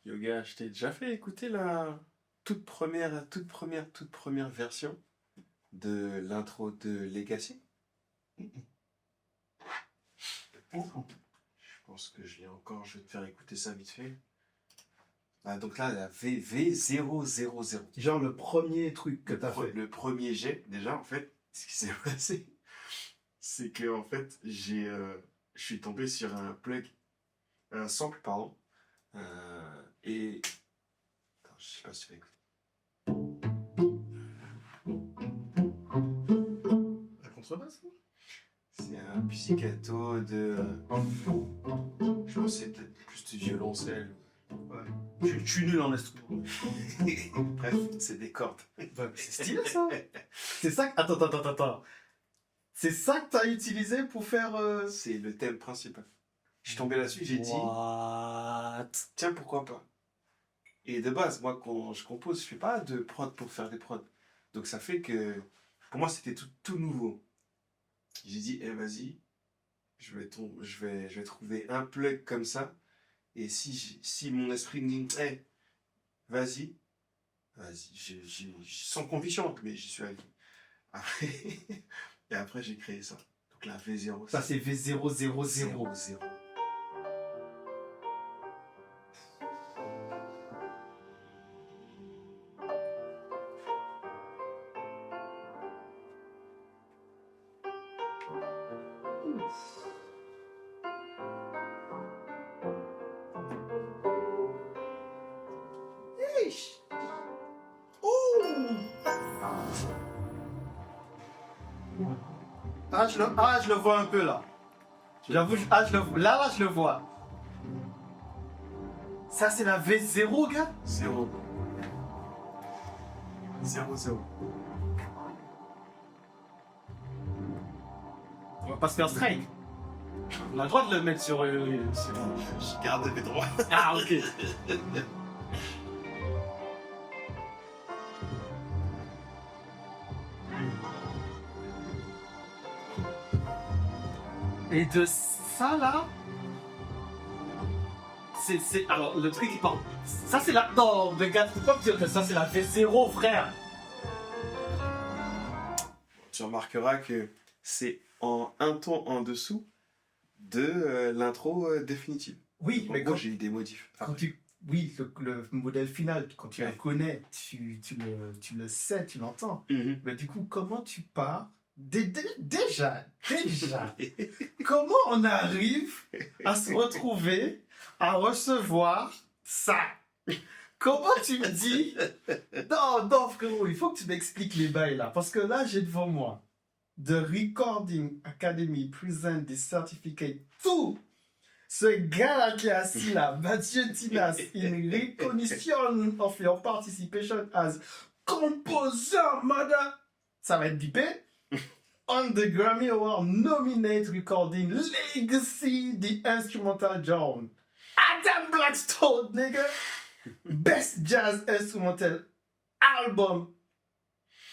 Yoga, je t'ai déjà fait écouter la toute première version de l'intro de Legacy. Je pense que je l'ai encore, je vais te faire écouter ça vite fait. Ah, donc là, la V000. Genre le premier truc que t'as fait. Le premier jet, déjà, en fait, ce qui s'est passé, c'est que, en fait, je suis tombé sur un sample, pardon. Et. Attends, je sais pas si tu vas écouter. La contrebasse, non? C'est un pizzicato de. Je pense que c'est peut-être plus du violoncelle. Ouais. Je suis nul en instrument. Bref, c'est des cordes. Ouais, c'est stylé ça. C'est ça que... Attends. C'est ça que t'as utilisé pour faire... C'est le thème principal. Je suis tombé là-dessus, j'ai dit, What? tiens, pourquoi pas. Et de base, moi, quand je compose, je fais pas de prod pour faire des prods. Donc ça fait que, pour moi, c'était tout nouveau. J'ai dit, vas-y, je vais trouver un plug comme ça. Et si mon esprit me dit, vas-y, sans conviction, mais j'y suis allé. Après, et après, j'ai créé ça. Donc la V0. Ça c'est V000. 0. Yeesh. Ouh. Je le vois un peu là. J'avoue, là, je le vois. Ça, c'est la V0, gars? 0. On va pas se faire strike. On a le droit de le mettre sur... Je garde mes droits. Ah, ok. Et de ça, là... Alors, le truc, il parle... Ça, c'est la... Non, mais gars, tu peux pas me dire que ça, c'est la V0, frère. Tu remarqueras que c'est en un ton en dessous de l'intro définitive. Oui, En mais gros, j'ai eu des modifs. Oui, le modèle final, quand tu Ouais. le connais, tu le sais, tu l'entends. Mhm. Mais du coup, comment tu pars déjà, comment on arrive à se retrouver, à recevoir ça? Comment tu me dis? Non, frérot, il faut que tu m'expliques les bails là. Parce que là, j'ai devant moi The Recording Academy present the certificate to ce gars-là qui est assis là, Mathieu Tinas, in recognition of your participation as composer, madame. Ça va être bipé. On the Grammy Award nominate recording Legacy, the instrumental genre. Adam Blackstone, nigga. Best jazz instrumental album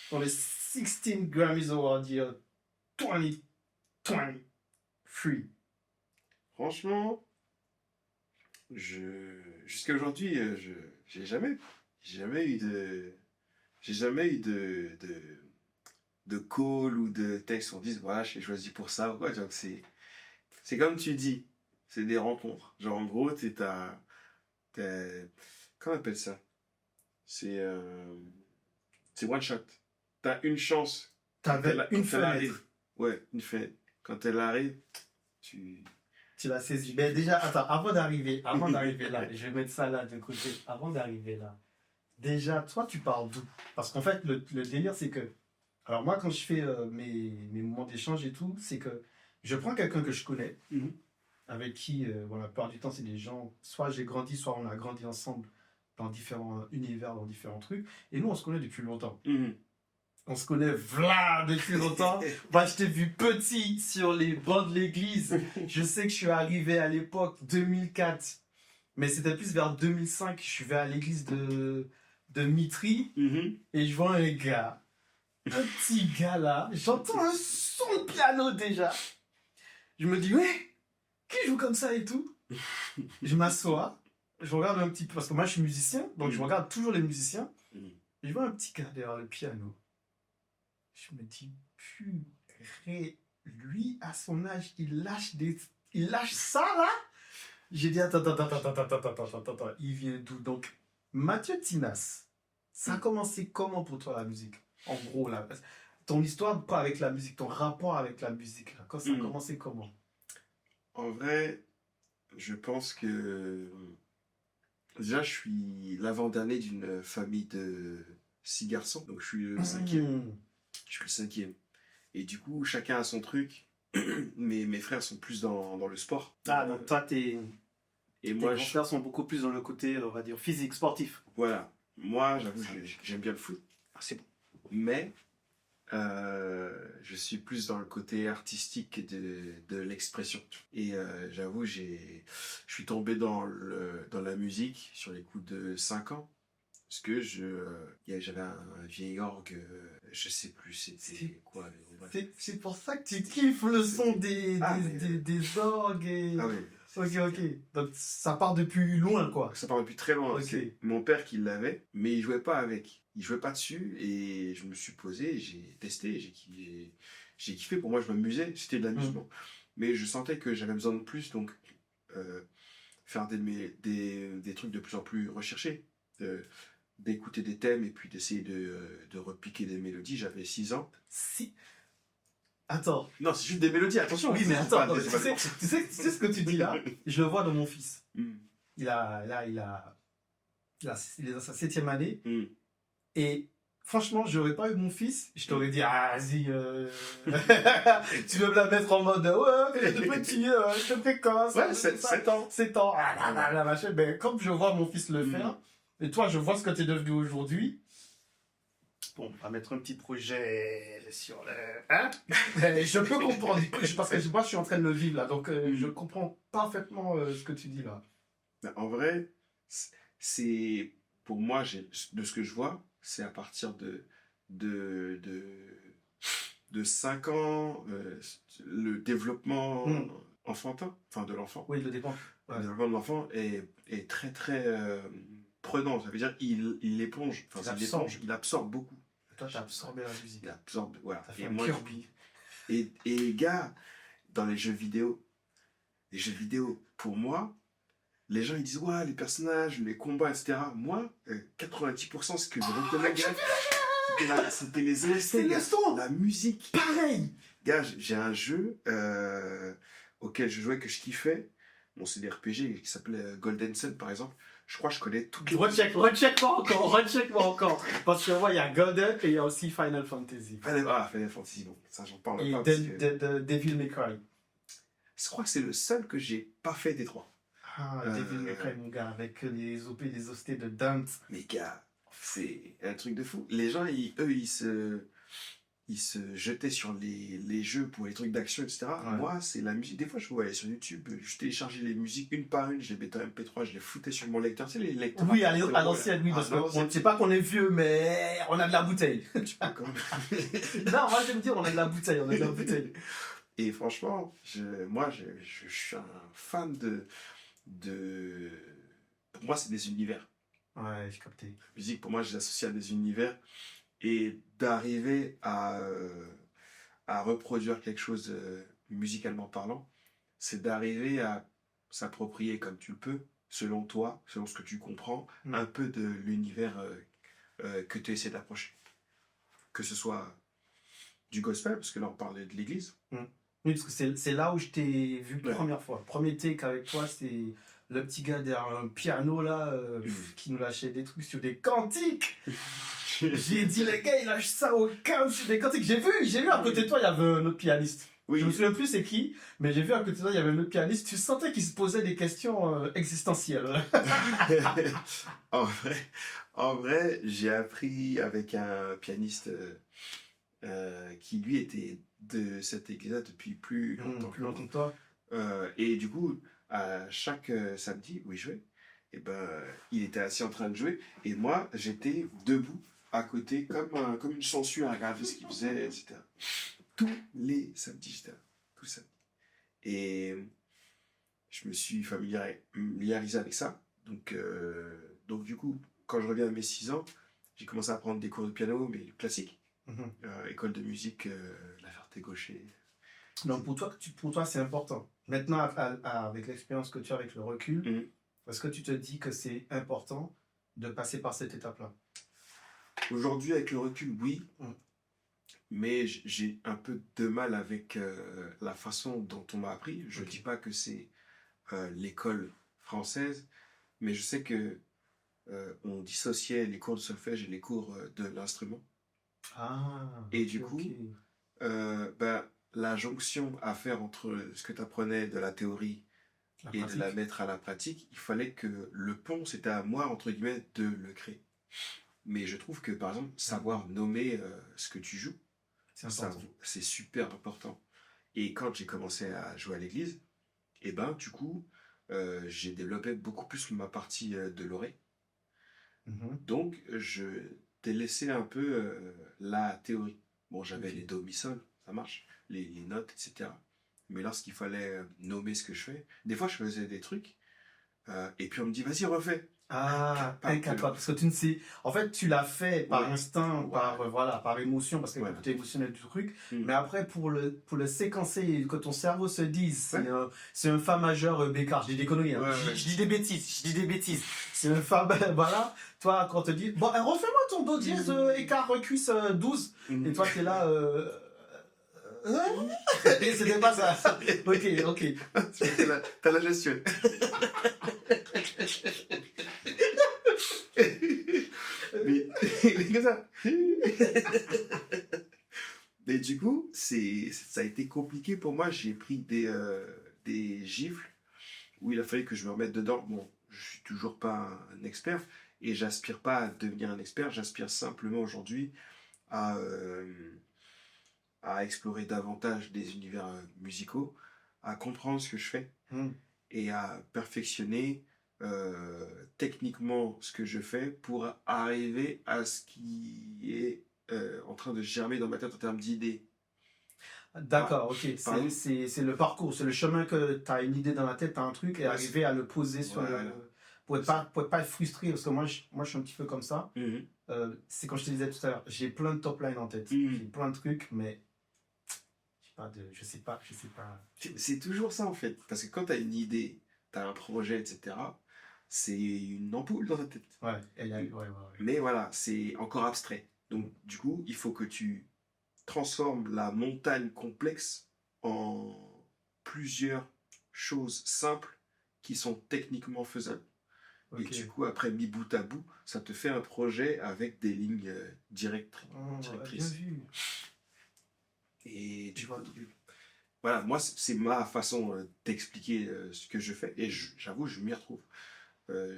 for the 16th Grammys Award year 2023. Franchement, jusqu'à aujourd'hui, j'ai jamais eu de call ou de texte où on dise voilà, je t'ai choisi pour ça ou quoi. Donc c'est comme tu dis, c'est des rencontres. Genre en gros, comment on appelle ça? C'est one shot. T'as une chance. T'avais une quand elle arrive. fenêtre. Ouais, une fenêtre. Quand elle arrive, tu l'as saisi. Mais déjà, attends, avant d'arriver là, je vais mettre ça là de côté. Avant d'arriver là, déjà, toi, tu parles d'où? Parce qu'en fait, le délire, c'est que. Alors, moi, quand je fais mes moments d'échange et tout, c'est que je prends quelqu'un que je connais, avec qui, bon, la plupart du temps, c'est des gens, soit j'ai grandi, soit on a grandi ensemble dans différents univers, dans différents trucs. Et nous, on se connaît depuis longtemps. On se connaît v'là depuis longtemps. Moi, je t'ai vu petit sur les bancs de l'église. Je sais que je suis arrivé à l'époque 2004. Mais c'était plus vers 2005. Je suis vers l'église de Mitry. Et je vois un gars. Un petit gars là. J'entends un son de piano déjà. Je me dis, ouais, qui joue comme ça et tout? Je m'assois. je regarde un petit peu, parce que moi je suis musicien, donc je Mm. regarde toujours les musiciens. Mm. Et je vois un petit gars derrière le piano. Je me dis, purée, lui, à son âge, il lâche ça là. J'ai dit, attends, il vient d'où? Donc, Mathieu Tinas, ça a commencé comment pour toi la musique? En gros, là, ton histoire, pas avec la musique, ton rapport avec la musique, là, quand ça a Mm. commencé comment? En vrai, je pense que déjà, je suis l'avant-dernier d'une famille de 6 garçons, donc je suis le cinquième. Hmm. Je suis le cinquième. Et du coup, chacun a son truc. Mes frères sont plus dans le sport. Ah, donc toi, Et tes moi, grands frères sont beaucoup plus dans le côté, on va dire, physique, sportif. voilà. Moi, j'avoue, j'aime bien le foot. Ah, c'est bon. Mais je suis plus dans le côté artistique de l'expression. Et j'avoue, je suis tombé dans la musique sur les coups de 5 ans. Parce que j'avais un vieil orgue, je sais plus c'était quoi. Bref. C'est pour ça que tu kiffes le son Ah, mais- des orgues et... Ah oui. Ok. Donc ça part depuis loin, quoi. Ça part depuis très loin. Ok. C'est mon père qui l'avait, mais il jouait pas avec. Il jouait pas dessus et je me suis posé, j'ai testé, j'ai kiffé. Pour moi, je m'amusais, c'était de l'amusement. Mais je sentais que j'avais besoin de plus, donc faire des trucs de plus en plus recherchés. D'écouter des thèmes et puis d'essayer de repiquer des mélodies. J'avais 6 ans. Si... Attends. Non, c'est juste des mélodies, attention. Oui, mais C'est attends, pas non, des- tu c'est pas sais ce que tu dis là? Je le vois dans mon fils. des- Mm, Il est dans sa 7e année. mm. Et franchement, j'aurais pas eu mon fils, je t'aurais dit, ah, vas-y, tu veux me la mettre en mode, ouais, je petit, je te précoce. Ouais, 7 ans. 7 ans, ah là, machin. Ben, comme je vois mon fils le faire, et toi, je vois ce que tu es devenu aujourd'hui. Bon, on va mettre un petit projet sur le... Hein? Je peux comprendre, parce que moi, je suis en train de le vivre là, donc je comprends parfaitement ce que tu dis là. Ben, en vrai, c'est pour moi, de ce que je vois, c'est à partir de, de, de 5 ans, le développement enfantin, enfin de l'enfant. Oui, le dépend. Ouais. Le développement de l'enfant est très très prenant. Ça veut dire il éponge, enfin c'est l'éponge, il absorbe beaucoup. Toi, t'as absorbé la musique. Il absorbe, voilà. T'as fait Et un moi, Kirby. et les gars, dans les jeux vidéo, pour moi, les gens ils disent ouais, les personnages, les combats, etc. Moi, 90% ce que je reconnais, gars, c'était les OST, C'est le gars. son. La musique. Pareil. Gars, j'ai un jeu auquel je jouais que je kiffais. Bon, c'est des RPG qui s'appelait Golden Sun par exemple. Je crois que je connais toutes les. Recheck-moi encore. Parce que moi, il y a Golden et il y a aussi Final Fantasy. Final Fantasy, bon, ça j'en parle Et pas. Parce que Devil May Cry. je crois que c'est le seul que j'ai pas fait des trois. Ah, Devil May Cry, mon gars, avec les OP, les ostés de Dante. Mais gars, c'est un truc de fou. Les gens, ils se jetaient sur les jeux pour les trucs d'action, etc. Ouais. Moi, c'est la musique. Des fois, je pouvais aller sur YouTube, je téléchargeais les musiques une par une, je les mettais en MP3, je les foutais sur mon lecteur. Tu sais, les lecteurs. Oui, à l'ancienne, oui, parce que c'est pas qu'on est vieux, mais on a de la bouteille. Quand même. Non, moi, je veux dire, on a de la bouteille, Et franchement, moi, je suis un fan Pour moi, c'est des univers. Ouais, j'ai capté. La musique, pour moi, je l'associe à des univers. Et d'arriver à reproduire quelque chose musicalement parlant, c'est d'arriver à s'approprier comme tu le peux, selon toi, selon ce que tu comprends, un peu de l'univers que tu essaies d'approcher. Que ce soit du gospel, parce que là on parlait de l'église. Oui, parce que c'est là où je t'ai vu première fois. Premier take avec toi, c'est le petit gars derrière un piano là, qui nous lâchait des trucs sur des cantiques. J'ai dit, les gars, il lâche ça au calme sur des cantiques. J'ai vu à côté de toi, il y avait un autre pianiste. Oui. Je me souviens plus c'est qui, mais j'ai vu à côté de toi, il y avait un autre pianiste. Tu sentais qu'il se posait des questions existentielles. En vrai, j'ai appris avec un pianiste qui lui était de cette église depuis plus longtemps. Plus longtemps que toi. Et du coup, à chaque samedi où il jouait, et ben, il était assis en train de jouer et moi j'étais debout à côté comme une sangsue à regarder ce qu'il faisait, etc. Tous les samedis, j'étais là, tous les samedis. Et je me suis familiarisé avec ça. Donc du coup, quand je reviens à mes 6 ans, j'ai commencé à prendre des cours de piano, mais classiques. Mhm. École de musique, La Ferté-Gaucher. Donc pour toi, c'est important. Maintenant, avec l'expérience que tu as, avec le recul, Mhm. est-ce que tu te dis que c'est important de passer par cette étape-là? Aujourd'hui, avec le recul, oui, Mhm. mais j'ai un peu de mal avec la façon dont on m'a appris. Je ne Ok. dis pas que c'est l'école française, mais je sais que on dissociait les cours de solfège et les cours de l'instrument. Ah, Et ok, du ok. coup, ben, la jonction à faire entre ce que tu apprenais de la théorie La et de la pratique, mettre à la pratique, il fallait que le pont, c'était à moi, entre guillemets, de le créer. Mais je trouve que, par exemple, savoir nommer ce que tu joues, c'est important. c'est super important. Et quand j'ai commencé à jouer à l'église, et ben, du coup, j'ai développé beaucoup plus ma partie de l'oreille. Mhm. Donc, je délaissais un peu la théorie. Bon, j'avais Ok. les do, mi, sol, ça marche, les notes, etc. Mais lorsqu'il fallait nommer ce que je fais, des fois je faisais des trucs, et puis on me dit, vas-y, refais. Ah, Incapable de le incapable, parce que refaire. tu ne sais. En fait, tu l'as fait par Ouais, instinct, ouais, par voilà, par émotion, parce que le ouais. côté émotionnel du truc. Mm. Mais après, pour le séquencer, et que ton cerveau se dise, Ouais, c'est un fa majeur bécart. Je dis des conneries, hein. ouais, ouais. Je dis des bêtises, je dis des bêtises. C'est un fa, voilà. Toi, quand on te dit, bon, refais-moi ton do dièse écart cuisse 12. Mm. Et toi, t'es là. Et c'était pas ça. Ok, ok. T'as la gestion. Mais, comme ça. Mais du coup, ça a été compliqué pour moi. J'ai pris des gifles où il a fallu que je me remette dedans. Bon, je suis toujours pas un expert et j'aspire pas à devenir un expert. J'aspire simplement aujourd'hui à, à explorer davantage des univers musicaux, à comprendre ce que je fais Hmm. et à perfectionner techniquement ce que je fais pour arriver à ce qui est en train de germer dans ma tête en termes d'idées. Par, D'accord, ok. par exemple, C'est le parcours, c'est le chemin que tu as une idée dans la tête, tu as un truc et ouais, arriver à le poser sur le. voilà. Pour être pas frustré, parce que moi je suis un petit peu comme ça. Mhm. C'est comme je te disais tout à l'heure, j'ai plein de top lines en tête. Mhm. J'ai plein de trucs, mais j'ai pas de, je sais pas. C'est toujours ça en fait, parce que quand tu as une idée, tu as un projet, etc., c'est une ampoule dans ta tête. Ouais, ouais. Mais voilà, c'est encore abstrait. Donc du coup, il faut que tu transformes la montagne complexe en plusieurs choses simples qui sont techniquement faisables. Et Ok. du coup, après, mis bout à bout, ça te fait un projet avec des lignes Oh, bien directrices. vu. Et Je du vois coup, le truc. voilà, moi, c'est ma façon d'expliquer ce que je fais. Et j'avoue, je m'y retrouve.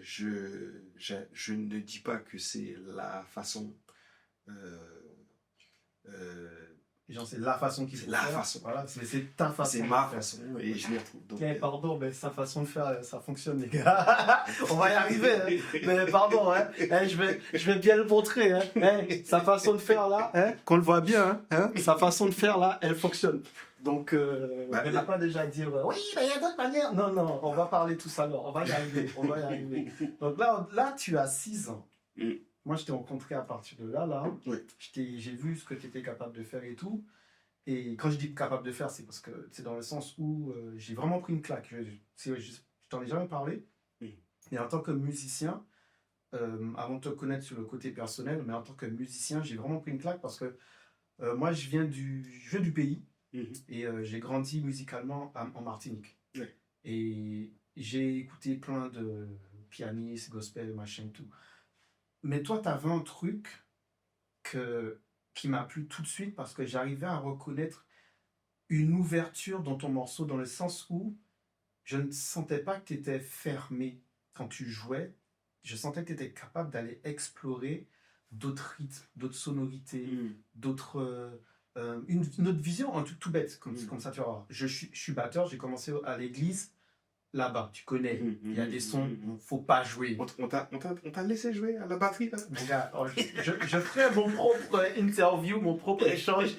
Je ne dis pas que c'est la façon. euh, euh, Genre, c'est la façon qu'il c'est faut la faire. façon. Voilà, c'est ta façon C'est de ma faire. façon et je m'y retrouve. Donc, Eh, pardon, mais sa façon de faire, ça fonctionne, les gars. On va y arriver, hein. Mais pardon, hein. Eh, je vais bien le montrer, hein. Eh, sa façon de faire là, hein, qu'on le voit bien, hein, sa façon de faire là, elle fonctionne. Donc, bah, elle n'a pas déjà à dire, oui, mais il y a d'autres manières. Non, non, on va parler tout ça alors. On va y arriver, on va y arriver. Donc là, tu as 6 ans. Mm. Moi, je t'ai rencontré à partir de là. Oui. J'ai vu ce que tu étais capable de faire et tout. Et quand je dis capable de faire, c'est parce que c'est dans le sens où j'ai vraiment pris une claque. Je t'en ai jamais parlé. Mm. Et en tant que musicien, avant de te connaître sur le côté personnel, mais en tant que musicien, j'ai vraiment pris une claque parce que moi, je viens du pays Mhm. et j'ai grandi musicalement en Martinique. Oui. Et j'ai écouté plein de pianistes, gospel, machin, tout. Mais toi, tu avais un truc qui m'a plu tout de suite parce que j'arrivais à reconnaître une ouverture dans ton morceau, dans le sens où je ne sentais pas que tu étais fermé quand tu jouais. Je sentais que tu étais capable d'aller explorer d'autres rythmes, d'autres sonorités, Mm. d'autres. Une autre vision, un truc tout bête, comme, Mm. comme ça tu vas voir. Je suis batteur, j'ai commencé à l'église là-bas, tu connais. Mhm, Il y a des sons, mhm. faut pas jouer. On t'a laissé jouer à la batterie, là? Mon gars, je ferai mon propre interview, mon propre échange.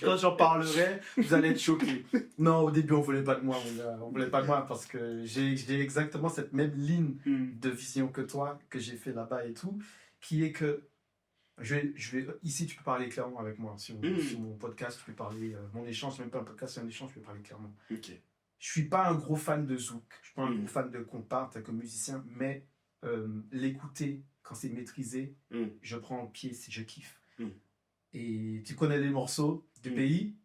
Quand j'en parlerai, vous allez être choqués. Non, au début, on voulait pas de moi, mon gars. On voulait pas de moi parce que j'ai exactement cette même ligne Mhm. de vision que toi, que j'ai fait là-bas et tout, qui est que ici, tu peux parler clairement avec moi. Sur mon podcast, tu peux parler. Mon échange, c'est même pas un podcast, c'est un échange, tu peux parler clairement. Ok. Je suis pas un gros fan de zouk, je suis pas un gros fan de compas, comme musicien, mais l'écouter quand c'est maîtrisé, je prends en pied, je kiffe. Et tu connais les morceaux du pays?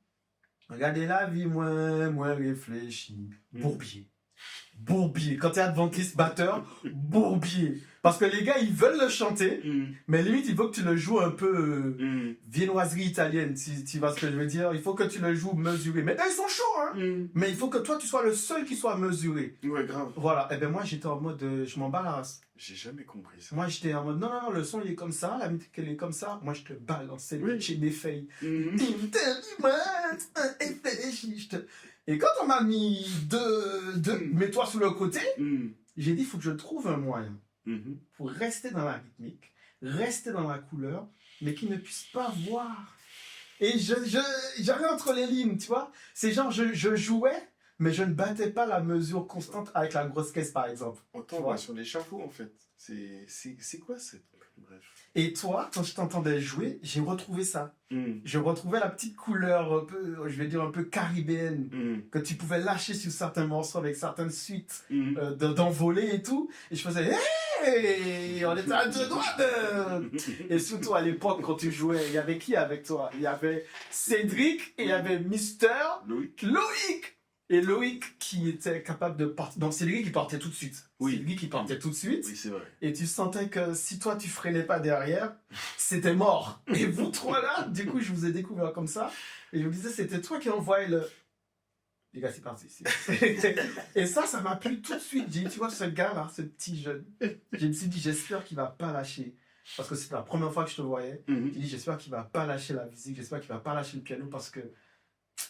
Regardez la vie moins réfléchie. Bourbier. Bourbier. Quand t'es adventiste batteur, bourbier. Parce que les gars, ils veulent le chanter, mais limite, il faut que tu le joues un peu viennoiserie italienne, tu vois ce que je veux dire. Il faut que tu le joues mesuré. Mais eux, ils sont chauds, hein. Mais il faut que toi, tu sois le seul qui soit mesuré. Ouais, grave. Voilà. Et ben moi, j'étais en mode, je m'en bats la race. J'ai jamais compris ça. Moi, j'étais en mode, non, le son, il est comme ça, la musique, elle est comme ça. Moi, je te balançais chez mes feuilles. Et quand on m'a mis mets-toi sur le côté, j'ai dit, il faut que je trouve un moyen pour rester dans la rythmique, rester dans la couleur, mais qui ne puisse pas voir. Et j'avais entre les lignes, tu vois. C'est genre, je jouais, mais je ne battais pas la mesure constante avec la grosse caisse, par exemple. Autant on va sur l'échafaud, en fait. C'est quoi cette... Bref. Et toi, quand je t'entendais jouer, j'ai retrouvé ça. Je retrouvais la petite couleur un peu, je vais dire un peu caribéenne, que tu pouvais lâcher sur certains morceaux avec certaines suites d'envolée et tout. Et je faisais, hey, on était à 2 doigts de... Et surtout à l'époque, quand tu jouais, il y avait qui avec toi? Il y avait Cédric et il y avait Mister Loïc. Et Loïc qui était capable de partir. Donc c'est lui qui partait tout de suite. Oui. C'est lui qui partait tout de suite. Oui, c'est vrai. Et tu sentais que si toi tu freinais pas derrière, c'était mort. Et vous trois là, du coup je vous ai découvert comme ça. Et je me disais, c'était toi qui envoyais le... Les gars, c'est parti. Et ça m'a plu tout de suite. J'ai dit, tu vois, ce gars-là, ce petit jeune, je me suis dit, j'espère qu'il va pas lâcher. Parce que c'était la première fois que je te voyais. J'ai dit, j'espère qu'il va pas lâcher la musique, j'espère qu'il va pas lâcher le piano parce que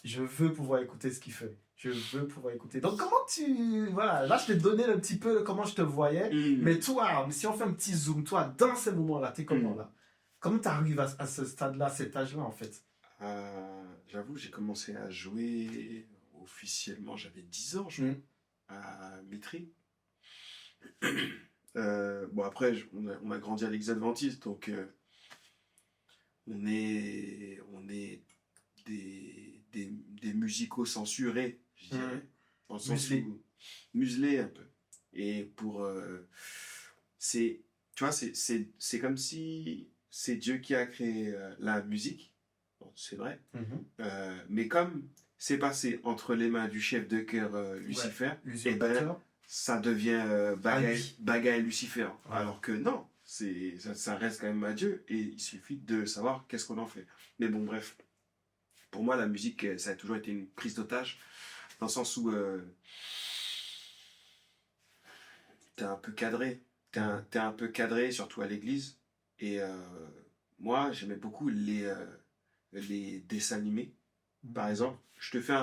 je veux pouvoir écouter ce qu'il fait. Je veux pouvoir écouter. Donc, comment tu... Voilà, là, je t'ai donné un petit peu comment je te voyais. Mais toi, si on fait un petit zoom, toi, dans ces moments-là, t'es comment là? Comment tu arrives à ce stade-là, cet âge-là, en fait? J'avoue, j'ai commencé à jouer officiellement, j'avais 10 ans, à Mitry. Bon, après, on a grandi à l'Église adventiste, donc on est des musicaux censurés, je dirais. Dans le sens où muselés un peu. Et pour... tu vois, c'est comme si c'est Dieu qui a créé la musique. Bon, c'est vrai. Mais comme c'est passé entre les mains du chef de chœur Lucifer, et ben ça devient bagaille Lucifer. Ouais. Alors que non, ça reste quand même à Dieu et il suffit de savoir qu'est-ce qu'on en fait. Mais bon, bref. Pour moi, la musique, ça a toujours été une prise d'otage, dans le sens où t'es un peu cadré. T'es un peu cadré, surtout à l'église. Et moi, j'aimais beaucoup les dessins animés. Par exemple, je te fais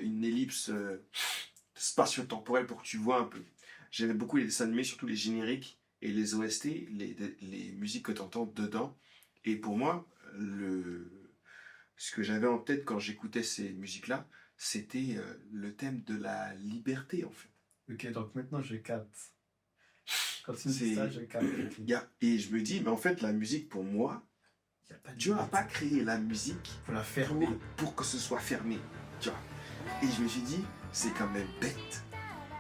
une ellipse spatio-temporelle pour que tu vois un peu. J'aimais beaucoup les dessins animés, surtout les génériques et les OST, les musiques que tu entends dedans. Et pour moi, ce que j'avais en tête quand j'écoutais ces musiques-là, c'était le thème de la liberté, en fait. Ok, donc maintenant je capte. Quand tu me dis ça, je capte. Et je me dis, mais en fait, la musique, pour moi, Dieu n'a pas créé la musique pour la fermer. Pour que ce soit fermé. Tu vois. Et je me suis dit, c'est quand même bête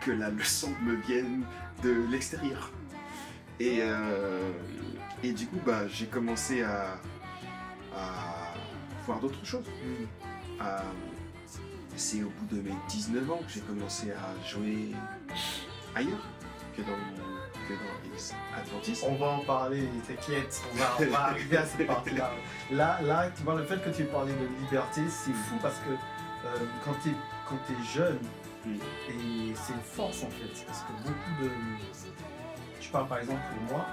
que la leçon me vienne de l'extérieur. Et du coup, j'ai commencé à voir d'autres choses. C'est au bout de mes 19 ans que j'ai commencé à jouer ailleurs que dans les adventistes. On va en parler, t'inquiète, on va arriver à cette partie-là. Là, tu vois, le fait que tu aies parlé de liberté, c'est fou parce que quand t'es jeune, et c'est une force en fait, parce que beaucoup de... Je parle par exemple pour moi,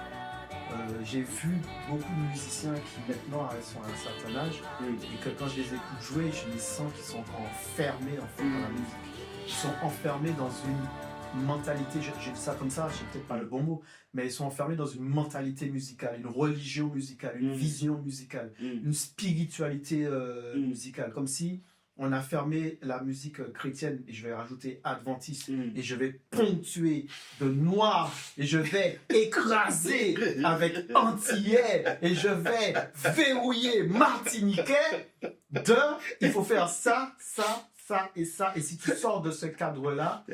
j'ai vu beaucoup de musiciens qui maintenant sont à un certain âge, et que quand je les écoute jouer, je les sens qu'ils sont encore enfermés en fait, dans la musique. ils sont enfermés dans une mentalité, j'ai dit ça comme ça, j'ai peut-être pas le bon mot, mais ils sont enfermés dans une mentalité musicale, une religion musicale, une vision musicale, une spiritualité musicale, comme si on a fermé la musique chrétienne, et je vais rajouter adventiste, et je vais ponctuer de noir, et je vais écraser avec antillais, et je vais verrouiller martiniquais, il faut faire ça, ça, ça et ça, et si tu sors de ce cadre-là,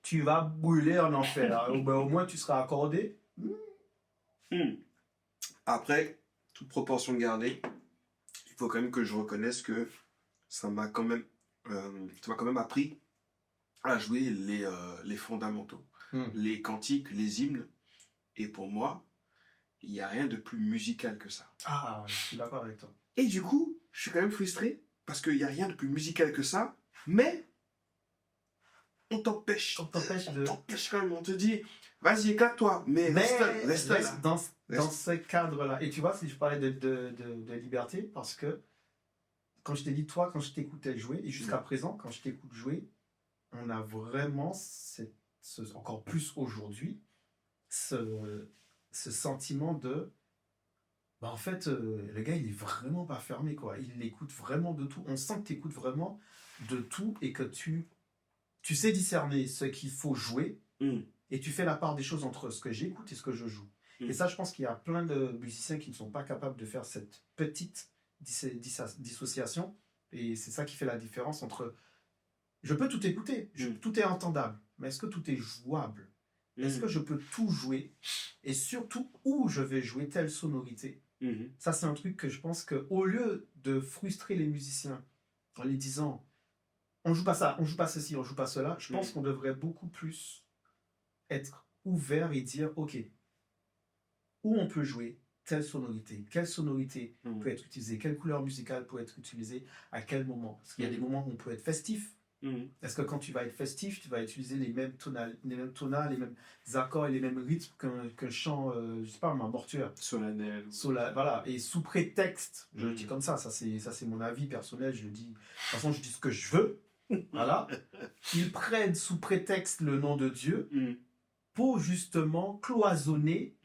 tu vas brûler en enfer. Ben, au moins tu seras accordé. Après, toute proportion gardée, il faut quand même que je reconnaisse que ça m'a quand même appris à jouer les fondamentaux, les cantiques, les hymnes. Et pour moi, il n'y a rien de plus musical que ça. Ah, je suis d'accord avec toi. Et du coup, je suis quand même frustré parce qu'il n'y a rien de plus musical que ça, mais on t'empêche. On t'empêche de... On t'empêche quand même, on te dit, vas-y, éclate-toi, mais reste là. Dans ce cadre-là. Et tu vois, si je parlais de liberté, parce que quand je t'ai dit, toi, quand je t'écoutais jouer, et jusqu'à présent, quand je t'écoute jouer, on a vraiment, encore plus aujourd'hui, ce sentiment de... Bah en fait, le gars, il est vraiment pas fermé, quoi. Il écoute vraiment de tout. On sent que tu écoutes vraiment de tout et que tu sais discerner ce qu'il faut jouer et tu fais la part des choses entre ce que j'écoute et ce que je joue. Et ça, je pense qu'il y a plein de musiciens qui ne sont pas capables de faire cette petite dissociation. Et c'est ça qui fait la différence entre... Je peux tout écouter, tout est entendable, mais est-ce que tout est jouable? Est-ce que je peux tout jouer? Et surtout, où je vais jouer telle sonorité? Ça, c'est un truc que je pense qu'au lieu de frustrer les musiciens en les disant on joue pas ça, on joue pas ceci, on joue pas cela, je pense qu'on devrait beaucoup plus être ouvert et dire ok, où on peut jouer telle sonorité, quelle sonorité peut être utilisée, quelle couleur musicale peut être utilisée, à quel moment. Parce qu'il y a des moments où on peut être festif. Est-ce que quand tu vas être festif, tu vas utiliser les mêmes tonales, les mêmes accords et les mêmes rythmes qu'un chant, je sais pas, un mortuaire. Solennel. Voilà. Et sous prétexte, je le dis comme ça c'est mon avis personnel, je le dis, de toute façon je dis ce que je veux, voilà. Ils prennent sous prétexte le nom de Dieu pour justement cloisonner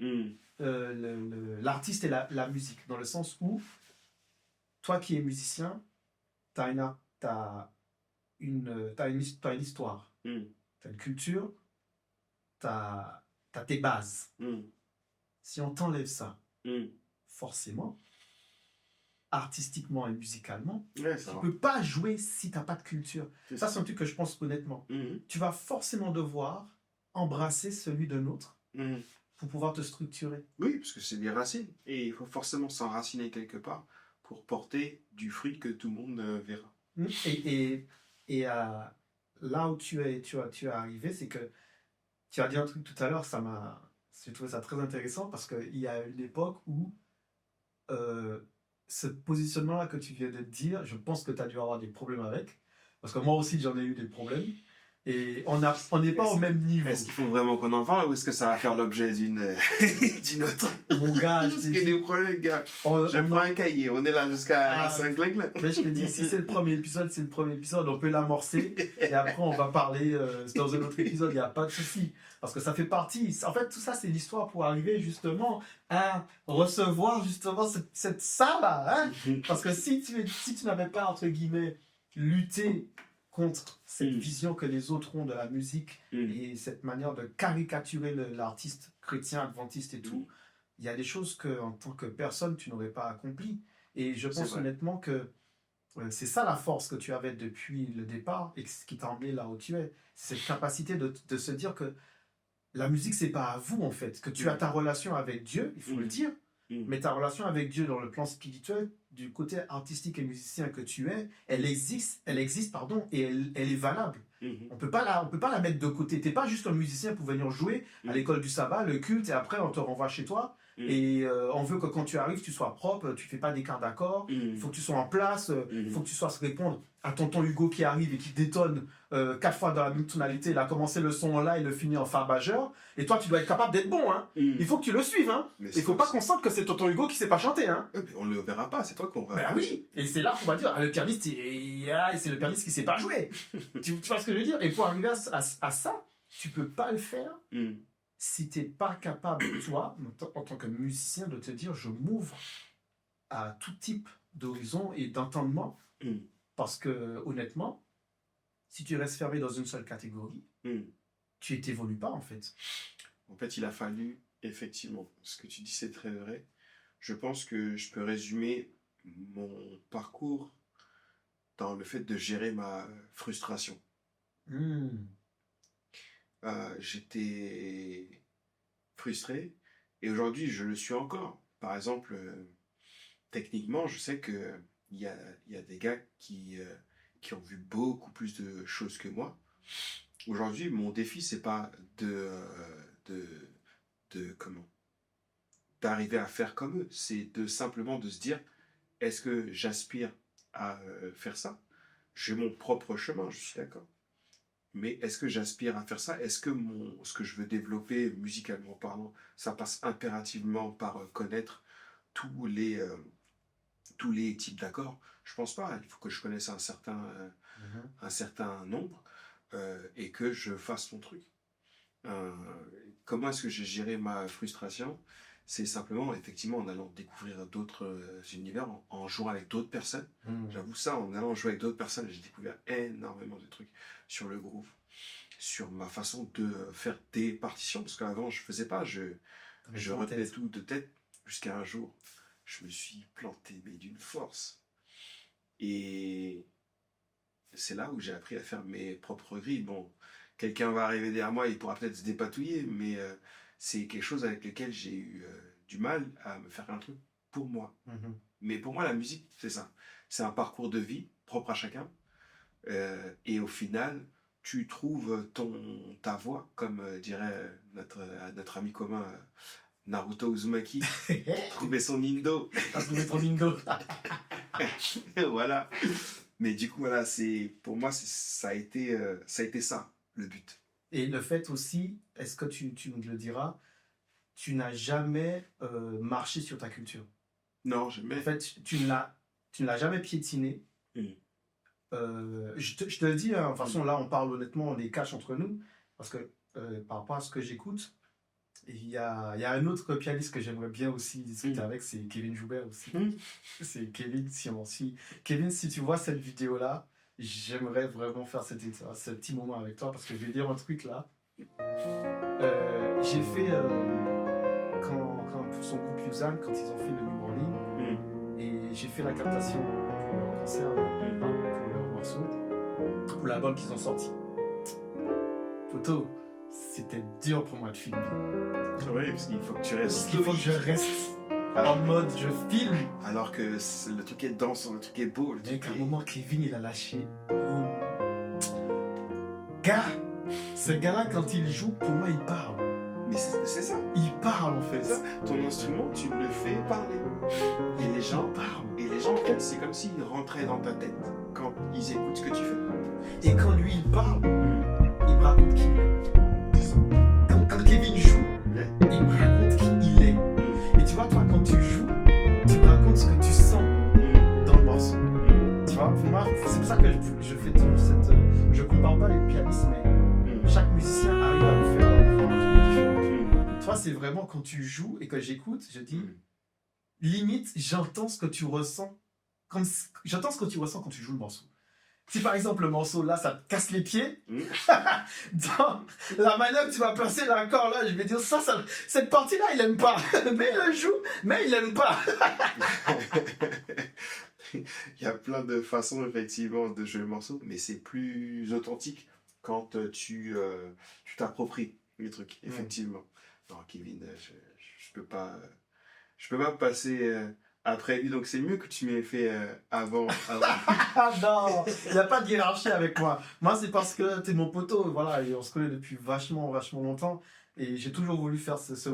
l'artiste et la musique, dans le sens où toi qui es musicien, t'as une histoire, t'as une culture, t'as tes bases. Si on t'enlève ça, forcément, artistiquement et musicalement, tu ne peux pas jouer si t'as pas de culture. Ça, c'est un truc que je pense honnêtement. Tu vas forcément devoir embrasser celui d'un autre pour pouvoir te structurer. Oui, parce que c'est des racines. Et il faut forcément s'enraciner quelque part pour porter du fruit que tout le monde verra. Et là où tu es arrivé, c'est que tu as dit un truc tout à l'heure, j'ai trouvé ça très intéressant parce qu'il y a une époque où ce positionnement-là que tu viens de dire, je pense que tu as dû avoir des problèmes avec. Parce que moi aussi, j'en ai eu des problèmes. Et on n'est pas au même niveau. Est-ce qu'il faut vraiment qu'on en parle ou est-ce que ça va faire l'objet d'une autre? Mon gars, parce qu'il y a des problèmes, gars. Je prends un cahier, on est là jusqu'à 5 là. Mais je te dis, si c'est le premier épisode, c'est le premier épisode, on peut l'amorcer. Et après, on va parler dans un autre épisode, il n'y a pas de souci. Parce que ça fait partie. En fait, tout ça, c'est l'histoire pour arriver justement à recevoir justement ça là. Hein? Parce que si tu n'avais pas, entre guillemets, lutté contre cette vision que les autres ont de la musique et cette manière de caricaturer l'artiste chrétien, adventiste et tout, il y a des choses que, en tant que personne, tu n'aurais pas accomplies. Et je pense honnêtement que c'est ça la force que tu avais depuis le départ et ce qui t'a emmené là où tu es. C'est cette capacité de se dire que la musique, c'est pas à vous en fait. Que tu as ta relation avec Dieu, il faut le dire, mais ta relation avec Dieu dans le plan spirituel, du côté artistique et musicien que tu es, elle existe, et elle est valable. On peut pas la mettre de côté. T'es pas juste un musicien pour venir jouer à l'école du sabbat, le culte, et après on te renvoie chez toi. Et on veut que quand tu arrives, tu sois propre, tu fais pas d'écart d'accord. Il faut que tu sois en place, il faut que tu sois répondre à tonton Hugo qui arrive et qui détonne 4 fois dans la même tonalité. Il a commencé le son là, il le finit en fa majeur. Et toi, tu dois être capable d'être bon. Hein. Il faut que tu le suives. Hein. Il faut pas qu'on sente que c'est tonton Hugo qui sait pas chanter. Hein. Mais on le verra pas, c'est toi qu'on va. Ben oui, et c'est là qu'on va dire, le pianiste, c'est le pianiste qui sait pas jouer. Tu vois ce que je veux dire? Et pour arriver à ça, tu peux pas le faire si tu n'es pas capable, toi, en tant que musicien, de te dire je m'ouvre à tout type d'horizon et d'entendement. Parce que, honnêtement, si tu restes fermé dans une seule catégorie, tu n'évolues pas, en fait. En fait, il a fallu, effectivement, ce que tu dis, c'est très vrai. Je pense que je peux résumer mon parcours dans le fait de gérer ma frustration. J'étais frustré et aujourd'hui je le suis encore. Par exemple, techniquement, je sais que il y a des gars qui ont vu beaucoup plus de choses que moi. Aujourd'hui, mon défi, c'est pas comment d'arriver à faire comme eux, c'est simplement de se dire, est-ce que j'aspire à faire ça? J'ai mon propre chemin, je suis d'accord. Mais est-ce que j'aspire à faire ça? Est-ce que ce que je veux développer musicalement parlant, ça passe impérativement par connaître tous les types d'accords? Je pense pas. Il faut que je connaisse un certain nombre et que je fasse mon truc. Comment est-ce que j'ai géré ma frustration? C'est simplement, effectivement, en allant découvrir d'autres univers, en jouant avec d'autres personnes. J'avoue ça, en allant jouer avec d'autres personnes, j'ai découvert énormément de trucs sur le groove, sur ma façon de faire des partitions, parce qu'avant, je faisais pas, je retenais tout de tête, jusqu'à un jour, je me suis planté, mais d'une force. Et c'est là où j'ai appris à faire mes propres grilles. Bon, quelqu'un va arriver derrière moi, il pourra peut-être se dépatouiller, mais c'est quelque chose avec lequel j'ai eu du mal à me faire un truc pour moi. Mais pour moi, la musique, c'est ça. C'est un parcours de vie propre à chacun. Et au final, tu trouves ta voix, comme dirait notre ami commun Naruto Uzumaki. Trouver son Nindo. Trouver ton Nindo. Voilà. Mais du coup, voilà, pour moi, ça a été ça, le but. Et le fait aussi, est-ce que tu nous le diras, tu n'as jamais marché sur ta culture. Non, jamais. En fait, tu ne l'as jamais piétiné. Je te le dis, hein, de toute façon, là, on parle honnêtement, on est cash entre nous, parce que par rapport à ce que j'écoute, il y a un autre pianiste que j'aimerais bien aussi discuter avec, c'est Kevin Joubert aussi. C'est Kevin, Kevin, si tu vois cette vidéo-là, j'aimerais vraiment faire ce petit moment avec toi, parce que je vais dire un truc là. J'ai fait, pour son groupe Yuzan, quand ils ont fait le New Morning, et j'ai fait la captation pour leur concert, pour leur morceau, pour l'album qu'ils ont sorti. Photo, c'était dur pour moi de filmer. Oui, parce qu'il faut que tu restes. Il faut que je reste en mode je filme. Alors que le truc est dense, le truc est beau. Dès qu'à un moment, Kevin il a lâché. Gars, ce gars-là, quand il joue, pour moi, il parle. Mais c'est ça. Il parle en fait. Ça. Ton instrument, tu le fais parler. Et les gens parlent. Et les gens, en fait, c'est comme s'ils rentraient dans ta tête quand ils écoutent ce que tu fais. Et quand lui, il parle, il me raconte qui il est. Quand Kevin joue, il me raconte qui il est. Et tu vois, toi, quand tu joues, tu me racontes ce que tu sens dans le morceau. Tu vois, pour moi, c'est pour ça que je fais toute cette... Je compare pas les pianistes, mais chaque musicien arrive à me faire un truc différent. Toi, c'est vraiment quand tu joues et que j'écoute, je dis, limite, j'entends ce que tu ressens. J'entends ce que tu ressens quand tu joues le morceau. Si par exemple le morceau là, ça te casse les pieds, dans la manière que tu vas placer l'accord là, je vais dire cette partie là, il aime pas. Mais il le joue, mais il aime pas. Il y a plein de façons effectivement de jouer le morceau, mais c'est plus authentique quand tu t'appropries les trucs, effectivement. Non, Kevin, je peux pas passer après lui, donc c'est mieux que tu m'aies fait avant. Ah non, il n'y a pas de hiérarchie avec moi. Moi, c'est parce que t'es mon poteau, voilà, et on se connaît depuis vachement longtemps. Et j'ai toujours voulu faire ce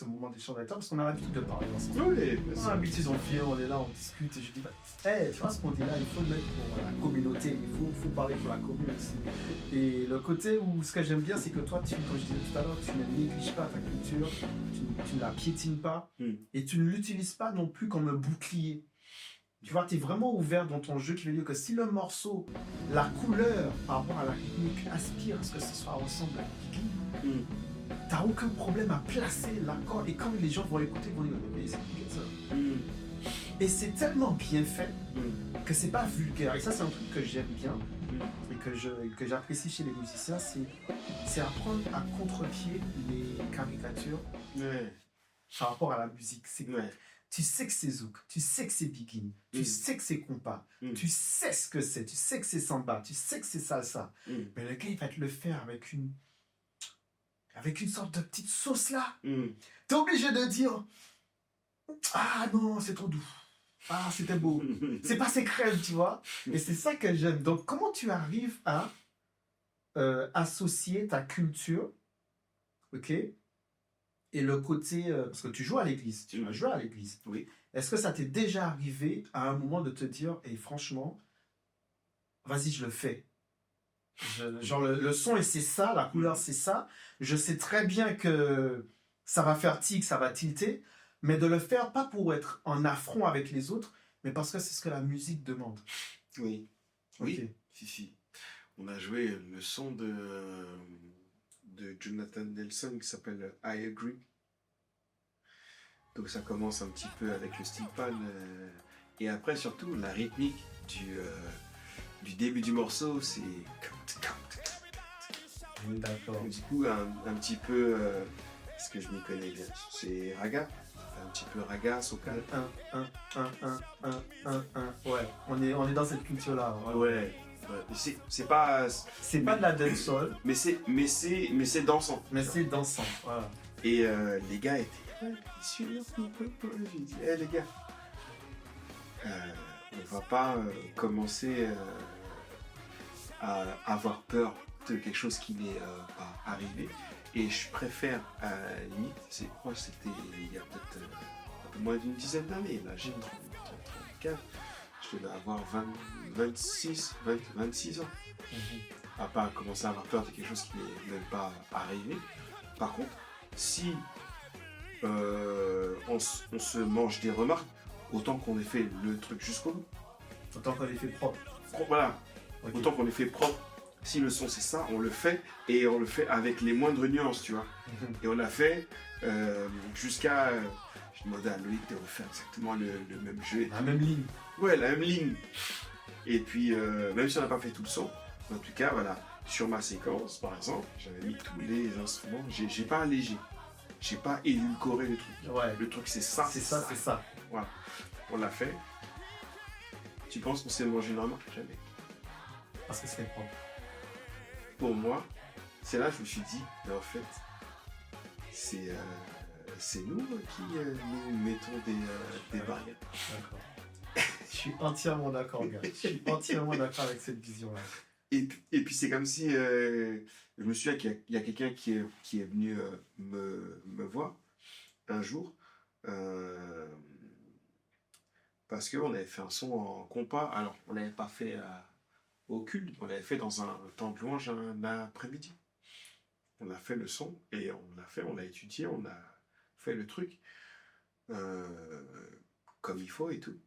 moment d'échange avec toi parce qu'on a l'habitude de parler ensemble. Oui, On a l'habitude, on vient, on est là, on discute. Et je dis, bah, hey, tu vois ce qu'on dit là, il faut le mettre pour la communauté, faut parler pour la communauté aussi. Et le côté où ce que j'aime bien, c'est que toi, comme je disais tout à l'heure, tu ne négliges pas ta culture, tu ne la piétines pas et tu ne l'utilises pas non plus comme un bouclier. Tu vois, tu es vraiment ouvert dans ton jeu qui veut dire que si le morceau, la couleur par rapport à la rythmique aspire à ce que ce soit ressemble à Biggie, t'as aucun problème à placer l'accord et quand les gens vont l'écouter, ils vont dire mais c'est Biggie ça. Et c'est tellement bien fait que c'est pas vulgaire. Et ça, c'est un truc que j'aime bien et que j'apprécie chez les musiciens, c'est apprendre à contre-pied les caricatures par rapport à la musique. C'est que tu sais que c'est zouk, tu sais que c'est biguine, tu sais que c'est compas, tu sais ce que c'est, tu sais que c'est samba, tu sais que c'est salsa. Mais le gars, il va te le faire avec une sorte de petite sauce là. T'es obligé de dire ah non, c'est trop doux. Ah, c'était beau. C'est pas ces crèmes, tu vois. Et c'est ça que j'aime. Donc, comment tu arrives à associer ta culture, ok, et le côté... parce que tu joues à l'église, tu vas jouer à l'église. Oui. Est-ce que ça t'est déjà arrivé à un moment de te dire, et franchement, vas-y, je le fais. Genre, le son, et c'est ça, la couleur, c'est ça. Je sais très bien que ça va faire tic, ça va tilter, mais de le faire pas pour être en affront avec les autres, mais parce que c'est ce que la musique demande. Oui. Okay. Oui, si. On a joué le son de Jonathan Nelson qui s'appelle I Agree. Donc ça commence un petit peu avec le steampunk et après surtout la rythmique du début du morceau, c'est d'accord. Du coup un petit peu ce que je m'y connais bien, c'est raga, un petit peu raga, soca. Ouais, on est dans cette culture là. Ouais. C'est pas de la dancehall, mais c'est dansant. Mais c'est dansant, voilà. Et les gars étaient sûr, j'ai dit, les gars, on va pas commencer à avoir peur de quelque chose qui n'est pas arrivé. Et je préfère, à la limite, c'était il y a peut-être un peu moins d'une dizaine d'années, là j'ai 34, je devais avoir 26 ans. À pas commencer à avoir peur de quelque chose qui n'est même pas arrivé. Par contre, si on se mange des remarques, autant qu'on ait fait le truc jusqu'au bout. Autant qu'on ait fait propre. Voilà. Okay. Autant qu'on ait fait propre. Si le son c'est ça, on le fait et on le fait avec les moindres nuances, tu vois. Et on l'a fait jusqu'à. Je demandais à Loïc de refaire exactement le même jeu. La même ligne. Ouais, la même ligne. Et puis, même si on n'a pas fait tout le son, en tout cas, voilà, sur ma séquence, par exemple, j'avais mis tous les instruments, j'ai pas allégé. J'ai pas édulcoré le truc. Ouais. Le truc, c'est ça. C'est ça. Voilà. On l'a fait. Tu penses qu'on s'est mangé une remarque? Jamais. Parce que c'est propre. Pour moi, c'est là que je me suis dit, mais en fait, c'est nous qui nous mettons des barrières. D'accord. Je suis entièrement d'accord, gars. Je suis entièrement d'accord avec cette vision-là. Et puis c'est comme si, je me souviens qu'il y a quelqu'un qui est venu me voir un jour, parce qu'on avait fait un son en compas. Alors, on l'avait pas fait au culte, on l'avait fait dans un temple louange un après-midi. On a fait le son et on l'a étudié, on a fait le truc comme il faut et tout,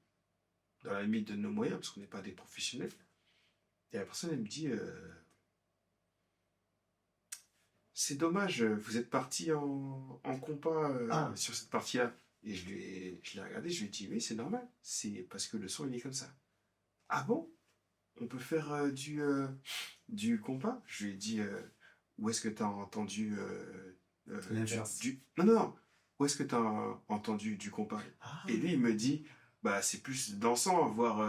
dans la limite de nos moyens, parce qu'on n'est pas des professionnels. Et la personne, elle me dit, c'est dommage, vous êtes parti en compas sur cette partie-là. Et je l'ai regardé, je lui ai dit, oui, c'est normal, c'est parce que le son, il est comme ça. Ah bon? On peut faire du compas? Je lui ai dit, où est-ce que tu as entendu l'inverse? Non. Où est-ce que tu as entendu du compas? Et lui, il me dit, bah, c'est plus dansant, voire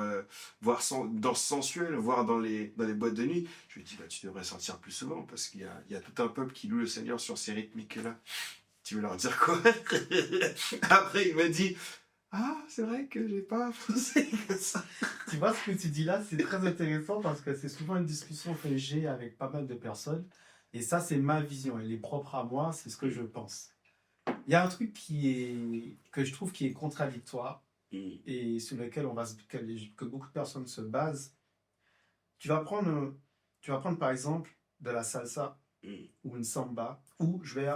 danse sensuelle, voire dans les boîtes de nuit. Je lui ai dit, bah, tu devrais sortir plus souvent, parce qu'il y a tout un peuple qui loue le Seigneur sur ces rythmiques-là. Tu veux leur dire quoi? Après, il m'a dit, ah, c'est vrai que j'ai pas pensé que ça. Tu vois, ce que tu dis là, c'est très intéressant, parce que c'est souvent une discussion que j'ai avec pas mal de personnes. Et ça, c'est ma vision. Elle est propre à moi, c'est ce que je pense. Il y a un truc que je trouve qui est contradictoire et sur lequel que beaucoup de personnes se basent. Tu vas prendre par exemple de la salsa ou une samba, ou je vais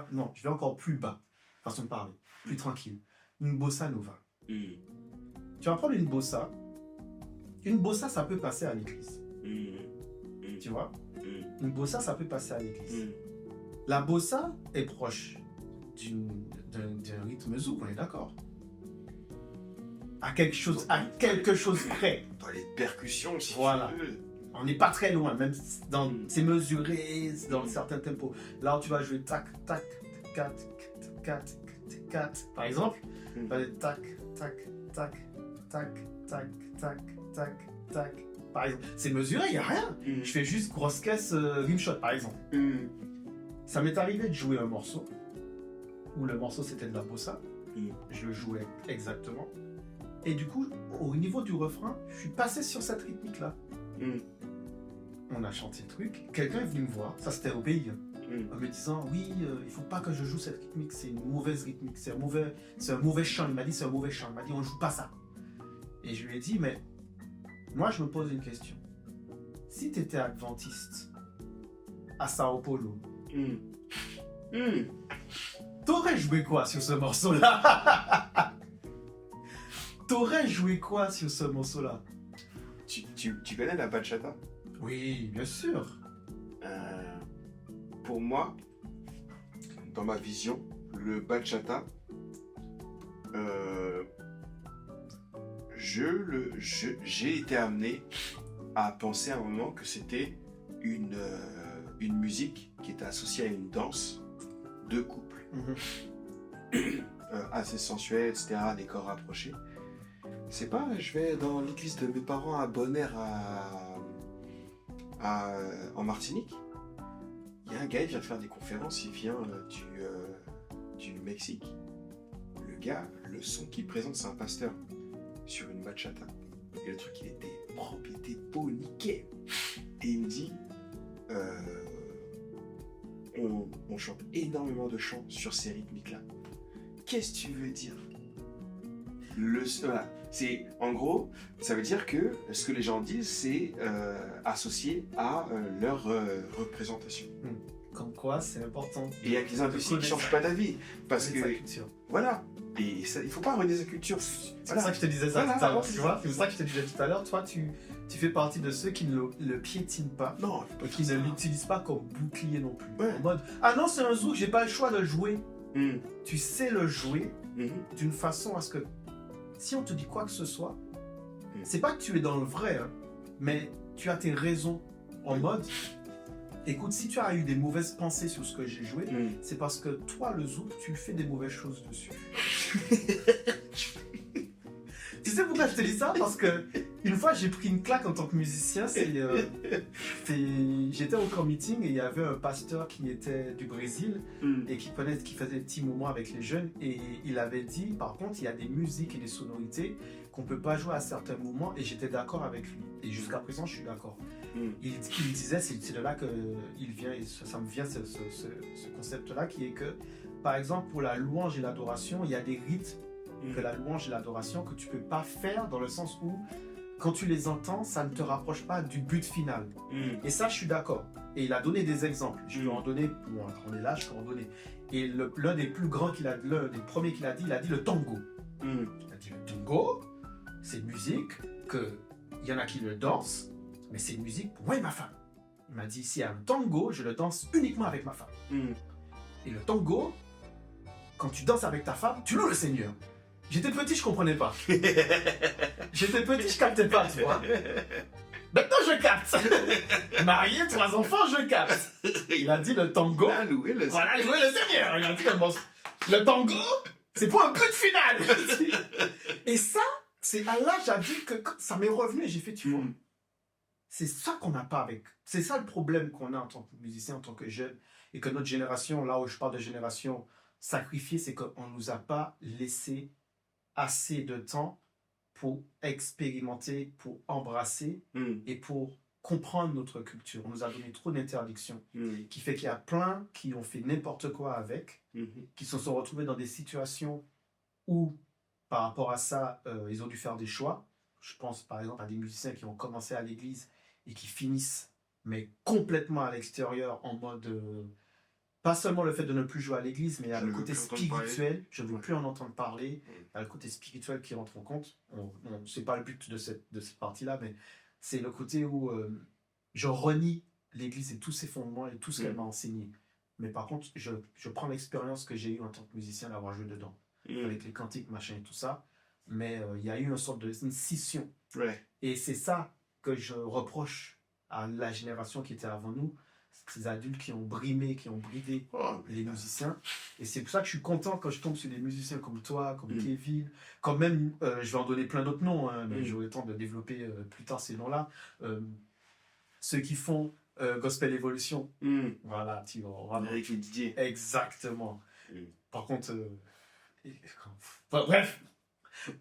encore plus bas, façon de parler, plus tranquille, une bossa nova. Tu vas prendre une bossa, ça peut passer à l'église. Tu vois? Une bossa, ça peut passer à l'église. La bossa est proche d'un rythme zouk, on est d'accord? À quelque chose près. Dans les percussions, si Voilà. tu veux. On n'est pas très loin, même c'est mesuré dans certains tempos. Là où tu vas jouer tac, tac, tac, tac, tac, par exemple, tu vas aller tac, tac, tac, tac, tac, tac, tac, tac, par exemple. C'est mesuré, il n'y a rien. Je fais juste grosse caisse rimshot, par exemple. Ça m'est arrivé de jouer un morceau, où le morceau c'était de la bossa. Je le jouais exactement. Et du coup, au niveau du refrain, je suis passé sur cette rythmique-là. On a chanté le truc, quelqu'un est venu me voir, ça c'était au pays, en me disant oui, il faut pas que je joue cette rythmique, c'est une mauvaise rythmique, c'est un mauvais chant. Il m'a dit c'est un mauvais chant, il m'a dit on joue pas ça. Et je lui ai dit mais moi je me pose une question. Si tu étais adventiste à Sao Paulo, t'aurais joué quoi sur ce morceau-là? T'aurais joué quoi sur ce morceau-là? Tu connais la bachata? Oui, bien sûr. Pour moi, dans ma vision, le bachata, j'ai été amené à penser à un moment que c'était une musique qui était associée à une danse de couple. Assez sensuelle, etc., des corps rapprochés. C'est pas, je vais dans l'église de mes parents à Bonaire en Martinique. Il y a un gars, il vient de faire des conférences, il vient du Mexique. Le gars, le son qu'il présente, c'est un pasteur sur une bachata. Et le truc, il était propre, il était beau, nickel. Et il me dit, on chante énormément de chants sur ces rythmiques-là. Qu'est-ce que tu veux dire? Voilà. C'est, en gros, ça veut dire que ce que les gens disent, c'est associé à leur représentation. Comme quoi, c'est important. Et avec les imbéciles qui ne changent pas d'avis. Parce que, voilà. Et ça, il ne faut pas renier sa culture. C'est pour ça que je te disais ça tout à l'heure, tu vois. C'est pour ça que je te disais tout à l'heure, toi, tu fais partie de ceux qui ne le piétinent pas. Non. Et qui ne l'utilisent pas comme bouclier non plus. Ouais. En mode, ah non, c'est un zouk, j'ai pas le choix de le jouer. Tu sais le jouer d'une façon à ce que si on te dit quoi que ce soit, c'est pas que tu es dans le vrai, hein, mais tu as tes raisons en mode, écoute, si tu as eu des mauvaises pensées sur ce que j'ai joué, c'est parce que toi, le zouk, tu fais des mauvaises choses dessus. Tu sais pourquoi je te dis ça? Parce que une fois, j'ai pris une claque en tant que musicien. J'étais au camp meeting et il y avait un pasteur qui était du Brésil et qui faisait des petits moments avec les jeunes. Et il avait dit, par contre, il y a des musiques et des sonorités qu'on ne peut pas jouer à certains moments. Et j'étais d'accord avec lui. Et jusqu'à présent, je suis d'accord. Il disait, c'est de là qu'il vient, et ça me vient ce concept-là, qui est que, par exemple, pour la louange et l'adoration, il y a des rythmes que la louange et l'adoration que tu peux pas faire dans le sens où quand tu les entends, ça ne te rapproche pas du but final. Et ça, je suis d'accord. Et il a donné des exemples. Je peux en donner, bon, on est là, je peux en donner. Et l'un des plus grands l'un des premiers qu'il a dit le tango. Il a dit le tango, c'est une musique que il y en a qui le dansent, mais c'est une musique pour moi et ma femme. Il m'a dit, s'il y a un tango, je le danse uniquement avec ma femme. Et le tango, quand tu danses avec ta femme, tu loues le Seigneur. J'étais petit, je comprenais pas. J'étais petit, je captais pas, tu vois. Maintenant, je capte. Marié, 3 enfants, je capte. Il a dit le tango. Voilà, louer le Seigneur. Il a dit le tango, c'est pour un but final. Et ça, c'est à l'âge adulte que ça m'est revenu et j'ai fait, tu vois. C'est ça qu'on n'a pas avec. C'est ça le problème qu'on a en tant que musicien, en tant que jeune. Et que notre génération, là où je parle de génération sacrifiée, c'est qu'on ne nous a pas laissé assez de temps pour expérimenter, pour embrasser et pour comprendre notre culture. On nous a donné trop d'interdictions, qui fait qu'il y a plein qui ont fait n'importe quoi avec, qui se sont retrouvés dans des situations où, par rapport à ça, ils ont dû faire des choix. Je pense par exemple à des musiciens qui ont commencé à l'église et qui finissent, mais complètement à l'extérieur, en mode... pas seulement le fait de ne plus jouer à l'église, mais il y a le côté spirituel. Je ne veux plus en entendre parler. Il y a le côté spirituel qui rentre en compte. Ce n'est pas le but de cette partie-là, mais c'est le côté où je renie l'église et tous ses fondements et tout ce qu'elle m'a enseigné. Mais par contre, je prends l'expérience que j'ai eue en tant que musicien d'avoir joué dedans, avec les cantiques, machin et tout ça. Mais il y a eu une sorte de scission. Ouais. Et c'est ça que je reproche à la génération qui était avant nous, ces adultes qui ont brimé, qui ont bridé les musiciens. Et c'est pour ça que je suis content quand je tombe sur des musiciens comme toi, comme Kevin, quand même, je vais en donner plein d'autres noms, hein, mais j'aurai le temps de développer plus tard ces noms-là. Ceux qui font Gospel Evolution. Voilà, tu vois. Avec les Didier. Exactement. Par contre, bref.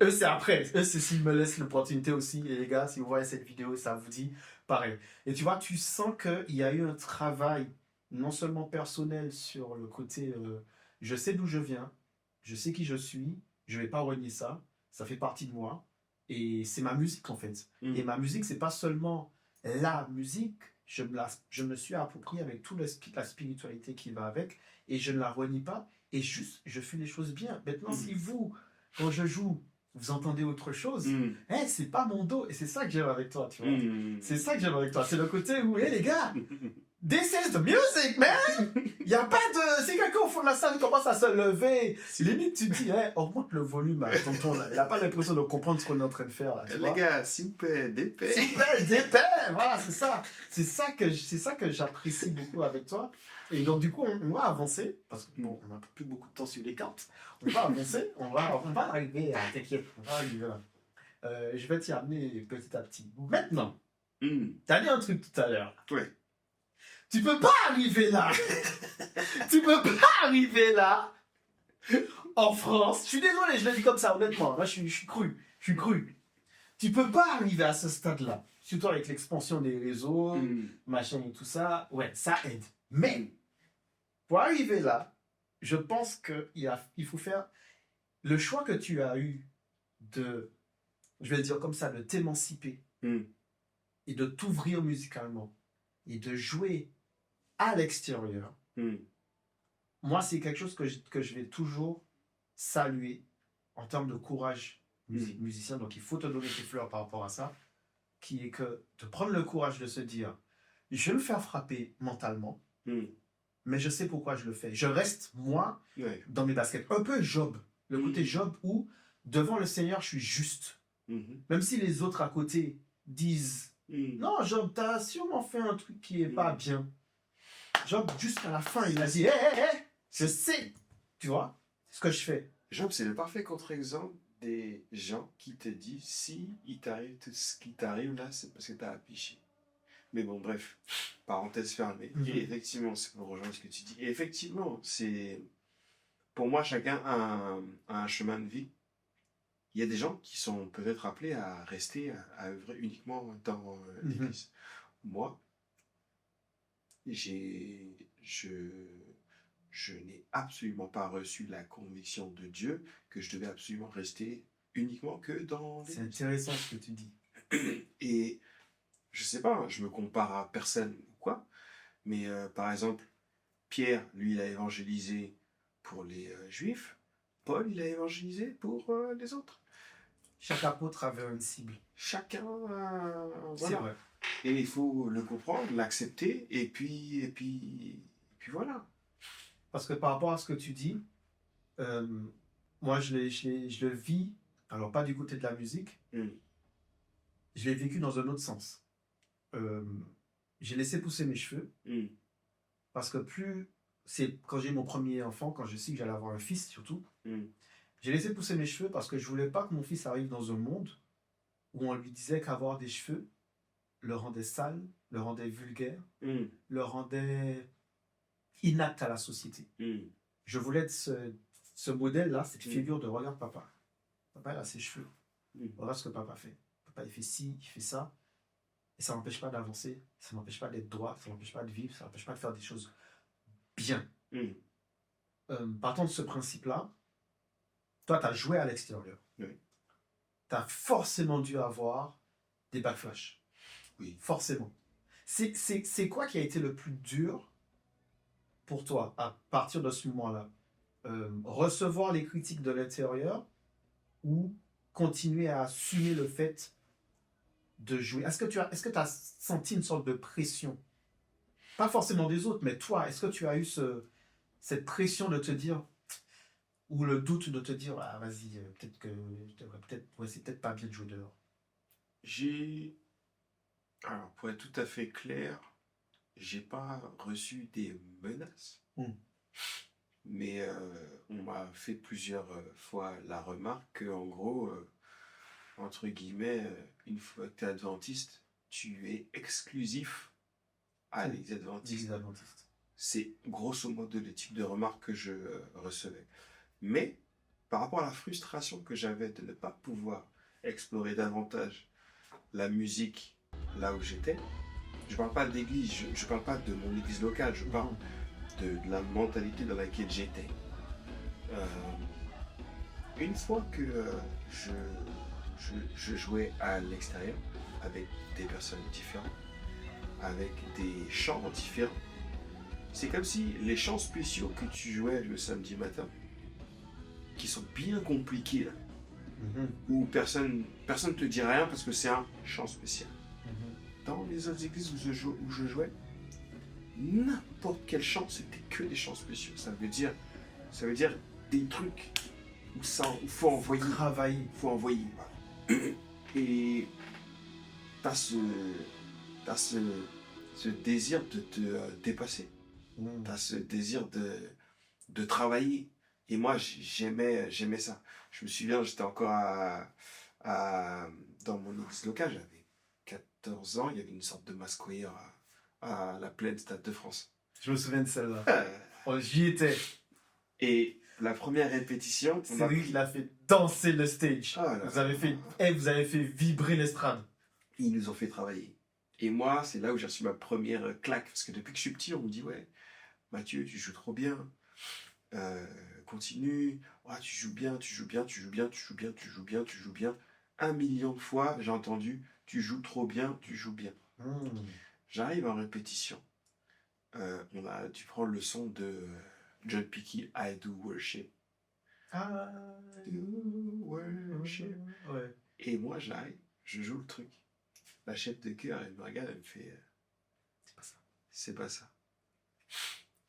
Eux, c'est après. Eux, c'est s'ils me laissent l'opportunité aussi. Et les gars, si vous voyez cette vidéo, ça vous dit pareil. Et tu vois, tu sens qu'il y a eu un travail, non seulement personnel, sur le côté je sais d'où je viens, je sais qui je suis, je ne vais pas renier ça, ça fait partie de moi. Et c'est ma musique, en fait. Et ma musique, c'est pas seulement la musique, je me suis approprié avec toute la spiritualité qui va avec, et je ne la renie pas, et juste, je fais les choses bien. Maintenant, si vous, quand je joue, vous entendez autre chose, c'est pas mon dos. Et c'est ça que j'aime avec toi, tu vois. C'est ça que j'aime avec toi. C'est le côté où, les gars, this is the music, man! Il n'y a pas de... Si quelqu'un au fond de la salle commence à se lever, limite, tu te dis, augmente le volume à tonton, là. Il n'a pas l'impression de comprendre ce qu'on est en train de faire, là. Les gars, s'il vous plaît, d'épais. S'il vous plaît, d'épais! Voilà, c'est ça. C'est ça que j'apprécie beaucoup avec toi. Et donc, du coup, on va avancer, parce que bon, on n'a plus beaucoup de temps sur les cartes. On va avancer, on va arriver à... T'inquiète, on va arriver là. Je vais t'y amener petit à petit. Maintenant, t'as dit un truc tout à l'heure. Ouais. Tu peux pas arriver là. Tu peux pas arriver là. En France. Je suis désolé, je le dis comme ça, honnêtement. Moi, je suis cru. Je suis cru. Tu peux pas arriver à ce stade-là. Surtout avec l'expansion des réseaux, machin et tout ça. Ouais, ça aide. Mais, pour arriver là, je pense qu'il faut faire le choix que tu as eu de, je vais dire comme ça, de t'émanciper et de t'ouvrir musicalement et de jouer à l'extérieur. Moi, c'est quelque chose que je vais toujours saluer en termes de courage musicien. Donc, il faut te donner tes fleurs par rapport à ça, qui est que de prendre le courage de se dire, je vais me faire frapper mentalement, mais je sais pourquoi je le fais. Je reste, moi, dans mes baskets. Un peu Job. Le côté Job où, devant le Seigneur, je suis juste. Même si les autres à côté disent, non, Job, t'as sûrement fait un truc qui est pas bien. Job, jusqu'à la fin, il a dit, je sais. Tu vois, c'est ce que je fais. Job, c'est le parfait contre-exemple des gens qui te disent, si il t'arrive ce qui t'arrive là, c'est parce que t'as péché. Mais bon, bref, parenthèse fermée. Et effectivement, c'est pour rejoindre ce que tu dis. Et effectivement, c'est... Pour moi, chacun a un chemin de vie. Il y a des gens qui sont peut-être appelés à rester, à œuvrer uniquement dans l'église. Moi, je n'ai absolument pas reçu la conviction de Dieu que je devais absolument rester uniquement que dans l'église. C'est intéressant ce que tu dis. Et je sais pas, je me compare à personne ou quoi, mais par exemple, Pierre, lui, il a évangélisé pour les Juifs. Paul, il a évangélisé pour les autres. Chaque apôtre avait une cible. Chacun, C'est vrai. Et il faut le comprendre, l'accepter, et puis voilà. Parce que par rapport à ce que tu dis, moi, je le vis, alors pas du côté de la musique, je l'ai vécu dans un autre sens. J'ai laissé pousser mes cheveux, parce que c'est quand j'ai eu mon premier enfant, quand je sais que j'allais avoir un fils surtout, j'ai laissé pousser mes cheveux parce que je voulais pas que mon fils arrive dans un monde où on lui disait qu'avoir des cheveux le rendait sale, le rendait vulgaire, le rendait inapte à la société. Je voulais être ce modèle-là, cette figure de regarde papa. Papa, il a ses cheveux. Voilà ce que papa fait. Papa, il fait ci, il fait ça. Et ça m'empêche pas d'avancer, ça m'empêche pas d'être droit, ça m'empêche pas de vivre, ça m'empêche pas de faire des choses bien. Partant de ce principe-là, toi, tu as joué à l'extérieur. Oui. Tu as forcément dû avoir des backflash. Oui. Forcément. C'est quoi qui a été le plus dur pour toi à partir de ce moment-là? Recevoir les critiques de l'intérieur ou continuer à assumer le fait de jouer? Est-ce que tu as senti une sorte de pression? Pas forcément des autres, mais toi, est-ce que tu as eu cette pression de te dire, ou le doute de te dire, ah vas-y, peut-être que je devrais c'est peut-être pas bien de jouer dehors? Alors, pour être tout à fait clair, j'ai pas reçu des menaces. Mais on m'a fait plusieurs fois la remarque qu'en gros, entre guillemets, une fois que tu es adventiste, tu es exclusif à les adventistes. C'est grosso modo le type de remarques que je recevais. Mais par rapport à la frustration que j'avais de ne pas pouvoir explorer davantage la musique là où j'étais, je parle pas d'église, je parle pas de mon église locale, je parle de la mentalité dans laquelle j'étais. Une fois que je jouais à l'extérieur avec des personnes différentes, avec des chants différents, c'est comme si les chants spéciaux que tu jouais le samedi matin, qui sont bien compliqués là, où personne te dit rien parce que c'est un chant spécial. Dans les autres églises où je jouais, n'importe quel chant, c'était que des chants spéciaux. Ça veut dire des trucs où il faut envoyer. Travailler. Il faut envoyer. Voilà. Et t'as ce désir de te dépasser. T'as ce désir de travailler. Et moi, j'aimais ça. Je me souviens, j'étais encore dans mon église locale, j'avais 14 ans, il y avait une sorte de masquerade à la pleine Stade de France. Je me souviens de celle-là. J'y étais. Et la première répétition... C'est lui qui l'a fait danser le stage. Ah, vous avez fait vibrer l'estrade. Ils nous ont fait travailler. Et moi, c'est là où j'ai reçu ma première claque. Parce que depuis que je suis petit, on me dit, ouais, Mathieu, tu joues trop bien. Continue. Oh, tu joues bien, tu joues bien, tu joues bien, tu joues bien, tu joues bien, tu joues bien. 1 million de fois, j'ai entendu, tu joues trop bien, tu joues bien. J'arrive en répétition. On a dû prendre le son de John Pickey, I Do Worship. I do worship. Ouais. Et moi, j'arrive, je joue le truc. La chef de chœur, elle me regarde, elle me fait c'est pas ça. C'est pas ça.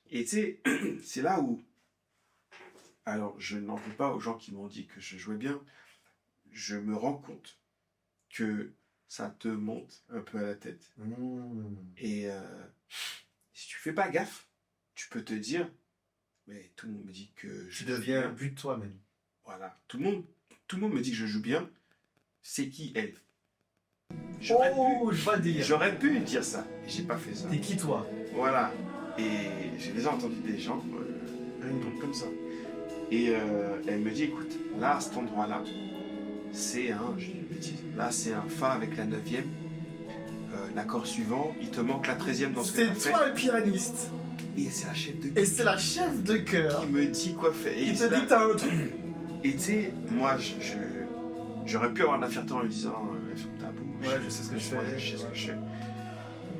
Et tu sais, c'est là où. Alors, je n'en veux pas aux gens qui m'ont dit que je jouais bien. Je me rends compte que ça te monte un peu à la tête. Et si tu fais pas gaffe, tu peux te dire, mais tout le monde me dit que tu deviens un but de toi-même. Voilà. Tout le monde me dit que je joue bien. C'est qui elle? Je vais le dire. J'aurais pu dire ça, mais j'ai pas fait ça. T'es qui toi? Voilà. Et j'ai déjà entendu des gens comme ça. Et elle me dit, écoute, là, à cet endroit-là, c'est un, je dis une bêtise, là, c'est un Fa avec la 9e. L'accord suivant, il te manque la 13e dans ce que tu fais. C'est toi le pianiste. Et c'est la chef de chœur. Et c'est la chef de chœur qui me dit quoi faire. Et qui te dit que t'as un truc. Et tu sais, moi, j'aurais pu avoir de la fierté en lui disant, ferme ta bouche. Ouais, je sais ce que je fais. Je sais ce que je fais.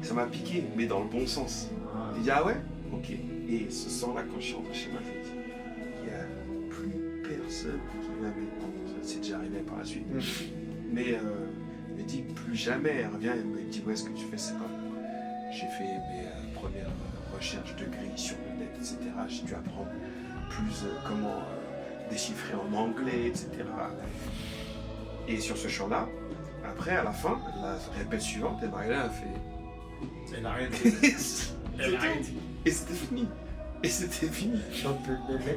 Ça m'a piqué, mais dans le bon sens. Il dit, ah ouais? Ok. Et ce soir-là, quand je suis rentré chez moi, je me dis, il n'y a plus personne qui m'avait. C'est déjà arrivé par la suite. Mais il me dit, plus jamais. Elle revient et me dit, ouais, ce que tu fais, c'est pas bon. J'ai fait mes premières recherches de grilles sur le net, etc. J'ai dû apprendre plus comment déchiffrer en anglais, etc. Et sur ce chant-là, après, à la fin, la répète suivante, elle m'a regardé, elle a fait. Elle a rien dit. Elle a rien dit. Et c'était fini. Et c'était fini. Donc,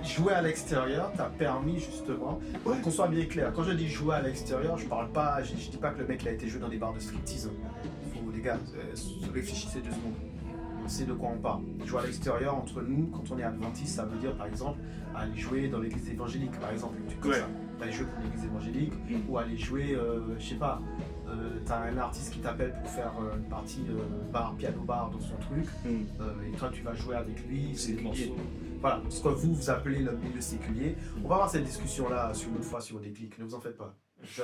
jouer à l'extérieur t'a permis justement, qu'on soit bien clair. Quand je dis jouer à l'extérieur, je parle pas, je dis pas que le mec il a été joué dans des bars de striptease. Faut, les gars, réfléchissez 2 secondes. On sait de quoi on parle. Jouer à l'extérieur entre nous, quand on est adventiste, ça veut dire par exemple aller jouer dans l'église évangélique, par exemple. Comme ça. Aller jouer pour l'église évangélique ou aller jouer, je sais pas, t'as un artiste qui t'appelle pour faire une partie piano-bar dans son truc, et toi tu vas jouer avec lui, c'est des morceaux. Voilà, ce que vous appelez le milieu séculier. On va avoir cette discussion-là sur une fois sur Déclic, ne vous en faites pas.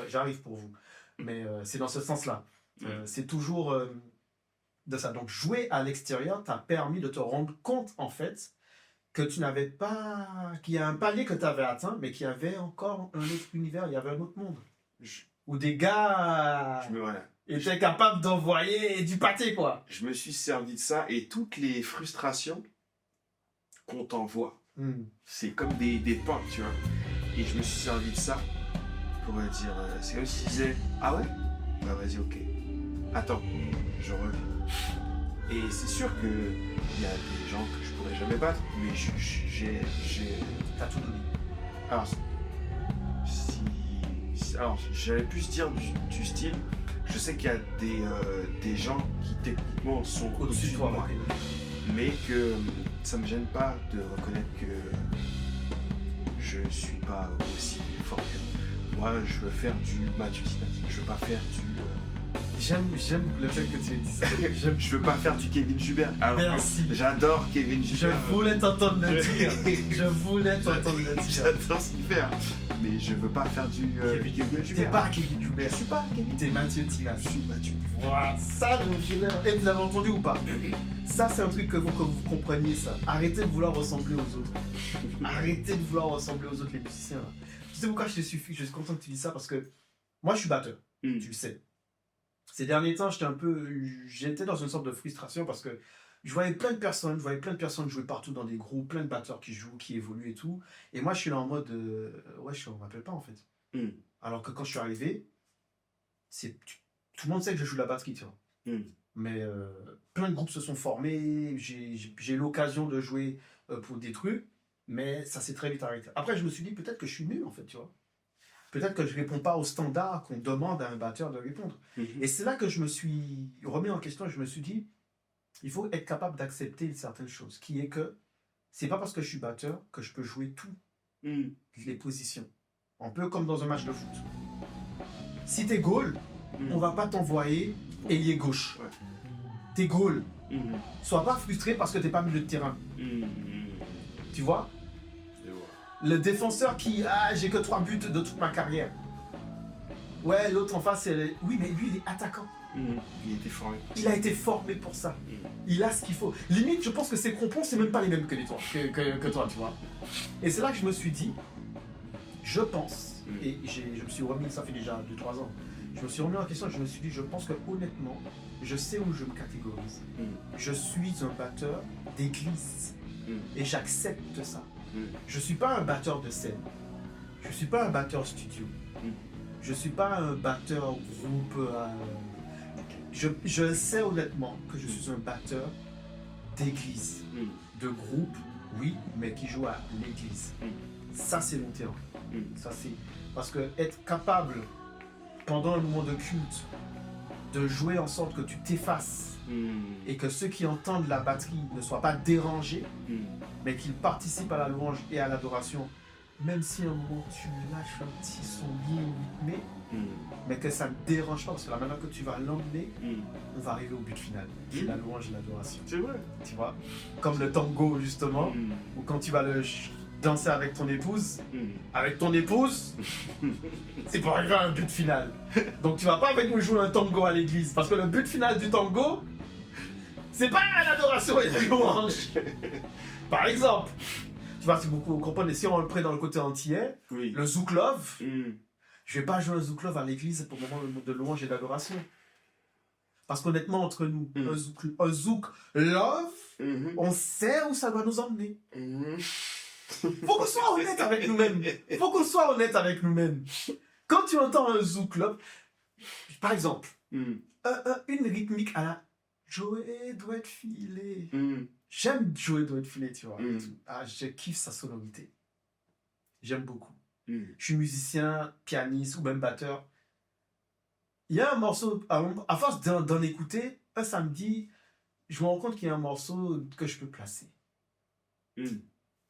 J'arrive pour vous. Mais c'est dans ce sens-là. C'est toujours de ça. Donc jouer à l'extérieur t'a permis de te rendre compte, en fait, que tu n'avais pas... qu'il y a un palier que tu avais atteint, mais qu'il y avait encore un autre univers, il y avait un autre monde. Où des gars étaient capables d'envoyer du pâté, quoi. Je me suis servi de ça et toutes les frustrations qu'on t'envoie, c'est comme des pains, tu vois. Et je me suis servi de ça pour dire, c'est comme si je disais, ah ouais? Bah vas-y, ok. Attends, je reviens. Et c'est sûr qu'il y a des gens que je pourrais jamais battre, mais j'ai... T'as tout donné. Alors, j'allais plus dire du style, je sais qu'il y a des gens qui techniquement sont au-dessus de moi, mais que ça me gêne pas de reconnaître que je suis pas aussi fort que moi. Je veux faire du Mathieu Sinat, je veux pas faire du... J'aime le fait que tu aies dit ça. Je veux pas faire du Kevin Joubert. Alors, merci. J'adore Kevin Joubert. Je voulais t'entendre le dire. Je voulais t'entendre le dire. J'adore ce qu'il fait. Mais je veux pas faire du Kevin Joubert. T'es pas Kevin Joubert. Je suis pas Kevin. T'es Mathieu Tinat. Je suis Mathieu. Voilà, ça le vilain. Et vous avez entendu ou pas? Ça, c'est un truc que vous compreniez ça. Arrêtez de vouloir ressembler aux autres. Arrêtez de vouloir ressembler aux autres, les musiciens. Là. Tu sais pourquoi je suis content que tu dises ça? Parce que moi, je suis batteur. Tu le sais. Ces derniers temps, j'étais dans une sorte de frustration parce que je voyais plein de personnes jouer partout dans des groupes, plein de batteurs qui jouent, qui évoluent et tout. Et moi, je suis là en mode, on m'appelle pas en fait. Alors que quand je suis arrivé, tout le monde sait que je joue la batterie, tu vois. Mais plein de groupes se sont formés, j'ai l'occasion de jouer pour des trucs, mais ça s'est très vite arrêté. Après, je me suis dit peut-être que je suis nul en fait, tu vois. Peut-être que je ne réponds pas aux standards qu'on demande à un batteur de répondre. Et c'est là que je me suis remis en question et je me suis dit, il faut être capable d'accepter une certaine chose, qui est que c'est pas parce que je suis batteur que je peux jouer toutes les positions. Un peu comme dans un match de foot. Si t'es goal, on va pas t'envoyer ailier gauche. T'es goal. Sois pas frustré parce que t'es pas milieu de terrain. Tu vois? Le défenseur qui j'ai que 3 buts de toute ma carrière. Ouais, l'autre en face, oui, mais lui, il est attaquant. Il a été formé. Il a été formé pour ça. Il a ce qu'il faut. Limite, je pense que ses crampons, c'est même pas les mêmes que toi, tu vois. Et c'est là que je me suis dit, je pense, et je me suis remis, ça fait déjà 2-3 ans, je me suis remis en question et je me suis dit, je pense que honnêtement, je sais où je me catégorise. Je suis un batteur d'église. Et j'accepte ça. Je ne suis pas un batteur de scène. Je ne suis pas un batteur studio. Je ne suis pas un batteur groupe. Je sais honnêtement que je suis un batteur d'église. De groupe, oui, mais qui joue à l'église. Ça, c'est mon terrain. Ça, c'est... Parce que être capable, pendant un moment de culte, de jouer en sorte que tu t'effaces et que ceux qui entendent la batterie ne soient pas dérangés, mais qu'ils participent à la louange et à l'adoration, même si un moment tu lâches un petit son bien rythmé, mais que ça ne dérange pas, parce que la manière que tu vas l'emmener, on va arriver au but final, c'est la louange et l'adoration. C'est vrai. Tu vois, comme le tango justement, ou quand tu vas danser avec ton épouse, c'est pour arriver à un but final. Donc tu vas pas avec nous jouer un tango à l'église, parce que le but final du tango, c'est pas l'adoration et la louange. Par exemple, tu vois, si vous comprenez, si on le prend dans le côté antillais, le zouk love, je vais pas jouer un zouk love à l'église pour le moment de louange et d'adoration. Parce qu'honnêtement, entre nous, un zouk love, on sait où ça doit nous emmener. Faut qu'on soit honnête avec nous-mêmes. Quand tu entends un zouk love, par exemple, une rythmique à la Joey doit être filé. J'aime Joey doit être filé, tu vois. Je kiffe sa sonorité. J'aime beaucoup. Je suis musicien, pianiste ou même batteur. Il y a un morceau, à force d'en écouter, un samedi, je me rends compte qu'il y a un morceau que je peux placer.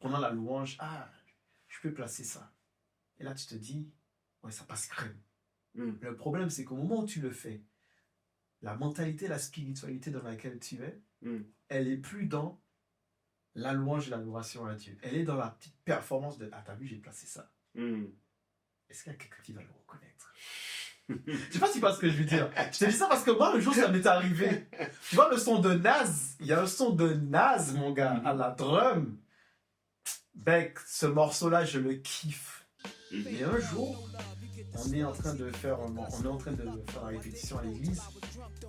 Pendant la louange, je peux placer ça. Et là, tu te dis, ouais, ça passe crème. Le problème, c'est qu'au moment où tu le fais, la mentalité, la spiritualité dans laquelle tu es, elle est plus dans la louange et l'adoration à Dieu. Elle est dans la petite performance de ah, t'as vu, j'ai placé ça. Est-ce qu'il y a quelqu'un qui va le reconnaître? Je sais pas si tu vois ce que je veux dire. Je te dis ça parce que moi, le jour, ça m'est arrivé. Tu vois le son de Nas? Il y a un son de Nas, mon gars, à la drum. Bec, ce morceau-là, je le kiffe. Et un jour, on est en train de faire la répétition à l'église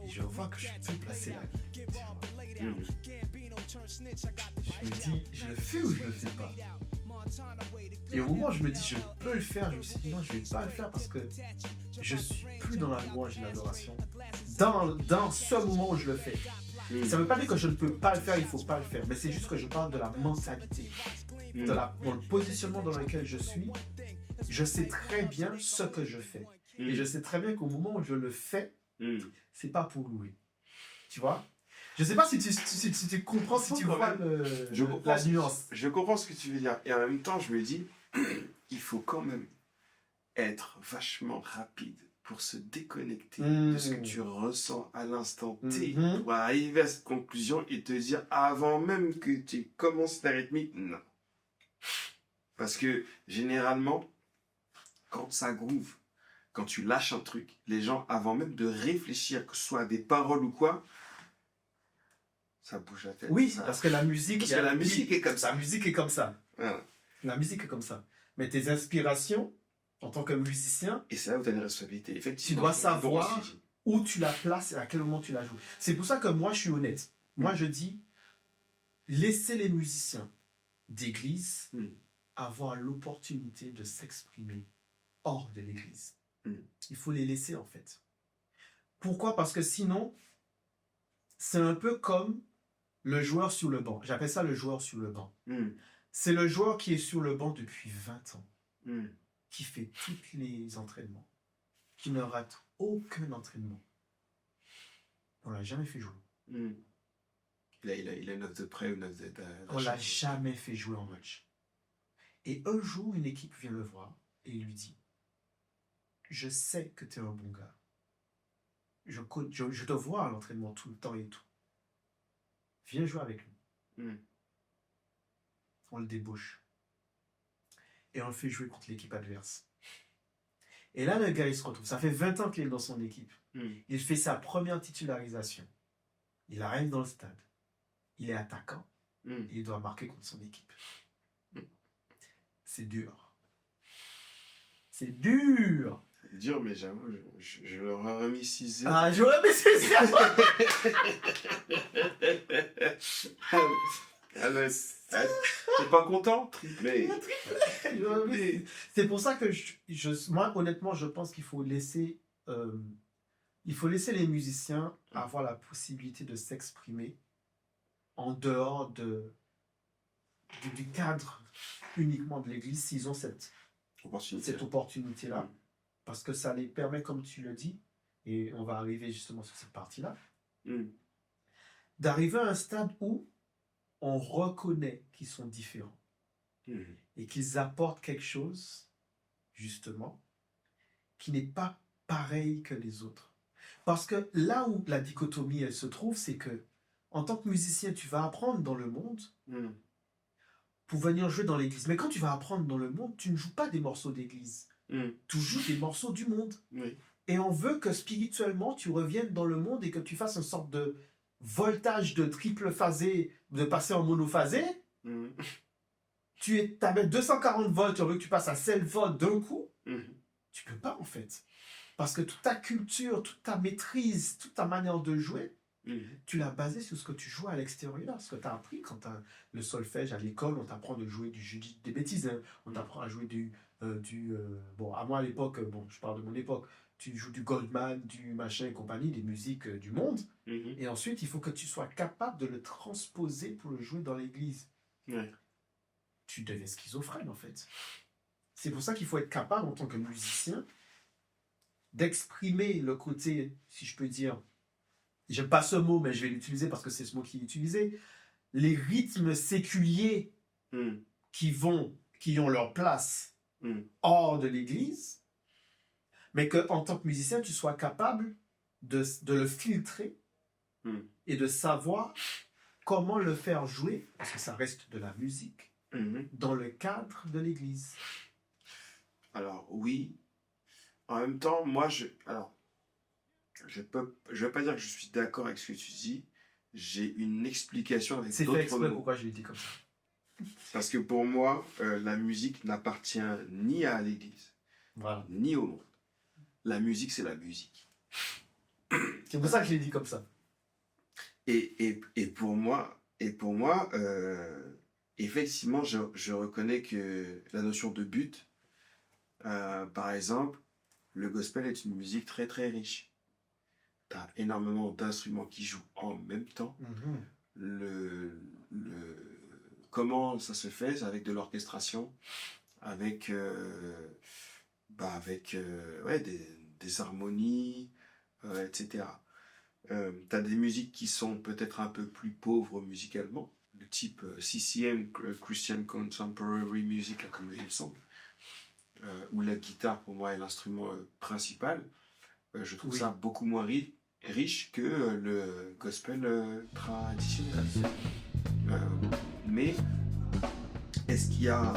et je vois que je suis placé là. Je me dis, je le fais ou je le fais pas? Et au moment où je me dis, je peux le faire, je me suis dit, non, je vais pas le faire parce que je suis plus dans la louange et l'adoration. Dans ce moment où je le fais. Ça veut pas dire que je ne peux pas le faire, il faut pas le faire. Mais c'est juste que je parle de la mentalité. Dans le positionnement dans lequel je suis, je sais très bien ce que je fais. Et je sais très bien qu'au moment où je le fais, c'est pas pour louer. Tu vois? Je sais pas si tu comprends, si tu vois la nuance. Je comprends ce que tu veux dire. Et en même temps, je me dis, il faut quand même être vachement rapide pour se déconnecter de ce que tu ressens à l'instant T pour arriver à cette conclusion et te dire avant même que tu commences ta rythmique, non. Parce que généralement, quand ça groove, quand tu lâches un truc, les gens, avant même de réfléchir, que ce soit à des paroles ou quoi, ça bouge la tête. Oui, ça... parce que la musique... Parce que la musique est comme ça. La musique est comme ça. Voilà. La musique est comme ça. Mais tes inspirations, en tant que musicien... Et c'est là où tu as une responsabilité. Effectivement, tu dois savoir où tu la places et à quel moment tu la joues. C'est pour ça que moi, je suis honnête. Moi, je dis, laissez les musiciens d'église avoir l'opportunité de s'exprimer hors de l'église. Il faut les laisser, en fait. Pourquoi? Parce que sinon, c'est un peu comme le joueur sur le banc. J'appelle ça le joueur sur le banc. C'est le joueur qui est sur le banc depuis 20 ans, qui fait tous les entraînements, qui ne rate aucun entraînement. On ne l'a jamais fait jouer. Il a une note de près ou une note de... On ne l'a jamais fait jouer en match. Et un jour, une équipe vient le voir et lui dit, je sais que tu es un bon gars. Je te vois à l'entraînement tout le temps et tout. Viens jouer avec nous. On le débauche. Et on le fait jouer contre l'équipe adverse. Et là, le gars, il se retrouve. Ça fait 20 ans qu'il est dans son équipe. Il fait sa première titularisation. Il arrive dans le stade. Il est attaquant. Et il doit marquer contre son équipe. C'est dur. C'est dur. C'est dur, mais j'avoue, je leur ai remis 6 heures. Ah, j'aurais mis 6 T'es pas content? Triplé. C'est pour ça que moi, honnêtement, je pense qu'il faut laisser les musiciens avoir la possibilité de s'exprimer en dehors du cadre uniquement de l'église s'ils ont cette opportunité-là. Parce que ça les permet, comme tu le dis, et on va arriver justement sur cette partie-là, d'arriver à un stade où on reconnaît qu'ils sont différents et qu'ils apportent quelque chose, justement, qui n'est pas pareil que les autres. Parce que là où la dichotomie, elle se trouve, c'est que en tant que musicien, tu vas apprendre dans le monde pour venir jouer dans l'église. Mais quand tu vas apprendre dans le monde, tu ne joues pas des morceaux d'église. Tu joues des morceaux du monde. Et on veut que spirituellement, tu reviennes dans le monde et que tu fasses une sorte de voltage de triple phasé, de passer en monophasé. Tu avais 240 volts, on veut que tu passes à 7 volts d'un coup. Tu peux pas, en fait. Parce que toute ta culture, toute ta maîtrise, toute ta manière de jouer, tu l'as basée sur ce que tu joues à l'extérieur, ce que tu as appris quand tu as le solfège à l'école, on t'apprend de jouer des bêtises, hein. On t'apprend à jouer bon, à moi à l'époque, je parle de mon époque, tu joues du Goldman, du machin et compagnie, des musiques du monde, et ensuite il faut que tu sois capable de le transposer pour le jouer dans l'église. Tu deviens schizophrène en fait. C'est pour ça qu'il faut être capable en tant que musicien d'exprimer le côté, si je peux dire, j'aime pas ce mot, mais je vais l'utiliser parce que c'est ce mot qui est utilisé, les rythmes séculiers qui ont leur place hors de l'église, mais qu'en tant que musicien, tu sois capable de le filtrer Mm. et de savoir comment le faire jouer, parce que ça reste de la musique, Mhm. dans le cadre de l'église. Alors, oui. En même temps, alors, je vais pas dire que je suis d'accord avec ce que tu dis. J'ai une explication avec C'est fait d'autres exprès mots. pourquoi je l'ai dit comme ça. Parce que pour moi, la musique n'appartient ni à l'église, Voilà. ni au monde. La musique, c'est la musique. C'est pour ça que je l'ai dit comme ça. Et pour moi, effectivement, je reconnais que la notion de but, par exemple, le gospel est une musique très très riche. Tu as énormément d'instruments qui jouent en même temps. Mhm. Comment ça se fait? C'est avec de l'orchestration, avec, ouais, des harmonies, etc. Tu as des musiques qui sont peut-être un peu plus pauvres musicalement, le type CCM, Christian Contemporary Music, comme il me semble, où la guitare pour moi est l'instrument principal. Je trouve Oui. ça beaucoup moins riche que le gospel traditionnel. Mais est-ce qu'il y a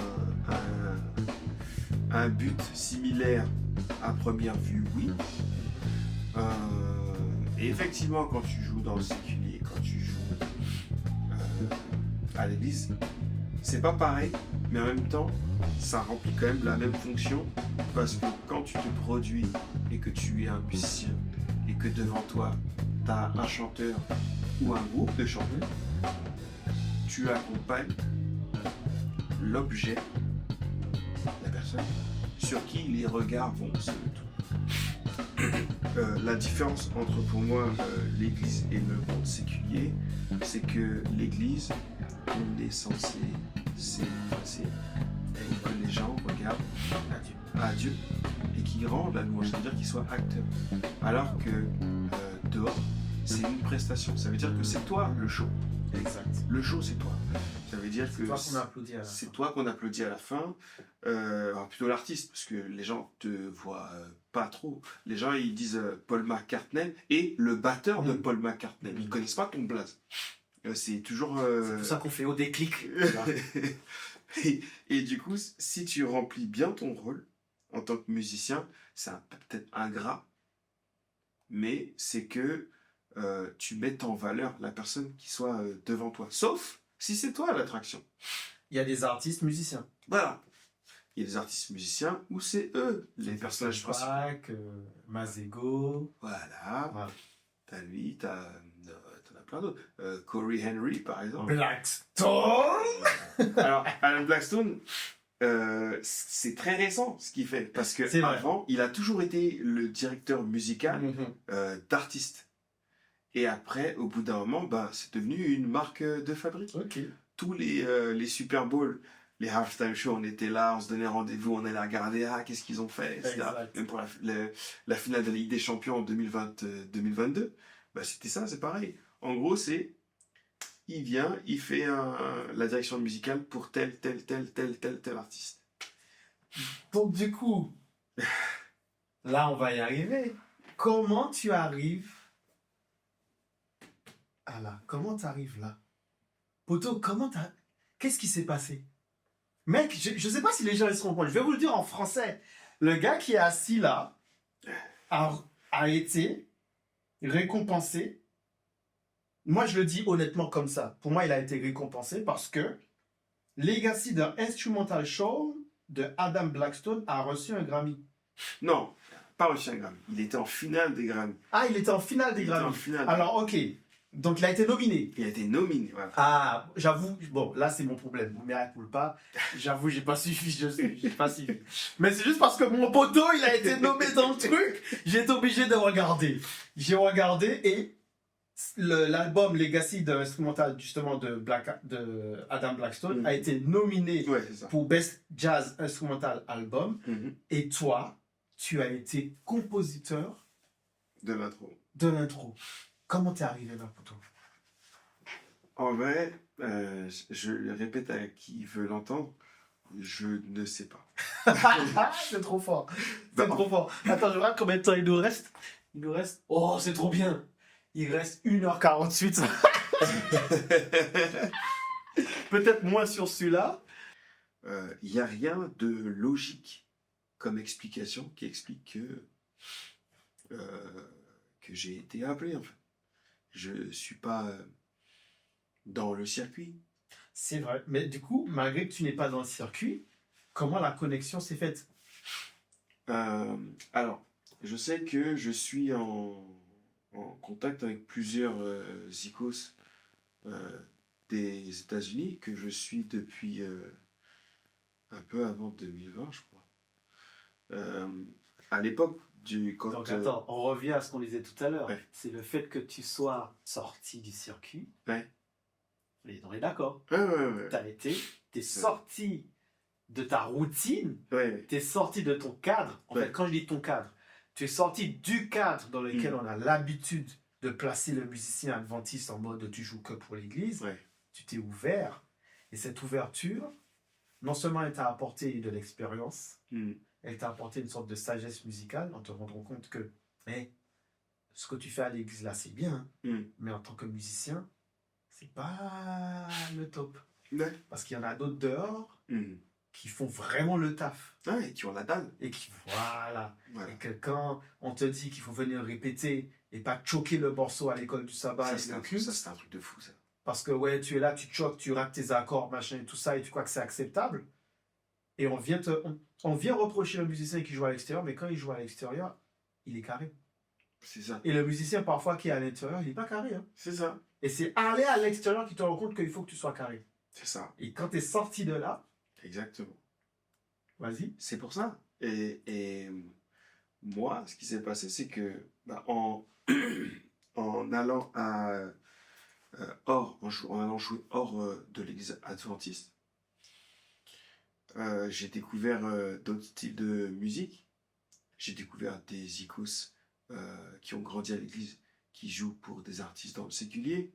un but similaire à première vue? Oui. Et effectivement, quand tu joues dans le séculier, quand tu joues à l'église, c'est pas pareil, mais en même temps, ça remplit quand même la même fonction, parce que quand tu te produis et que tu es un musicien et que devant toi, tu as un chanteur ou un groupe de chanteurs, tu accompagnes l'objet, la personne, sur qui les regards vont se tourner. La différence entre, pour moi, l'église et le monde séculier, c'est que l'église, on est censé s'effacer et que les gens regardent à Dieu et qu'ils rendent la louange, c'est-à-dire qu'ils soient acteurs. Alors que dehors, c'est une prestation, ça veut dire que c'est toi le show. Exact. Le show, c'est toi. Ça veut dire que C'est toi qu'on applaudit à la c'est fin. toi qu'on applaudit à la fin. Alors plutôt l'artiste, parce que les gens te voient pas trop. Les gens, ils disent Paul McCartney et le batteur de Paul McCartney. Ils connaissent pas ton blaze. C'est toujours... C'est pour ça qu'on fait au déclic. et du coup, si tu remplis bien ton rôle en tant que musicien, c'est peut-être ingrat, mais c'est que tu mets en valeur la personne qui soit devant toi. Sauf si c'est toi l'attraction. Il y a des artistes musiciens. Voilà. Il y a des artistes musiciens où c'est eux les personnages principaux. Tupac, Masego. Voilà. T'as lui, t'en as plein d'autres. Corey Henry, par exemple. Blackstone. Alors, Alan Blackstone, c'est très récent ce qu'il fait. Parce que avant, il a toujours été le directeur musical d'artistes. Et après, au bout d'un moment, c'est devenu une marque de fabrique. Okay. Tous les Super Bowls, les halftime shows, on était là, on se donnait rendez-vous, on allait regarder, qu'est-ce qu'ils ont fait, etc. Même pour la finale de la Ligue des Champions en 2022, c'était ça, c'est pareil. En gros, il vient, il fait la direction musicale pour tel artiste. Donc du coup, là on va y arriver. Comment tu arrives à là? Comment tu arrives là? Poto, qu'est-ce qui s'est passé? Mec, je sais pas si les gens ils se rendent compte. Je vais vous le dire en français. Le gars qui est assis là a été récompensé. Moi, je le dis honnêtement comme ça. Pour moi, il a été récompensé parce que Legacy the Instrumental Show de Adam Blackstone a reçu un Grammy. Non, pas reçu un Grammy. Il était en finale des Grammys. Ah, il était en finale des Grammys. Alors, ok. Donc, il a été nominé. Il a été nominé, voilà. Ah, j'avoue, bon, là, c'est mon problème. Mon miracle pas. J'avoue, j'ai pas suivi, j'ai pas suivi. Mais c'est juste parce que mon poteau, il a été nommé dans le truc. J'ai été obligé de regarder. J'ai regardé et l'album Legacy de instrumental, justement, de Adam Blackstone a été nominé pour Best Jazz Instrumental Album. Et toi, tu as été compositeur de l'intro. Comment t'es arrivé là, poto? En vrai, je le répète à qui veut l'entendre, Je ne sais pas. C'est trop fort. C'est Bah, trop fort. Attends, je regarde combien de temps il nous reste. Il nous reste... Oh, c'est trop bien. Il reste 1h48. Peut-être moins sur celui-là. Il n'y a rien de logique comme explication qui explique que j'ai été appelé, en fait. Je ne suis pas dans le circuit. C'est vrai. Mais du coup, malgré que tu n'es pas dans le circuit, comment la connexion s'est faite? Alors, je sais que je suis en contact avec plusieurs zikos des États-Unis, que je suis depuis un peu avant 2020, je crois. À l'époque quand Donc attends, on revient à ce qu'on disait tout à l'heure. Ouais. C'est le fait que tu sois sorti du circuit. Ouais. Et on est d'accord. Ouais. T'es sorti de ta routine, Ouais. t'es sorti de ton cadre. En Ouais. fait, quand je dis ton cadre, tu es sorti du cadre dans lequel on a l'habitude de placer le musicien adventiste en mode tu joues que pour l'église. Ouais. Tu t'es ouvert. Et cette ouverture, non seulement elle t'a apporté de l'expérience, elle t'a apporté une sorte de sagesse musicale en te rendant compte que ce que tu fais à l'église là, c'est bien, mais en tant que musicien, c'est pas le top. Ouais. Parce qu'il y en a d'autres dehors qui font vraiment le taf. Ouais, qui ont la dalle. Et qui, voilà. Voilà. Et que quand on te dit qu'il faut venir répéter et pas choquer le morceau à l'école du sabbat Ça, et c'est le un culte, truc de fou, ça. parce que ouais, tu es là, tu choques, tu rates tes accords, machin et tout ça, et tu crois que c'est acceptable. Et on vient reprocher le musicien qui joue à l'extérieur, mais quand il joue à l'extérieur, il est carré. C'est ça. Et le musicien, parfois, qui est à l'intérieur, il n'est pas carré. Hein. C'est ça. Et c'est aller à l'extérieur qui te rend compte qu'il faut que tu sois carré. C'est ça. Et quand tu es sorti de là, Exactement. vas-y. C'est pour ça. Et moi, ce qui s'est passé, c'est que en allant en allant jouer hors de l'église adventiste, j'ai découvert d'autres styles de musique. J'ai découvert des icos qui ont grandi à l'église, qui jouent pour des artistes dans le séculier.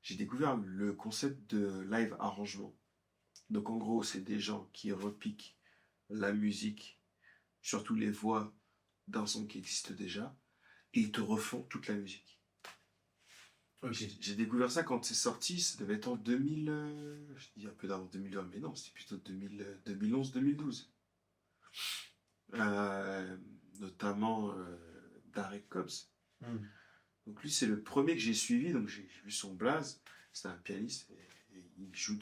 J'ai découvert le concept de live arrangement. Donc en gros, c'est des gens qui repiquent la musique, surtout les voix d'un son qui existe déjà, et ils te refont toute la musique. Okay. J'ai découvert ça quand c'est sorti, ça devait être en 2000, je dis un peu d'avant 2020, mais non, c'était plutôt 2011-2012. Notamment Darek Cobbs. Donc lui, c'est le premier que j'ai suivi, donc j'ai vu son blaze. C'est un pianiste, et il joue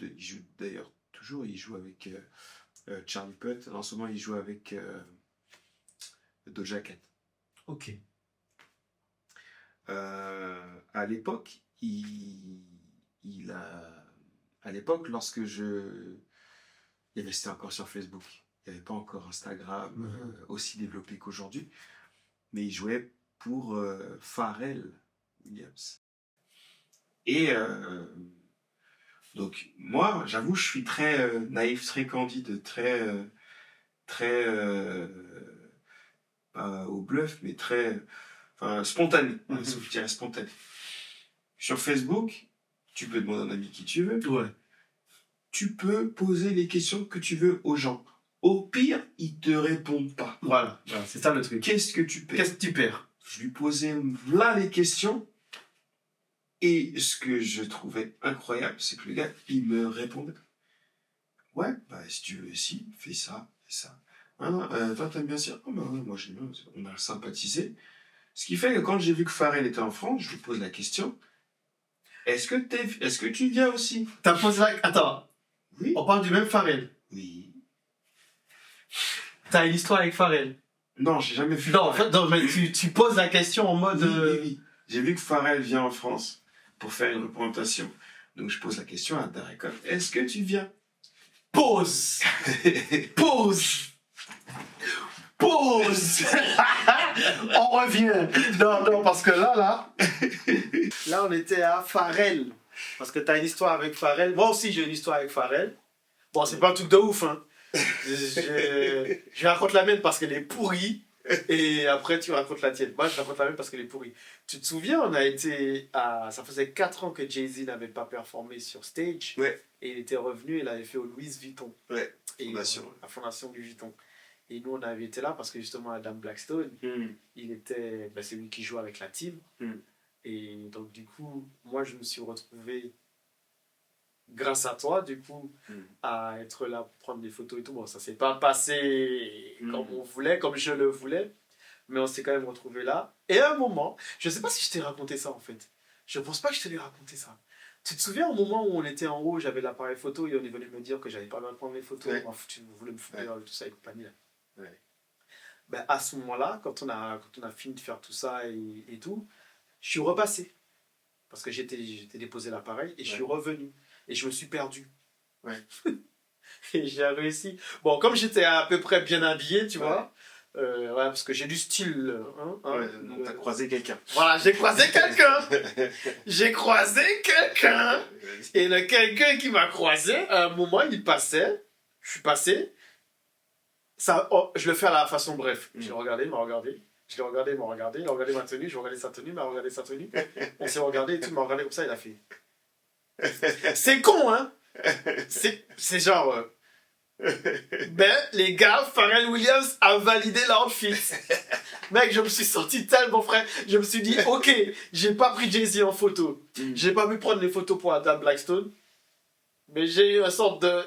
d'ailleurs toujours, il joue avec Charlie Puth. En ce moment, il joue avec Doja Cat. Ok. À l'époque, à l'époque, lorsque c'était encore sur Facebook. Il n'y avait pas encore Instagram aussi développé qu'aujourd'hui. Mais il jouait pour Pharrell Williams. Et donc, moi, j'avoue, je suis très naïf, très candide, très pas au bluff, mais très spontané. Je dirais spontané. Sur Facebook, tu peux demander à un ami qui tu veux. Ouais. Tu peux poser les questions que tu veux aux gens. Au pire, ils te répondent pas. Voilà, c'est ça le truc. Qu'est-ce que tu perds? Qu'est-ce que tu perds? Je lui posais là les questions. Et ce que je trouvais incroyable, c'est que le gars, il me répondait. Ouais, si tu veux, si, fais ça, fais ça. Toi, t'aimes bien ça? Ouais, moi, j'aime bien. On a sympathisé. Ce qui fait que quand j'ai vu que Pharrell était en France, je lui pose la question. Est-ce que tu viens aussi? T'as posé la... Attends. Oui. On parle du même Pharrell. Oui. T'as une histoire avec Pharrell? Non, j'ai jamais vu. Non, en fait, non, mais tu poses la question en mode... Oui. J'ai vu que Pharrell vient en France pour faire une représentation. Donc je pose la question à Darek Cobbs. Est-ce que tu viens? Pause. Pause. Pause. On revient. Non, parce que là, on était à Pharrell. Parce que t'as une histoire avec Pharrell. Moi aussi, j'ai une histoire avec Pharrell. Bon, c'est pas un truc de ouf, hein. Je raconte la mienne parce qu'elle est pourrie. Et après, tu racontes la tienne. Moi, je raconte la mienne parce qu'elle est pourrie. Tu te souviens, on a été à... Ça faisait 4 ans que Jay-Z n'avait pas performé sur stage. Ouais. Et il était revenu, il avait fait au Louis Vuitton. Ouais. Et, Fondation. la fondation Louis Vuitton. Et nous, on avait été là parce que justement, Adam Blackstone, il était... Ben, c'est lui qui joue avec la team. Et donc, du coup, moi, je me suis retrouvé, grâce à toi, du coup, à être là pour prendre des photos et tout. Bon, ça s'est pas passé comme on voulait, comme je le voulais. Mais on s'est quand même retrouvé là. Et à un moment, je sais pas si je t'ai raconté ça en fait. Je pense pas que je te l'ai raconté ça. Tu te souviens au moment où on était en haut, j'avais l'appareil photo et on est venu me dire que j'avais pas le droit de prendre mes photos. Ouais. Tu voulais me foutre dans tout ça et compagnie là. Ouais. Ben, à ce moment-là, quand on a fini de faire tout ça et tout, je suis repassé. Parce que j'étais déposé l'appareil et je suis revenu. Et je me suis perdu. Ouais. Et j'ai réussi. Bon, comme j'étais à peu près bien habillé, tu vois. Ouais, parce que j'ai du style. Donc t'as croisé quelqu'un. Voilà, j'ai croisé quelqu'un. J'ai croisé quelqu'un. Et le quelqu'un qui m'a croisé, à un moment, il passait. Je suis passé. Ça, je le fais à la façon bref. Je l'ai regardé, il m'a regardé. Je l'ai regardé, il m'a regardé. Il a regardé ma tenue, je regardé sa tenue, il m'a regardé sa tenue. On s'est regardé et tout, il m'a regardé comme ça, il a fait. C'est con, hein? C'est genre. Ben, les gars, Pharrell Williams a validé l'outfit. Mec, je me suis senti tellement frais. Je me suis dit, ok, j'ai pas pris Jay-Z en photo. J'ai pas pu prendre les photos pour Adam Blackstone. Mais j'ai eu une sorte de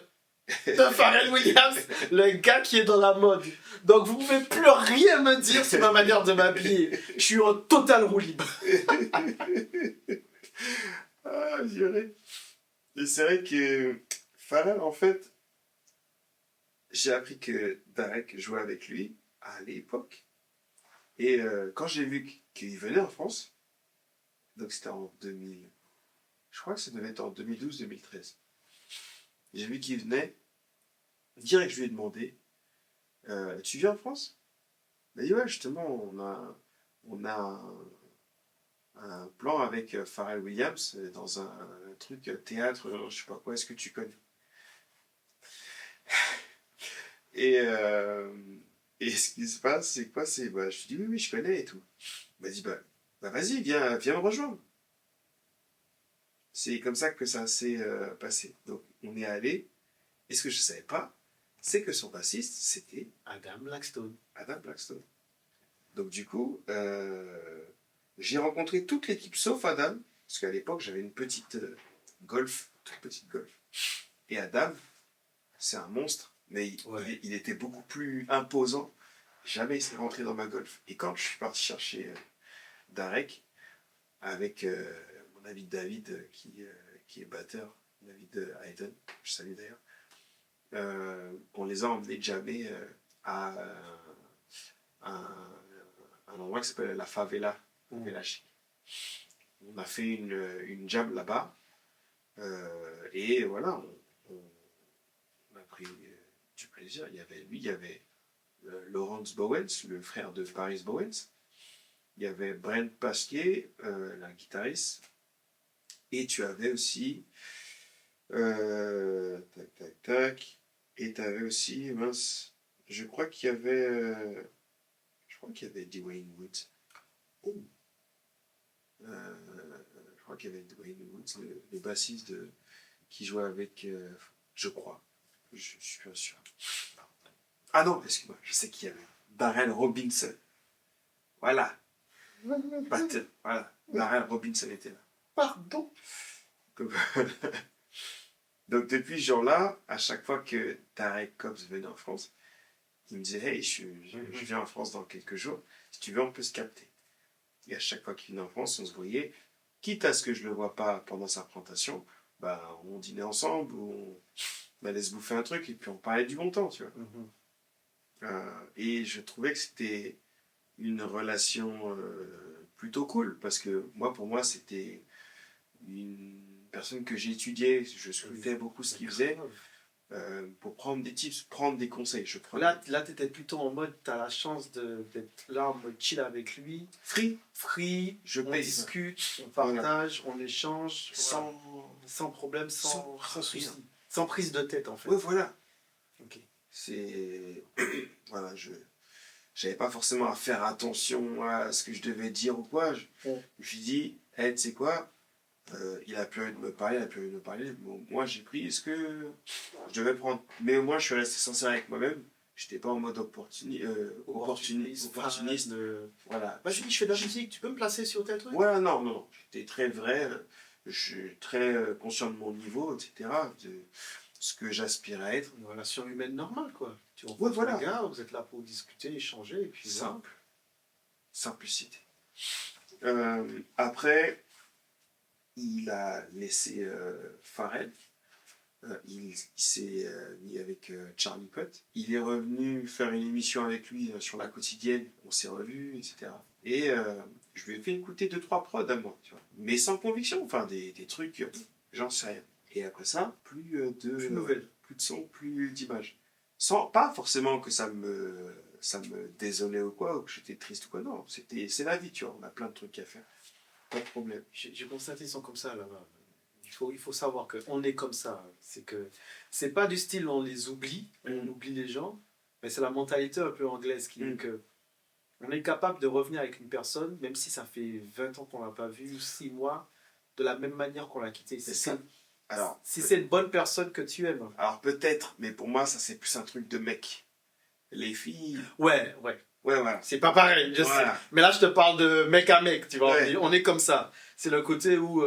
Pharrell Williams, le gars qui est dans la mode. Donc vous pouvez plus rien me dire sur ma manière de m'habiller. Je suis en total roue libre. Ah, j'irais. Et c'est vrai que Pharrell, en fait, j'ai appris que Darek jouait avec lui à l'époque. Et quand j'ai vu qu'il venait en France, donc c'était en 2000, je crois que ça devait être en 2012-2013. J'ai vu qu'il venait, direct je lui ai demandé, tu viens en France? Il m'a dit ouais, justement, on a un plan avec Pharrell Williams dans un truc théâtre, je sais pas quoi, est-ce que tu connais? Et, et ce qui se passe, c'est quoi? Je lui dis oui, je connais et tout. Il m'a dit bah vas-y, viens me rejoindre. C'est comme ça que ça s'est passé. Donc on est allé. Et ce que je ne savais pas, c'est que son bassiste, c'était Adam Blackstone. Adam Blackstone. Donc du coup, j'ai rencontré toute l'équipe sauf Adam, parce qu'à l'époque j'avais une petite Golf, toute petite Golf. Et Adam, c'est un monstre, mais il était beaucoup plus imposant. Jamais il s'est rentré dans ma Golf. Et quand je suis parti chercher Darek, avec mon ami David, qui est batteur, David Hayden, je salue d'ailleurs, on les a emmenés jammer à un endroit qui s'appelle la Favela, Favela Chic. On a fait une jam là-bas, et voilà, on a pris du plaisir. Il y avait lui, il y avait Lawrence Bowens, le frère de Paris Bowens. Il y avait Brent Pasquier, la guitariste. Et tu avais aussi... Et tu avais aussi... Mince, je crois qu'il y avait Dwayne Woods. Oh. Je crois qu'il y avait Dwayne Woods, le bassiste qui jouait avec... je crois. Je suis pas sûr. Ah non, excuse-moi, je sais qu'il y avait Darrell Robinson. Voilà. Voilà. Darrell Robinson était là. Pardon. Donc depuis ce jour-là, à chaque fois que Darek Cobbs venait en France, il me disait hey, je viens en France dans quelques jours, si tu veux on peut se capter. Et à chaque fois qu'il venait en France, on se voyait, quitte à ce que je ne le vois pas pendant sa présentation, bah, on dînait ensemble, ou on allait se bouffer un truc, et puis on parlait du bon temps, tu vois. Et je trouvais que c'était une relation plutôt cool, parce que pour moi, c'était une personne que j'ai étudiée, je scrutais beaucoup ce qu'il faisait, pour prendre des tips, prendre des conseils. Là tu étais plutôt en mode, tu as la chance d'être là en mode chill avec lui. Free, on discute, on partage, on échange, sans problème, sans souci. Sans prise de tête en fait. Oui, voilà. Ok. C'est... voilà, j'avais pas forcément à faire attention à ce que je devais dire ou quoi. Je me suis dit, hey, tu sais quoi, il a plus envie de me parler, il a plus envie de me parler. Bon, moi, j'ai pris ce que je devais prendre. Mais moi, je suis resté sincère avec moi-même. J'étais pas en mode opportuniste. Voilà. Vas-y, je fais de la musique, tu peux me placer sur tel truc? Voilà, non, non, non. J'étais très vrai. Je suis très conscient de mon niveau, etc. De ce que j'aspire à être. Une relation humaine normale, quoi. Tu rencontres voilà. un gars, vous êtes là pour discuter, échanger, et puis simple. Simplicité. Après, il a laissé Pharrell. Il s'est mis avec Charlie Puth. Il est revenu faire une émission avec lui sur la quotidienne. On s'est revus, etc. Et je lui ai fait écouter 2-3 prods à moi, tu vois. Mais sans conviction, enfin des trucs, j'en sais rien. Et après ça, plus de nouvelles, plus de sons, plus d'images. Sans pas forcément que ça me désolait ou quoi, ou que j'étais triste ou quoi, non. C'est la vie, tu vois. On a plein de trucs à faire. Pas de problème. J'ai constaté qu'ils sont comme ça là-bas. Il faut savoir qu'on est comme ça. C'est pas du style on les oublie, on oublie les gens, mais c'est la mentalité un peu anglaise qui dit que on est capable de revenir avec une personne, même si ça fait 20 ans qu'on l'a pas vue, 6 mois, de la même manière qu'on l'a quitté. Alors, si c'est une bonne personne que tu aimes. Alors peut-être, mais pour moi, ça c'est plus un truc de mec. Les filles. Ouais. Ouais, voilà. C'est pas pareil, je sais. Mais là, je te parle de mec à mec, tu vois. Ouais. On est comme ça. C'est le côté où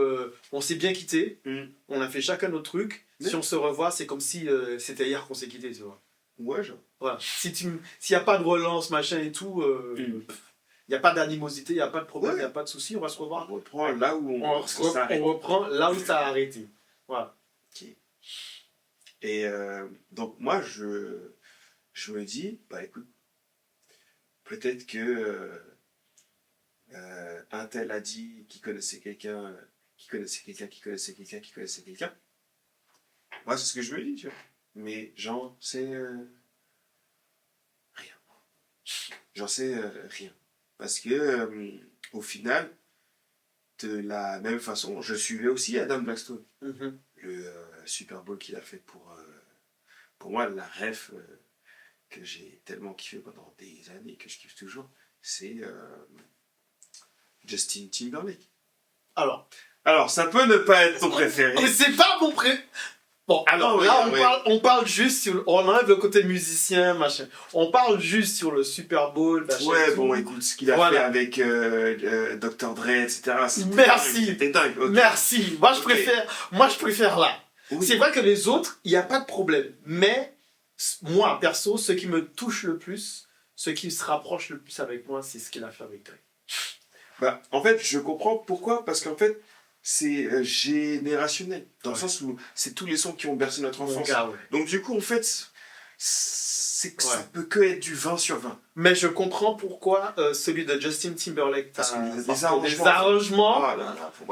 on s'est bien quitté, on a fait chacun notre truc. Si on se revoit, c'est comme si c'était hier qu'on s'est quitté, tu vois. Ouais, genre. Voilà. S'il n'y a pas de relance, machin et tout, il n'y a pas d'animosité, il n'y a pas de problème, il n'y a pas de souci, on va se revoir. On reprend là où on reprend là où ça a arrêté. Voilà. Okay. Et donc, moi, je me dis, bah écoute, peut-être que un tel a dit qu'il connaissait quelqu'un, qui connaissait quelqu'un, qui connaissait quelqu'un, qui connaissait quelqu'un. Moi, c'est ce que je me dis, tu vois. Mais j'en sais rien. J'en sais rien. Parce que, au final, de la même façon, je suivais aussi Adam Blackstone. Le Super Bowl qu'il a fait pour moi, la ref que j'ai tellement kiffé pendant des années, que je kiffe toujours, c'est Justin Timberlake. Alors, ça peut ne pas être ton préféré. Mais c'est pas mon préféré. Bon, alors là, on parle juste sur... On enlève le côté musicien, machin. On parle juste sur le Super Bowl, machin. Ouais, bon, écoute, ce qu'il a fait avec Dr. Dre, etc. Merci. C'était dingue. Okay. Merci. Moi, je préfère là. Oui. C'est vrai que les autres, il n'y a pas de problème. Mais, moi, perso, ce qui me touche le plus, ce qui se rapproche le plus avec moi, c'est ce qu'il a fait avec Dre. Bah, en fait, je comprends pourquoi. Parce qu'en fait, c'est générationnel, dans le sens où c'est tous les sons qui ont bercé notre enfance. Donc du coup, en fait, c'est que ça peut que être du 20 sur 20. Mais je comprends pourquoi celui de Justin Timberlake, des arrangements,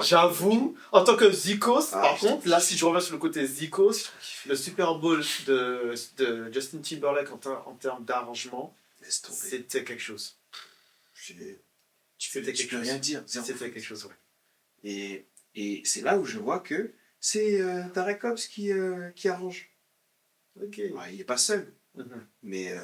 j'avoue, en tant que Zikos, par contre, là si je reviens sur le côté Zikos, le Super Bowl de Justin Timberlake en termes d'arrangement, c'était quelque chose. Tu peux rien dire. C'était quelque chose, ouais. Et c'est là où je vois que c'est Tarek Cobbs qui arrange. Ok. Ouais, il n'est pas seul. Mais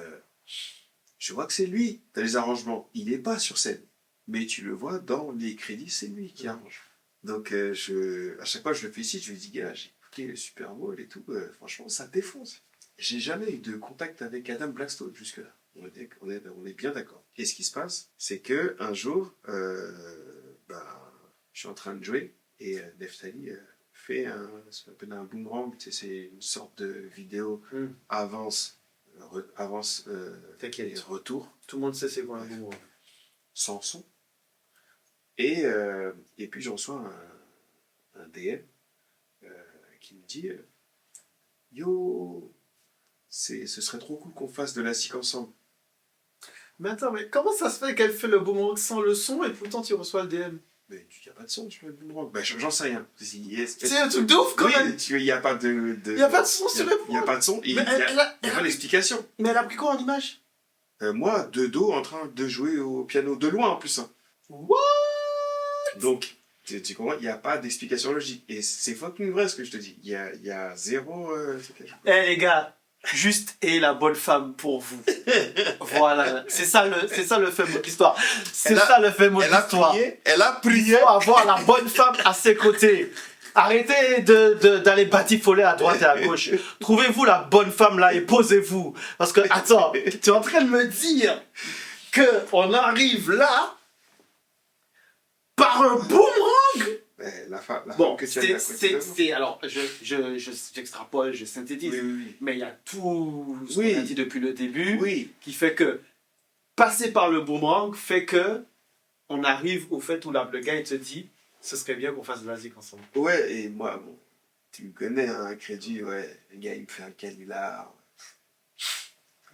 je vois que c'est lui dans les arrangements. Il n'est pas sur scène. Mais tu le vois dans les crédits, c'est lui qui arrange. Donc à chaque fois que je le félicite, je lui dis, gars, j'ai écouté le Super Bowl et tout. Franchement, ça défonce. J'ai jamais eu de contact avec Adam Blackstone jusque-là. On est bien d'accord. Et ce qui se passe, c'est qu'un jour, je suis en train de jouer. Et Neftali fait ce qu'on appelle un boomerang, c'est une sorte de vidéo avance et retour. Tout le monde sait c'est quoi un boomerang. Sans son. Et puis je reçois un DM qui me dit Yo, ce serait trop cool qu'on fasse de la SIC ensemble. Mais attends, mais comment ça se fait qu'elle fait le boomerang sans le son et pourtant tu reçois le DM? Mais il n'y a pas de son sur le boomerang. J'en sais rien. C'est un truc de ouf quand même. Il n'y a pas de... Il n'y a pas de son sur le boomerang. Il n'y a pas de son. Il n'y a pas d'explication. Mais elle a pris quoi en image? Moi, de dos, en train de jouer au piano. De loin en plus. Hein. What? Donc, tu comprends, il n'y a pas d'explication logique. Et c'est fucking vrai ce que je te dis. Il y a zéro... Les gars, juste est la bonne femme pour vous. Voilà, c'est ça le fait de l'histoire. C'est ça le fait de l'histoire. Elle a prié. Il faut avoir la bonne femme à ses côtés. Arrêtez d'aller batifoler à droite et à gauche. Trouvez-vous la bonne femme là et posez-vous. Parce que, attends, tu es en train de me dire qu'on arrive là par un boomerang. La femme Bon, que tu as mis à côté de nous. alors, j'extrapole, je synthétise, Oui. mais il y a tout ce Oui. qu'on a dit depuis le début Oui. qui fait que passer par le boomerang fait que on arrive au fait où le gars il te dit ce serait bien qu'on fasse de la zik ensemble. Ouais, et moi, bon, tu me connais, un crédit, ouais, le gars, il me fait un canular.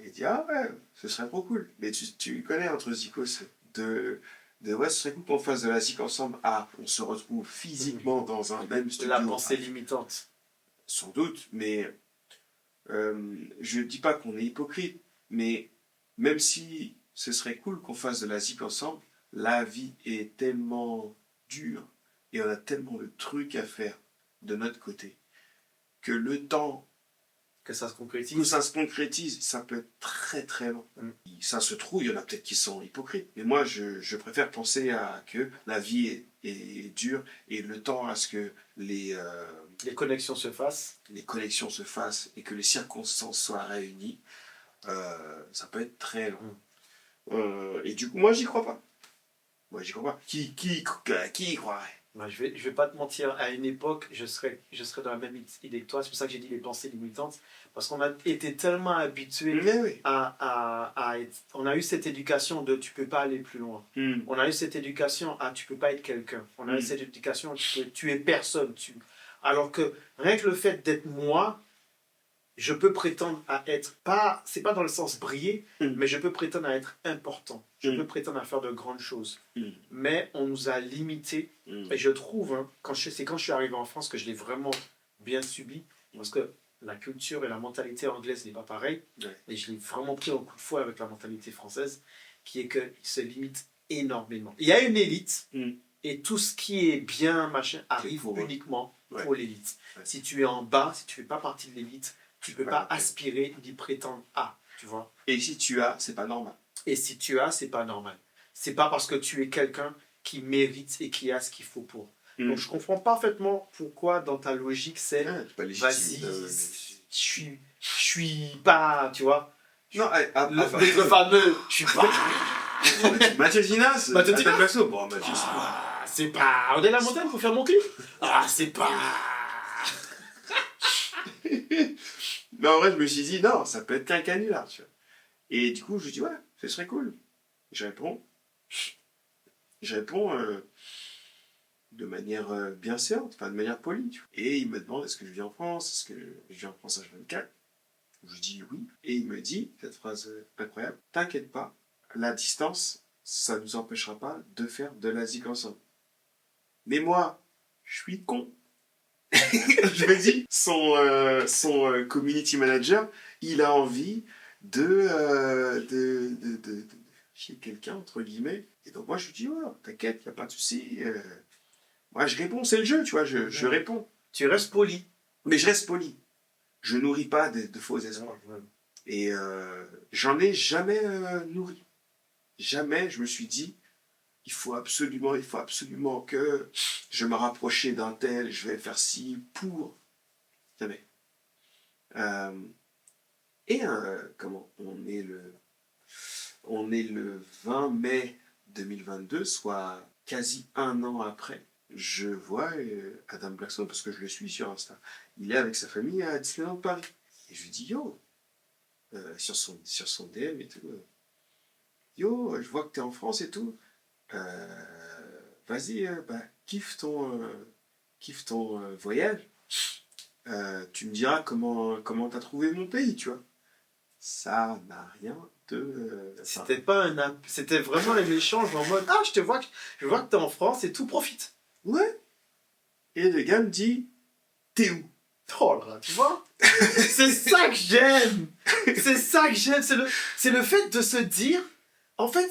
Il dit, ah ouais, ce serait trop cool. Mais tu connais entre Zikos, ouais, ce serait cool qu'on fasse de la zik ensemble. Ah, on se retrouve physiquement dans un même studio. La pensée limitante. Sans doute, mais je ne dis pas qu'on est hypocrite, mais même si ce serait cool qu'on fasse de la zik ensemble, la vie est tellement dure et on a tellement de trucs à faire de notre côté que le temps Que ça se que concrétise. ça se concrétise, ça peut être très très long. Mm. Ça se trouve, il y en a peut-être qui sont hypocrites, mais moi je préfère penser à que la vie est dure et le temps à ce que les connexions se fassent. les connexions se fassent et que les circonstances soient réunies, ça peut être très long. Et du coup, moi, j'y crois pas. Moi, j'y crois pas. Qui y croirait? Ouais, je vais pas te mentir, à une époque, je serais dans la même idée que toi. C'est pour ça que j'ai dit les pensées limitantes. Parce qu'on a été tellement habitués Mais oui. on a eu cette éducation de tu peux pas aller plus loin. Mm. On a eu cette éducation à tu peux pas être quelqu'un. On a eu cette éducation tu es personne. Alors que rien que le fait d'être moi, je peux prétendre à être pas, c'est pas dans le sens briller, mais je peux prétendre à être important. Je peux prétendre à faire de grandes choses. Mais on nous a limités. Et je trouve, hein, c'est quand je suis arrivé en France que je l'ai vraiment bien subi. Parce que la culture et la mentalité anglaise n'est pas pareille. Ouais. Et je l'ai vraiment pris au coup de fouet avec la mentalité française, qui est qu'ils se limitent énormément. Il y a une élite, et tout ce qui est bien, machin, arrive uniquement pour l'élite. Ouais. Si tu es en bas, si tu ne fais pas partie de l'élite, tu ne peux pas aspirer ni prétendre à, tu vois. Et si tu as, c'est pas normal. Et si tu as, c'est pas normal. C'est pas parce que tu es quelqu'un qui mérite et qui a ce qu'il faut pour. Donc je comprends parfaitement pourquoi dans ta logique c'est Pas vas-y, légitime. je suis pas, tu vois. Non, Le fameux, je suis pas. Mathieu Ginas, Mathieu Ginas. Bon, Mathieu, C'est pas. On est la montagne pour faire mon clip. Ah, c'est pas. Mais en vrai, je me suis dit, non, ça peut être qu'un canular, tu vois. Et du coup, je dis, ouais, ce serait cool. Je réponds de manière bienséante, enfin de manière polie, tu vois. Et il me demande, est-ce que je vis en France? Est-ce que je vis en France H24? Je dis oui. Et il me dit, cette phrase incroyable, t'inquiète pas, la distance, ça ne nous empêchera pas de faire de la zik ensemble. Mais moi, je suis con. Je me dis, son community manager, il a envie de chez quelqu'un, entre guillemets. Et donc moi, je lui dis, oh, t'inquiète, il n'y a pas de souci. Moi, je réponds, c'est le jeu, tu vois, je réponds. Tu restes poli. Mais je reste poli. Je nourris pas de faux espoirs. Et j'en ai jamais nourri. Jamais je me suis dit, il faut absolument que je me rapproche d'un tel, je vais faire ci pour. Jamais. Comment on est le 20 mai 2022, soit quasi un an après, je vois Adam Blackstone, parce que je le suis sur Insta. Il est avec sa famille à Disneyland Paris. Et je lui dis, yo, sur son DM et tout, yo, je vois que t'es en France et tout. Vas-y, kiffe ton voyage. Tu me diras comment t'as trouvé mon pays, tu vois. Ça n'a rien de... C'était vraiment un échange en mode ah, je vois que t'es en France et tout, profite. Ouais. Et le gars me dit, t'es où? Oh là, tu vois. C'est ça que j'aime. C'est ça que j'aime. C'est le fait de se dire, en fait,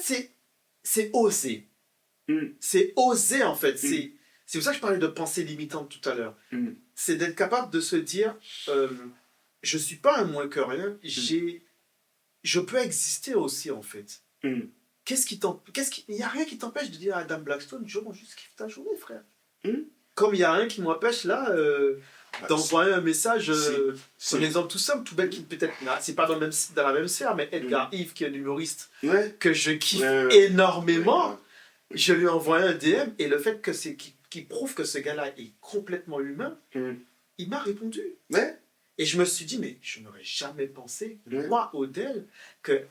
c'est oser. C'est oser, en fait. C'est pour ça que je parlais de pensée limitante tout à l'heure. C'est d'être capable de se dire, je suis pas un moins que rien. Je peux exister aussi, en fait. Mm. Il n'y a rien qui t'empêche de dire à Adam Blackstone, je m'en juste kiffe ta journée, frère. Mm. Comme il n'y a rien qui m'empêche, là, d'envoyer un message. C'est Un exemple tout simple, tout bête, qui peut-être. C'est pas dans la même sphère, mais Edgar Yves, qui est un humoriste Ouais. que je kiffe Ouais. énormément, je lui ai envoyé un DM, et le fait que qu'il prouve que ce gars-là est complètement humain, Mm. il m'a répondu. Ouais. Et je me suis dit, mais je n'aurais jamais pensé, Ouais. moi, Odell, que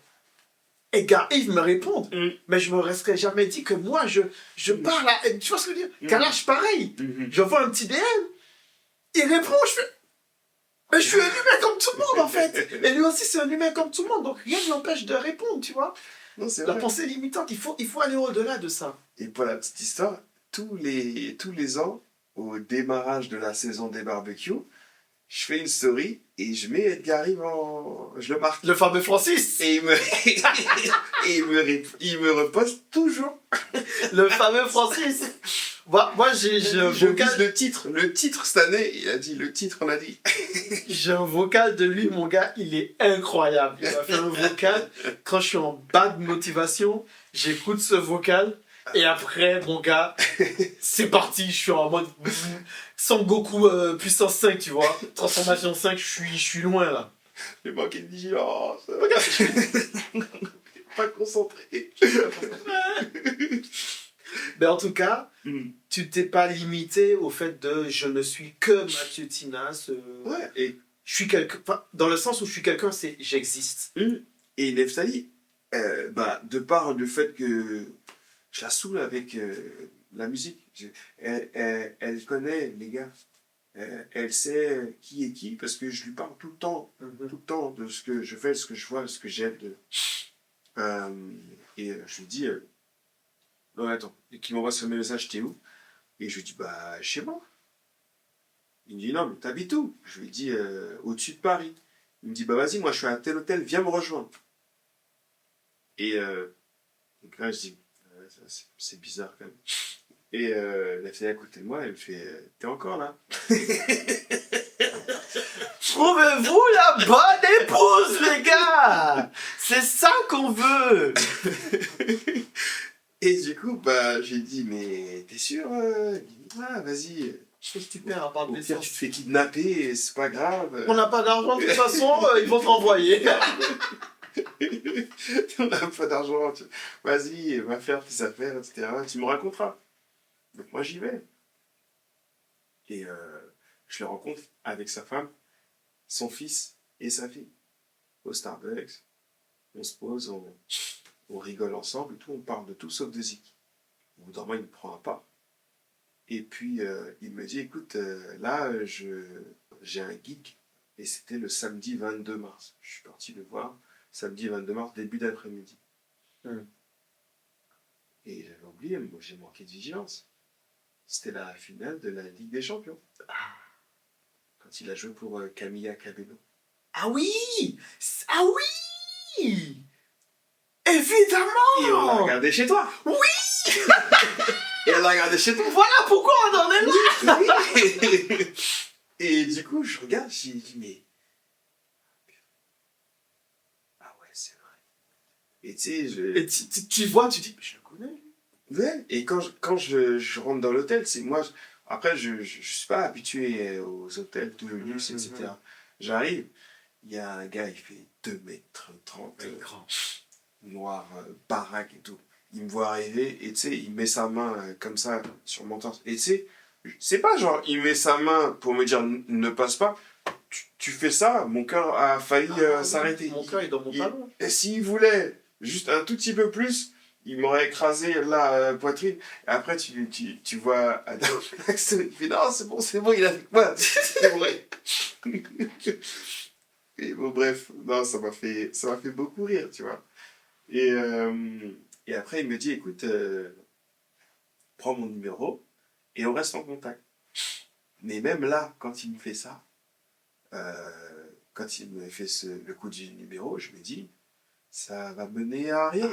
Edgar Yves me réponde. Mm. Mais je me serais jamais dit que moi, je parle à... Tu vois ce que je veux dire? Mm. Kalash, pareil. Mhm. Je vois un petit DM, il répond, je fais... Mais je suis un humain comme tout le monde, en fait. Et lui aussi, c'est un humain comme tout le monde. Donc rien ne l'empêche de répondre, tu vois. Non, c'est La vrai. pensée limitante, il faut aller au-delà de ça. Et pour la petite histoire, tous les ans, au démarrage de la saison des barbecues, je fais une story et je mets Edgar Yves je le marque. Le fameux Francis. Et il me reposte toujours. Le fameux Francis. Moi j'ai un Je vocal... vise le titre. Le titre cette année, il a dit le titre, on a dit. J'ai un vocal de lui, mon gars, il est incroyable. Il m'a fait un vocal. Quand je suis en bas de motivation, j'écoute ce vocal. Et après, mon gars, c'est parti. Je suis en mode Son Goku puissance 5, tu vois. Transformation 5, je suis loin là. J'ai manqué de vigilance. Pas concentré. Mais en tout cas, Mm. tu t'es pas limité au fait de je ne suis que Mathieu Tinas. Ouais, et Je suis quelqu'un. Enfin, dans le sens où je suis quelqu'un, c'est j'existe. Et Neftali, de par le fait que je la saoule avec la musique, elle connaît les gars. Elle sait qui est qui parce que je lui parle tout le temps de ce que je fais, ce que je vois, ce que j'aime. Je lui dis, non, attends, et qu'il m'envoie ce message, t'es où? Et je lui dis, bah, chez moi. Il me dit, non, mais t'habites où? Je lui dis, au-dessus de Paris. Il me dit, bah vas-y, moi je suis à tel hôtel, viens me rejoindre. Et donc là, je dis, c'est bizarre quand même. Et la fille à côté de moi, elle me fait, t'es encore là? Trouvez-vous la bonne épouse, les gars! C'est ça qu'on veut! Et du coup, bah, j'ai dit, mais t'es sûr? Il dit, ah, vas-y. Qu'est-ce que tu perds à part Au de pire, tu te fais kidnapper, c'est pas grave. On n'a pas d'argent de toute façon, ils vont te renvoyer. On n'a pas d'argent. Vas-y, va faire tes affaires, etc. Tu me raconteras. Donc moi, j'y vais. Et je le rencontre avec sa femme, son fils et sa fille au Starbucks. On se pose, on rigole ensemble et tout. On parle de tout sauf de Zik. Au bout d'un moment, il me prend à part. Et puis, il me dit, écoute, là, j'ai un gig. Et c'était le samedi 22 mars. Je suis parti le voir. Samedi 22 mars, début d'après-midi. Et j'avais oublié, moi j'ai manqué de vigilance. C'était la finale de la Ligue des Champions. Quand il a joué pour Camilla Cabello. Ah oui! Ah oui! Évidemment! Et on l'a regardé chez toi. Oui! Et on l'a regardé chez toi. Voilà pourquoi on en est là! Et du coup, je regarde, j'ai dit, mais... Ah ouais, c'est vrai. Et tu sais, Et tu vois, tu dis, je le connais. Ouais, et quand je rentre dans l'hôtel, c'est moi... Après, je suis pas habitué aux hôtels, tout le luxe, etc. J'arrive, il y a un gars, il fait 2 m 30, Grand. noir, baraque et tout. Il me voit arriver, et tu sais, il met sa main comme ça sur mon torse. Et tu sais, c'est pas genre, il met sa main pour me dire ne passe pas. Tu fais ça, mon cœur a failli s'arrêter. Mon cœur est dans mon talon. Et s'il voulait juste un tout petit peu plus, il m'aurait écrasé la poitrine. Et après, tu vois Adam Blackstone, il fait non, c'est bon, il est avec moi. C'est vrai. Et bon, bref, non, ça m'a fait beaucoup rire, tu vois. Et après, il me dit écoute, prends mon numéro et on reste en contact. Mais même là, quand il me fait ça, quand il me fait le coup du numéro, je me dis ça va mener à rien.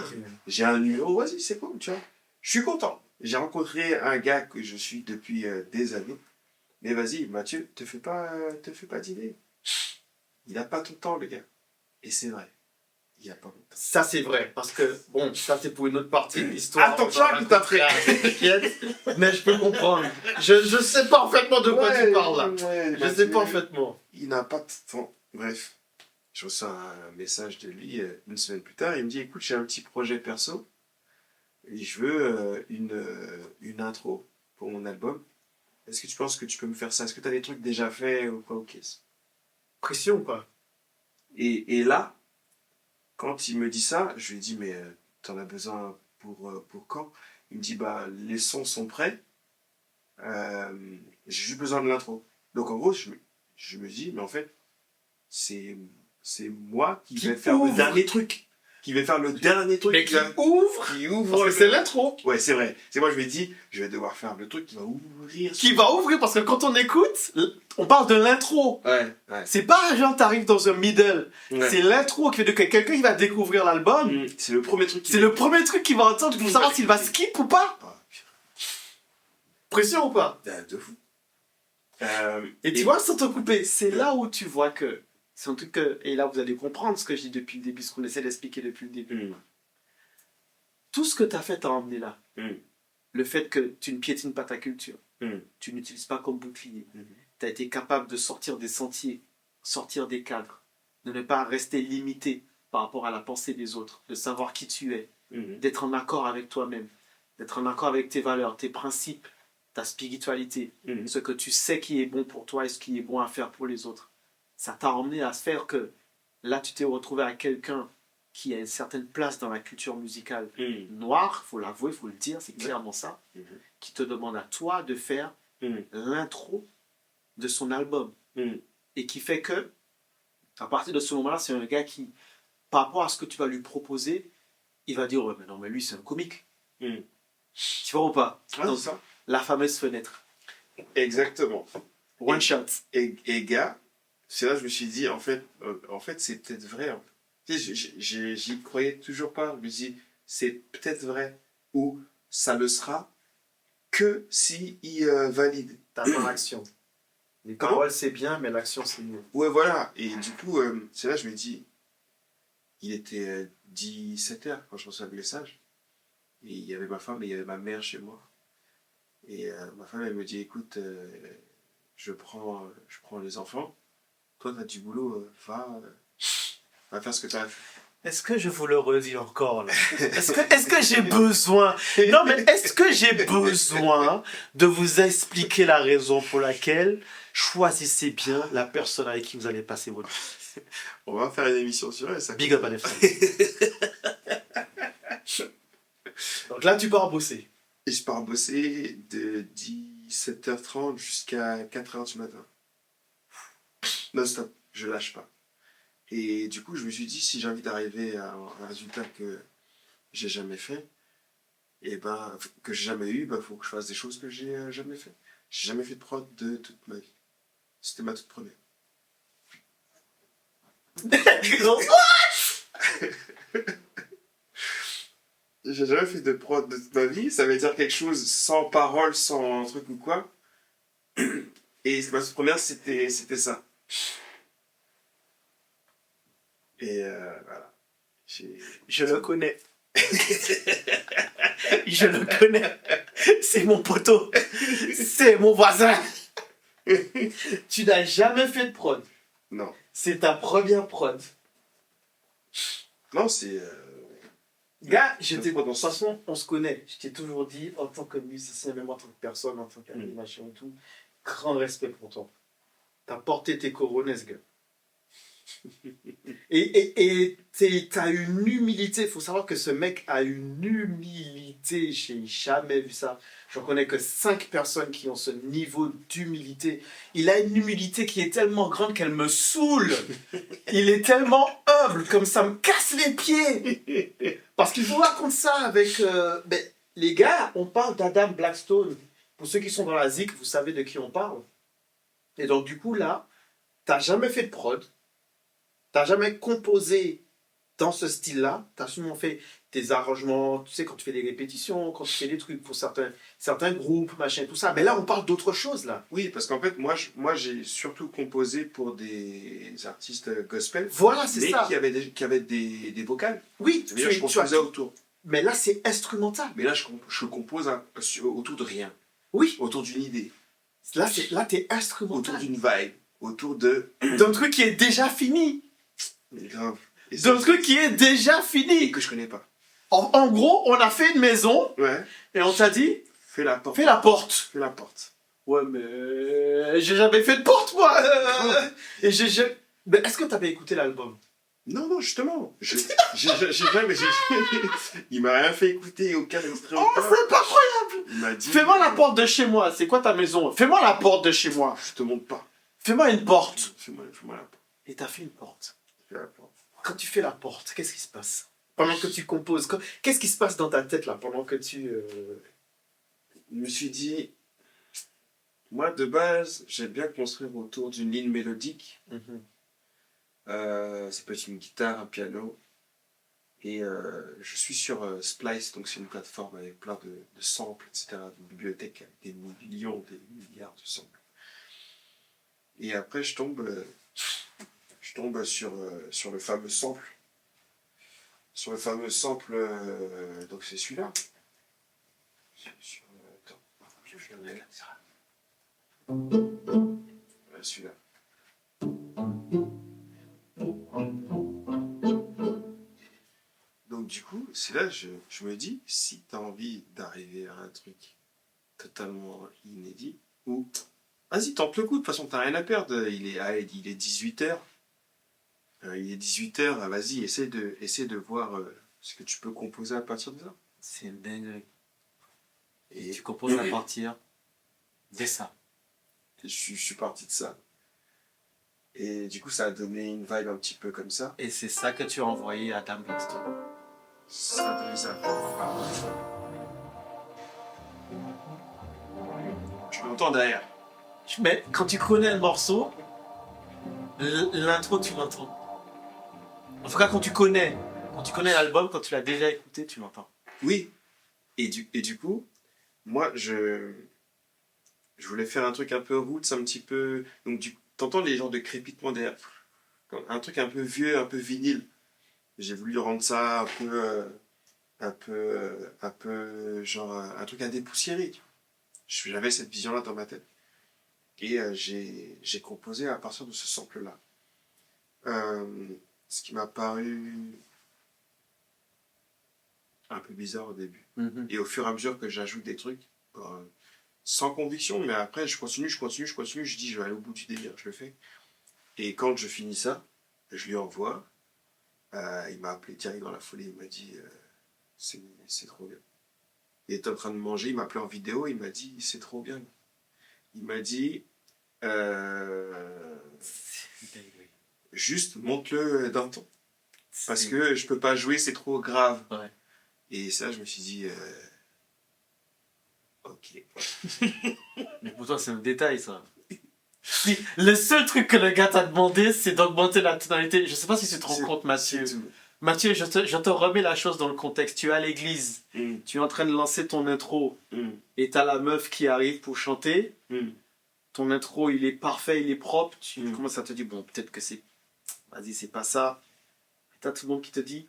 J'ai un numéro, vas-y, c'est cool, tu vois. Je suis content. J'ai rencontré un gars que je suis depuis des années. Mais vas-y, Mathieu, te fais pas d'idée. Il n'a pas tout le temps, le gars. Et c'est vrai. Il n'a pas tout le temps. Ça, c'est vrai. Parce que, bon, ça, c'est pour une autre partie de l'histoire. Attends, Charles, tout après. Mais je peux comprendre. Je sais parfaitement de quoi tu parles, là. Ouais, Je sais parfaitement. Il n'a pas de temps. Bref, je reçois un message de lui une semaine plus tard. Il me dit, écoute, j'ai un petit projet perso. Et je veux une intro pour mon album. Est-ce que tu penses que tu peux me faire ça? Est-ce que tu as des trucs déjà faits ou quoi? Ok. Pression, quoi. Et là, quand il me dit ça, je lui dis, mais t'en as besoin pour quand? Il me dit, bah, les sons sont prêts. J'ai juste besoin de l'intro. Donc en gros, je me dis, mais en fait, c'est moi qui vais faire le dernier truc. Qui vais faire le dernier truc. Mais qui ouvre. Qui ouvre. Parce que c'est l'intro. Ouais, c'est vrai. C'est moi, je me dis, je vais devoir faire le truc qui va ouvrir. Qui va ouvrir, parce que quand on écoute, on parle de l'intro. Ouais. C'est pas genre t'arrives dans un middle. Ouais. C'est l'intro qui fait de quelqu'un qui va découvrir l'album. C'est le premier truc. C'est le premier truc qu'il va entendre pour savoir s'il va skip ou pas. Pression ou pas? De fou. Et tu vois, sans te couper, c'est là où tu vois que c'est un truc que... Et là, vous allez comprendre ce que je dis depuis le début, ce qu'on essaie d'expliquer depuis le début. Tout ce que tu as fait t'a emmené là. Le fait que tu ne piétines pas ta culture, tu n'utilises pas comme bouclier, tu as été capable de sortir des sentiers, sortir des cadres, de ne pas rester limité par rapport à la pensée des autres, de savoir qui tu es, d'être en accord avec toi-même, d'être en accord avec tes valeurs, tes principes, ta spiritualité, ce que tu sais qui est bon pour toi et ce qui est bon à faire pour les autres. Ça t'a emmené à faire que là, tu t'es retrouvé à quelqu'un qui a une certaine place dans la culture musicale noire, il faut l'avouer, il faut le dire, c'est clairement ça, qui te demande à toi de faire l'intro de son album. Et qui fait que, à partir de ce moment-là, c'est un gars qui, par rapport à ce que tu vas lui proposer, il va dire, ouais, mais non, mais lui, c'est un comique. Tu vois ou pas? Donc, ça. La fameuse fenêtre. Exactement. One shot. Et gars, c'est là que je me suis dit, en fait c'est peut-être vrai. En fait. J'y croyais toujours pas. Je me dis, c'est peut-être vrai. Ou ça le sera que si il valide. T'as pas l'action. Les paroles, c'est bien, mais l'action, c'est mieux. Ouais, voilà. Et du coup, c'est là que je me dis, il était 17h quand je reçois le message. Et il y avait ma femme et il y avait ma mère chez moi. Et ma femme, elle me dit, écoute, je prends les enfants. Toi, t'as du boulot, va faire ce que t'as à faire. Est-ce que je vous le redis encore là? Est-ce que j'ai besoin? Non, mais est-ce que j'ai besoin de vous expliquer la raison pour laquelle choisissez bien la personne avec qui vous allez passer votre vie? On va faire une émission sur elle, ça. Big up à les frères. Donc là, tu pars bosser. Et je pars bosser de 17h30 jusqu'à 4h du matin. Non stop, je lâche pas. Et du coup, je me suis dit, si j'ai envie d'arriver à un résultat que j'ai jamais fait, et ben, que j'ai jamais eu, il faut que je fasse des choses que j'ai jamais fait. J'ai jamais fait de prod de toute ma vie. C'était ma toute première. J'ai jamais fait de prod de toute ma vie. Ça veut dire quelque chose sans parole, sans truc ou quoi. Et ma toute première, c'était ça. Et voilà. Je le connais. Je le connais. C'est mon poteau. C'est mon voisin. Tu n'as jamais fait de prod. Non. C'est ta première prod. Non, c'est... Gars, de toute façon, on se connaît. Je t'ai toujours dit, en tant que musicien, même en tant que personne, en tant qu'animation et tout, grand respect pour toi. T'as porté tes coronesses, gars. Et t'as une humilité. Il faut savoir que ce mec a une humilité. J'ai jamais vu ça. Je connais que 5 personnes qui ont ce niveau d'humilité. Il a une humilité qui est tellement grande qu'elle me saoule. Il est tellement humble, comme ça me casse les pieds. Parce qu'il vous raconte ça avec... les gars, on parle d'Adam Blackstone. Pour ceux qui sont dans la ZIC, vous savez de qui on parle. Et donc du coup là, t'as jamais fait de prod. T'as jamais composé dans ce style-là. T'as seulement fait tes arrangements, tu sais, quand tu fais des répétitions, quand tu fais des trucs pour certains groupes, machin, tout ça. Mais là, on parle d'autre chose, là. Oui, parce qu'en fait, moi j'ai surtout composé pour des artistes gospel, Voilà, c'est mais ça. qui avaient des vocales. Oui, Ça veut dire que je composais autour. Mais là, c'est instrumental. Mais là, je compose autour de rien. Oui. Autour d'une idée. Là, t'es Autour instrumental. d'une vibe. Autour de... D'un truc qui est déjà fini. Mais grave. Et D'un ça, truc qui est déjà et fini. que je connais pas. En gros, on a fait une maison Ouais. et on t'a dit, Fais la porte. fais la porte. Fais la porte. Ouais, mais j'ai jamais fait de porte, moi. Et Mais est-ce que t'avais écouté l'album? Non, non, justement. Il m'a rien fait écouter, aucun extrait. Oh, c'est pas incroyable. Il m'a dit... Fais-moi la porte de chez moi. C'est quoi ta maison? Fais-moi la porte de chez moi. Je te montre pas. Fais-moi une porte. Fais-moi la porte. Et t'as fait une porte. Fais la porte. Quand tu fais la porte, qu'est-ce qui se passe? Pendant que tu composes, qu'est-ce qui se passe dans ta tête là pendant que tu... Je me suis dit... Moi, de base, j'aime bien construire autour d'une ligne mélodique. Ça peut être une guitare, un piano. Et je suis sur Splice, donc c'est une plateforme avec plein de samples, etc. Une bibliothèque avec des millions, des milliards de samples. Et après, je tombe sur le fameux sample. Sur le fameux sample, donc c'est celui-là. Attends, je vais le mettre. Voilà, celui-là. Donc du coup, c'est là je me dis, si tu as envie d'arriver à un truc totalement inédit, ou vas-y, tente le coup, de toute façon, t'as rien à perdre, il est 18h. Il est 18h, vas-y, essaie de voir ce que tu peux composer à partir de ça. C'est une dinguerie. Et Tu composes à partir de ça. je suis parti de ça. Et du coup, ça a donné une vibe un petit peu comme ça. Et c'est ça que tu as envoyé à Dan Blackstone. Ça a donné ça. Tu m'entends derrière. Mais quand tu connais le morceau, l'intro, tu l'entends. En tout cas, quand tu connais l'album, quand tu l'as déjà écouté, tu l'entends. Oui. Et du coup, moi, je voulais faire un truc un peu roots, un petit peu... Donc, t'entends les genres de crépitements derrière. Un truc un peu vieux, un peu vinyle. J'ai voulu rendre ça un peu genre, un truc à dépoussiérer. J'avais cette vision-là dans ma tête. Et j'ai composé à partir de ce sample-là. Ce qui m'a paru un peu bizarre au début. Et au fur et à mesure que j'ajoute des trucs, sans conviction, mais après je continue, je dis je vais aller au bout du délire, je le fais. Et quand je finis ça, je lui envoie. Il m'a appelé direct dans la foulée, il m'a dit c'est trop bien. Il était en train de manger, il m'a appelé en vidéo, il m'a dit c'est trop bien. Il m'a dit juste monte-le d'un ton. Parce que je peux pas jouer, c'est trop grave. Ouais. Et ça, je me suis dit ok. Mais pour toi, c'est un détail, ça. Si, le seul truc que le gars t'a demandé, c'est d'augmenter la tonalité. Je sais pas si tu te rends compte, Mathieu. Mathieu, je te remets la chose dans le contexte. Tu es à l'église, tu es en train de lancer ton intro, et t'as la meuf qui arrive pour chanter. Ton intro, il est parfait, il est propre. Tu commences à te dire, bon, peut-être que c'est... Vas-y, c'est pas ça. Et t'as tout le monde qui te dit,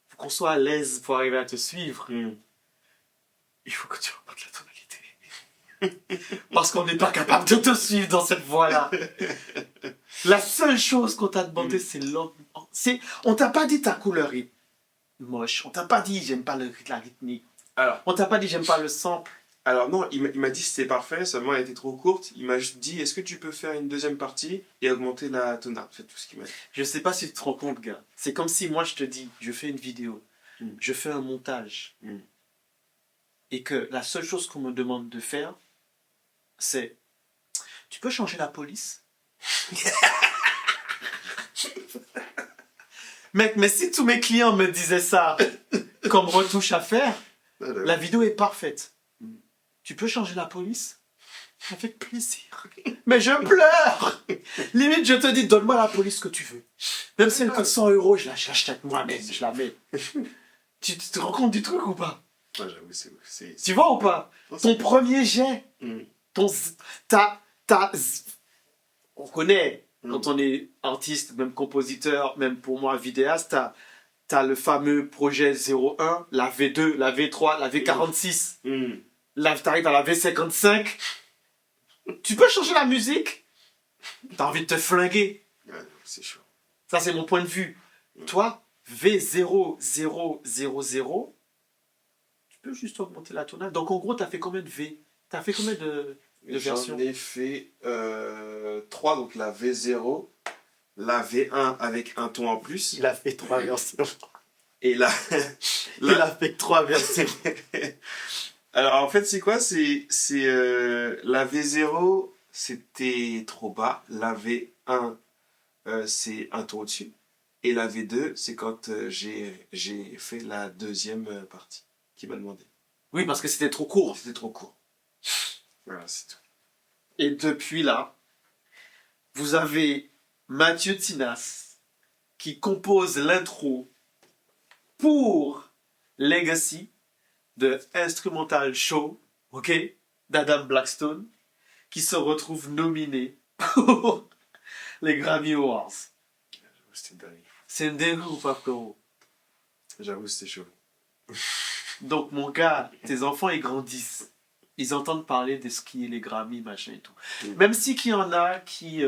faut qu'on soit à l'aise pour arriver à te suivre. Il faut que tu remontes la tonalité. Parce qu'on n'est pas capable de te suivre dans cette voie-là. La seule chose qu'on t'a demandé, c'est l'homme. On t'a pas dit ta couleur est moche. On t'a pas dit j'aime pas la rythmique. Alors, On t'a pas dit j'aime pas le sample. alors non, il m'a dit c'était parfait, seulement elle était trop courte. Il m'a juste dit est-ce que tu peux faire une deuxième partie et augmenter la tonalité. C'est tout ce qu'il m'a dit. Je sais pas si tu te rends compte, gars. C'est comme si moi je te dis je fais une vidéo, je fais un montage, et que la seule chose qu'on me demande de faire, c'est tu peux changer la police? Mec, mais si tous mes clients me disaient ça comme retouche à faire, la vidéo est parfaite. Tu peux changer la police? Avec plaisir. Mais je pleure. Limite, je te dis, donne-moi la police que tu veux. Même si elle coûte 100 €, je l'achète moi-même, je la mets. Tu te rends compte du truc ou pas? Ouais, j'avoue, c'est... Tu vois ou pas? Ton premier jet, Mm. ta, on connaît, Mm. quand on est artiste, même compositeur, même pour moi vidéaste, t'as le fameux projet 01, la V2, la V3, la V46. Mm. Là, t'arrives à la V55. Tu peux changer la musique? T'as envie de te flinguer. Ouais, c'est chaud. Ça, c'est mon point de vue. Toi, V0000, tu peux juste augmenter la tonalité. Donc, en gros, t'as fait combien de V? T'as fait combien de versions? J'en ai fait 3, donc la V0, la V1 avec un ton en plus, Il a fait 3 versions. et la... Il a fait 3 versions. Alors en fait c'est quoi? La V0 c'était trop bas, la V1 c'est un ton au-dessus, et la V2 c'est quand j'ai fait la deuxième partie qui m'a demandé. Oui, parce que c'était trop court. C'était trop court. Voilà, c'est tout. Et depuis là, vous avez Mathieu Tinas qui compose l'intro pour Legacy de Instrumental Show, ok, d'Adam Blackstone, qui se retrouve nominé pour les Grammy Awards. C'était dingue. C'est une dingue ou pas, frérot? J'avoue c'était chaud. Donc, mon gars, tes enfants, ils grandissent. Ils entendent parler de ce qui est les Grammy, machin et tout. Mm. Même si qu'il y en a qui...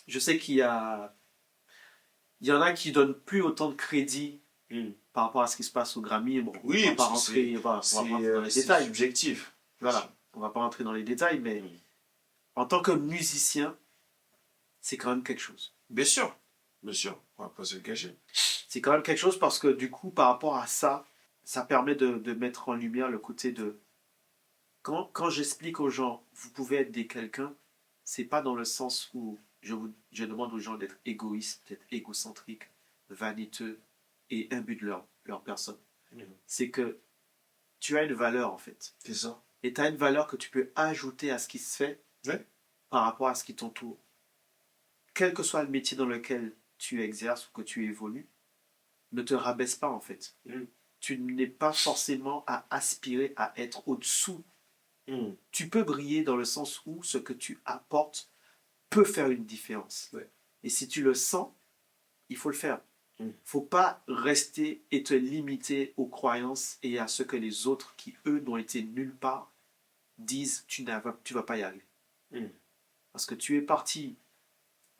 je sais qu'il y a... Il y en a qui donnent plus autant de crédit par rapport à ce qui se passe au Grammy. Bon, Oui, on va pas parce que rentrer, on va pas rentrer dans les détails. subjectif. Voilà, on va pas rentrer dans les détails, mais Mm. en tant que musicien, c'est quand même quelque chose. Bien sûr, on va pas se le cacher. C'est quand même quelque chose parce que du coup, par rapport à ça, ça permet de mettre en lumière le côté de... Quand j'explique aux gens, vous pouvez être des quelqu'un, c'est pas dans le sens où je demande aux gens d'être égoïstes, d'être égocentriques, vaniteux et imbus de leur personne. C'est que tu as une valeur en fait. C'est ça. Et tu as une valeur que tu peux ajouter à ce qui se fait Ouais. par rapport à ce qui t'entoure. Quel que soit le métier dans lequel tu exerces ou que tu évolues, ne te rabaisse pas en fait. Mm. Tu n'es pas forcément à aspirer à être au-dessous. Mm. Tu peux briller dans le sens où ce que tu apportes peut faire une différence. Ouais. Et si tu le sens, il faut le faire. Mm. Faut pas rester et te limiter aux croyances et à ce que les autres qui, eux, n'ont été nulle part, disent tu vas pas y aller. Mm. Parce que tu es parti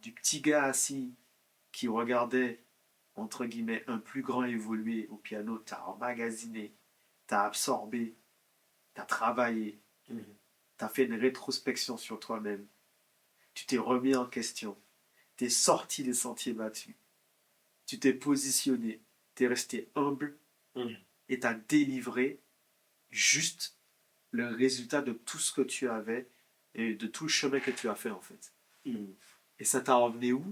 du petit gars assis qui regardait, entre guillemets, un plus grand évoluer au piano, tu as emmagasiné, tu as absorbé, tu as travaillé, Mm. tu as fait une rétrospection sur toi-même, tu t'es remis en question, tu es sorti des sentiers battus, tu t'es positionné, tu es resté humble Mm. et tu as délivré juste le résultat de tout ce que tu avais et de tout le chemin que tu as fait en fait. Mm. Et ça t'a emmené où?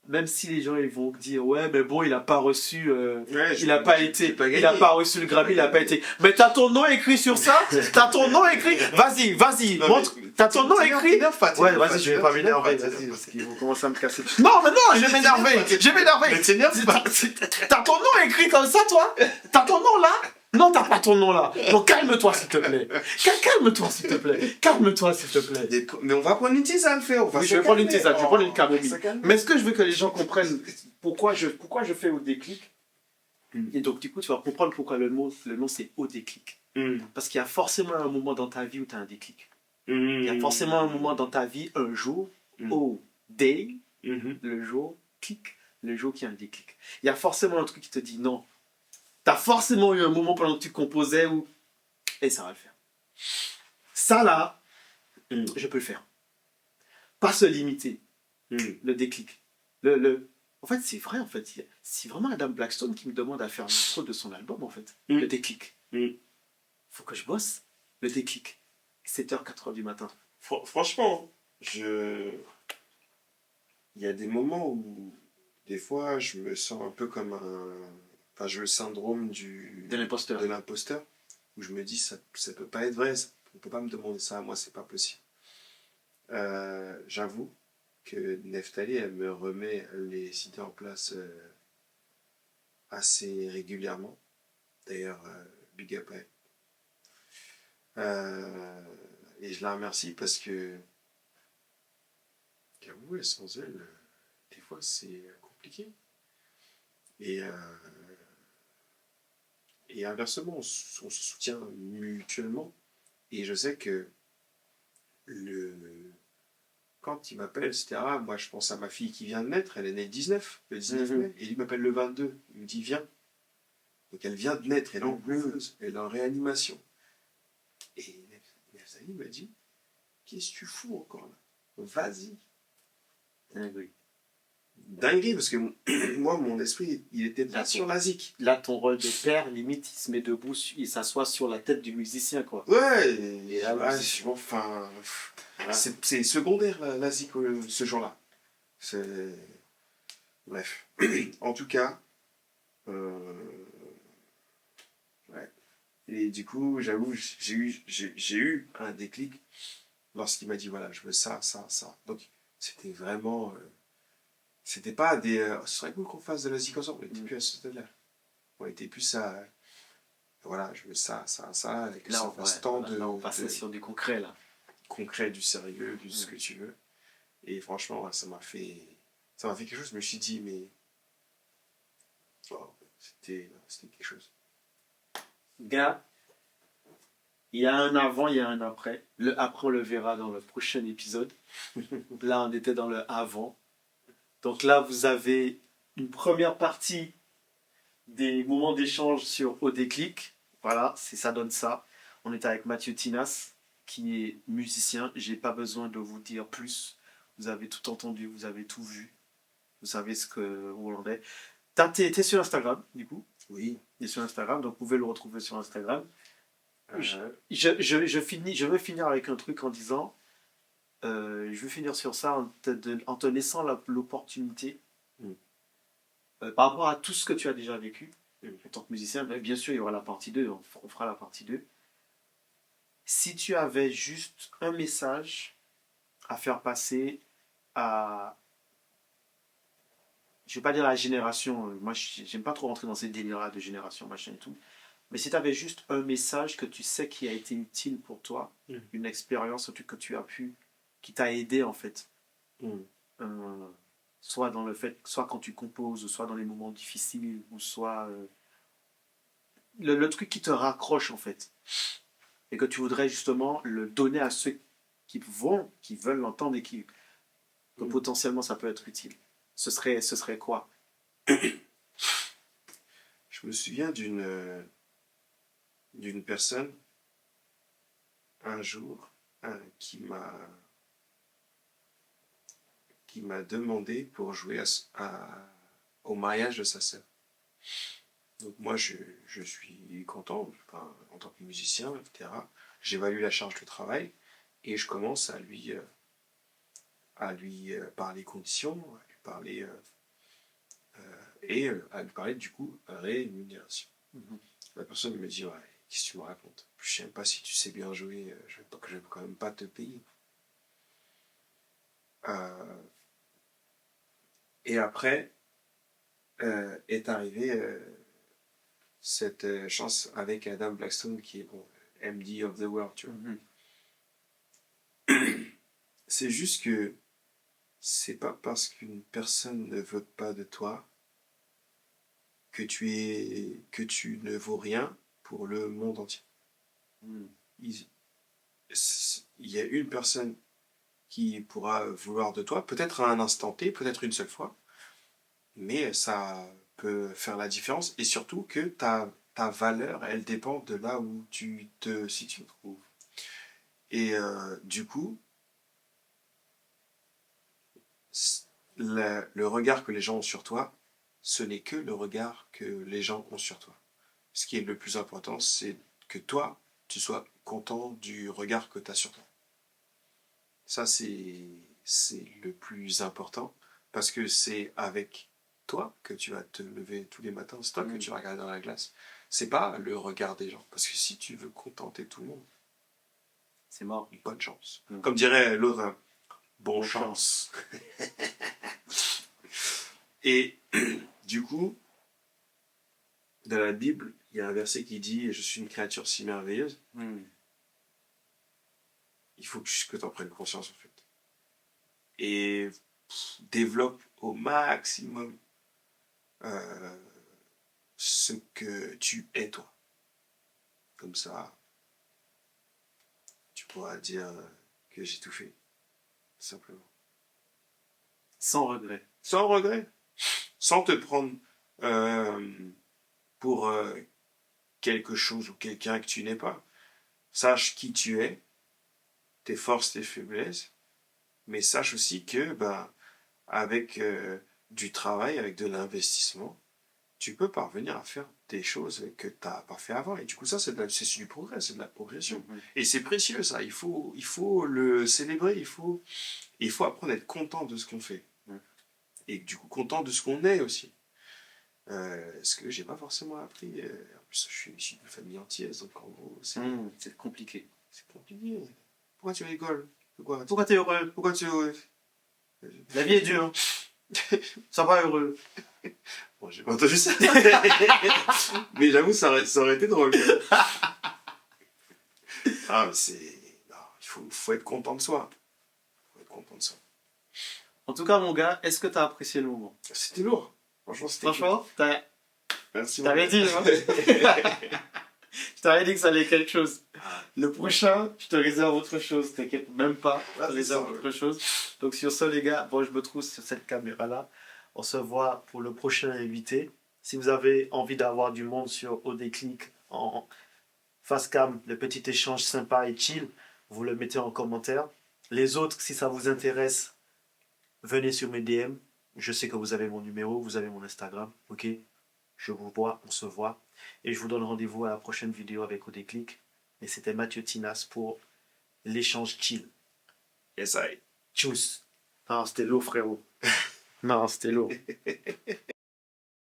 Même si les gens ils vont dire ouais mais bon il a pas reçu Ouais, il a pas j'ai été pas il gagné. a pas reçu le Grammy il a pas été mais t'as ton nom écrit sur ça, t'as ton nom écrit, vas-y Non, montre, t'as ton nom écrit. T'énerve pas, Ouais, t'énerve vas-y, je vais pas t'énerve m'énerver, t'énerve vas-y, pas. parce qu'ils vont commencer à me casser. Non, mais non, je vais m'énerver, je vais Mais m'énerver. t'énerve pas. T'as ton nom écrit comme ça, toi? T'as ton nom là? Non, t'as pas ton nom là. Donc calme-toi, s'il te plaît. Calme-toi, s'il te plaît. Calme-toi, s'il te plaît. Mais on va prendre une tisane, frère. Oui, je vais prendre une tisane, je vais prendre une camomille. Mais est-ce que je veux que les gens comprennent pourquoi je fais au déclic? Et donc, du coup, tu vas comprendre pourquoi le nom c'est au déclic. Parce qu'il y a forcément un moment dans ta vie où tu as un déclic. Il y a forcément un moment dans ta vie, un jour, au day, le jour, clic, le jour qui a un déclic. Il y a forcément un truc qui te dit non. Tu as forcément eu un moment pendant que tu composais où. Et ça va le faire. Ça là, je peux le faire. Pas se limiter. Le déclic. En fait, c'est vrai, en fait. C'est vraiment Adam Blackstone qui me demande à faire l'intro de son album, en fait. Le déclic. Faut que je bosse. Le déclic. 7h, 4h du matin. Franchement, il y a des moments où, des fois, je me sens un peu comme j'ai le syndrome De l'imposteur. de l'imposteur, où je me dis, ça peut pas être vrai, On peut pas me demander ça à moi, c'est pas possible. J'avoue que Neftali, elle me remet les idées en place assez régulièrement. D'ailleurs, big up à elle. Et je la remercie parce que, j'avoue, sans elle, des fois c'est compliqué. Et, et inversement, on se soutient mutuellement. Et je sais que quand il m'appelle, etc., moi je pense à ma fille qui vient de naître, elle est née le 19 mai, et lui m'appelle le 22, il me dit viens. Donc elle vient de naître, elle est en couveuse, elle est en réanimation. Et Neftali m'a dit, qu'est-ce que tu fous encore là? Vas-y. Dinguerie, parce que moi, mon esprit, il était là sur la zik. Là, ton rôle de père, limite, il se met debout, il s'assoit sur la tête du musicien, quoi. Ouais, Et là, enfin, voilà. c'est secondaire la zik ce jour-là. Bref. En tout cas, ouais. Et du coup, j'avoue, j'ai eu un déclic lorsqu'il m'a dit voilà, je veux ça, ça, ça. Donc, c'était vraiment. C'était pas des. Ce serait cool qu'on fasse de la zik ensemble. On était plus à ce stade-là. On était plus à. Voilà, je veux ça, ça, ça. Et que Là, ça fasse tant là, on passe de sur du concret, là. concret, du sérieux, du ce que tu veux. Et franchement, ouais, ça m'a fait quelque chose. Je me suis dit, mais. Oh, c'était quelque chose. Gars, il y a un avant, il y a un après. Le après, on le verra dans le prochain épisode. Là, on était dans le avant. Donc là, vous avez une première partie des moments d'échange sur Au déclic. Voilà, ça donne ça. On était avec Mathieu Tinas, qui est musicien. J'ai pas besoin de vous dire plus. Vous avez tout entendu, vous avez tout vu. Vous savez ce que vous en est. T'es sur Instagram, du coup. Oui. Il est sur Instagram, donc vous pouvte le retrouver sur Instagram. Euh, Je veux finir avec un truc en disant, je veux finir sur ça en te laissant l'opportunité, par rapport à tout ce que tu as déjà vécu en tant que musicien. Bien sûr, il y aura la partie 2, on fera la partie 2. Si tu avais juste un message à faire passer à, je ne vais pas dire la génération, moi j'aime pas trop rentrer dans ces délires-là de génération, machin et tout, mais si tu avais juste un message que tu sais qui a été utile pour toi, une expérience, un truc que tu as pu, qui t'a aidé en fait, soit dans le fait, soit quand tu composes, soit dans les moments difficiles, ou soit le truc qui te raccroche en fait, et que tu voudrais justement le donner à ceux qui veulent l'entendre et que potentiellement ça peut être utile. Ce serait quoi? Je me souviens d'une personne un jour qui m'a demandé pour jouer au mariage de sa sœur. Donc moi je suis content, enfin, en tant que musicien, etc. J'évalue la charge de travail et je commence à lui parler conditions, à lui parler à lui parler du coup rémunération. La personne me dit ouais, qu'est-ce que tu me racontes? Je sais même pas si tu sais bien jouer, je vais quand même pas te payer. Et après est arrivée cette chance avec Adam Blackstone qui est bon, MD of the World, tu vois. C'est juste que c'est pas parce qu'une personne ne veut pas de toi que tu ne vaux rien pour le monde entier. Il y a une personne qui pourra vouloir de toi, peut-être à un instant T, peut-être une seule fois, mais ça peut faire la différence, et surtout que ta valeur, elle dépend de là où tu te situes. Et du coup, le regard que les gens ont sur toi, ce n'est que le regard que les gens ont sur toi. Ce qui est le plus important, c'est que toi, tu sois content du regard que tu as sur toi. Ça, c'est le plus important, parce que c'est avec toi que tu vas te lever tous les matins, c'est toi que tu vas regarder dans la glace. C'est pas le regard des gens, parce que si tu veux contenter tout le monde, c'est mort. Bonne chance. Mm. Comme dirait l'autre, hein, bon Bon chance. Et du coup, dans la Bible, il y a un verset qui dit « Je suis une créature si merveilleuse ». Mm. Il faut que tu en prennes conscience, en fait. Et développe au maximum ce que tu es, toi. Comme ça, tu pourras dire que j'ai tout fait, simplement. Sans regret. Sans regret. Sans te prendre pour quelque chose ou quelqu'un que tu n'es pas. Sache qui tu es, tes forces, tes faiblesses, mais sache aussi que avec du travail, avec de l'investissement, tu peux parvenir à faire des choses que tu n'as pas fait avant. Et du coup, ça, c'est du progrès, c'est de la progression. Mhm. Et c'est précieux, ça. Il faut le célébrer, il faut apprendre à être content de ce qu'on fait. Et du coup, content de ce qu'on est aussi. Ce que j'ai pas forcément appris. En plus, je suis issu d'une famille entière, donc en gros, C'est compliqué. c'est compliqué. Pourquoi tu rigoles? Pourquoi t'es heureux? Pourquoi tu es heureux? La vie est dure. Sois pas heureux. Bon, j'ai pas entendu ça. Mais j'avoue, ça aurait été drôle. Ah, mais non, il faut être content de soi. Faut être content de soi. En tout cas, mon gars, est-ce que t'as apprécié le moment? C'était lourd. Franchement, c'était cool. Franchement, Merci. t'avais dit, hein. Je t'avais dit que ça allait être quelque chose. Le prochain, je te réserve autre chose, t'inquiète même pas, je te réserve autre chose. Donc sur ce les gars, bon je me trouve sur cette caméra là, on se voit pour le prochain invité. Si vous avez envie d'avoir du monde sur Au Déclic en face cam, le petit échange sympa et chill, vous le mettez en commentaire. Les autres, si ça vous intéresse, venez sur mes DM. Je sais que vous avez mon numéro, vous avez mon Instagram, ok? Je vous vois, on se voit. Et je vous donne rendez-vous à la prochaine vidéo avec Au Déclic. Et c'était Mathieu Tinas pour l'échange chill. Yes, I. Tchuss. Non, c'était lourd, frérot. Non, c'était lourd.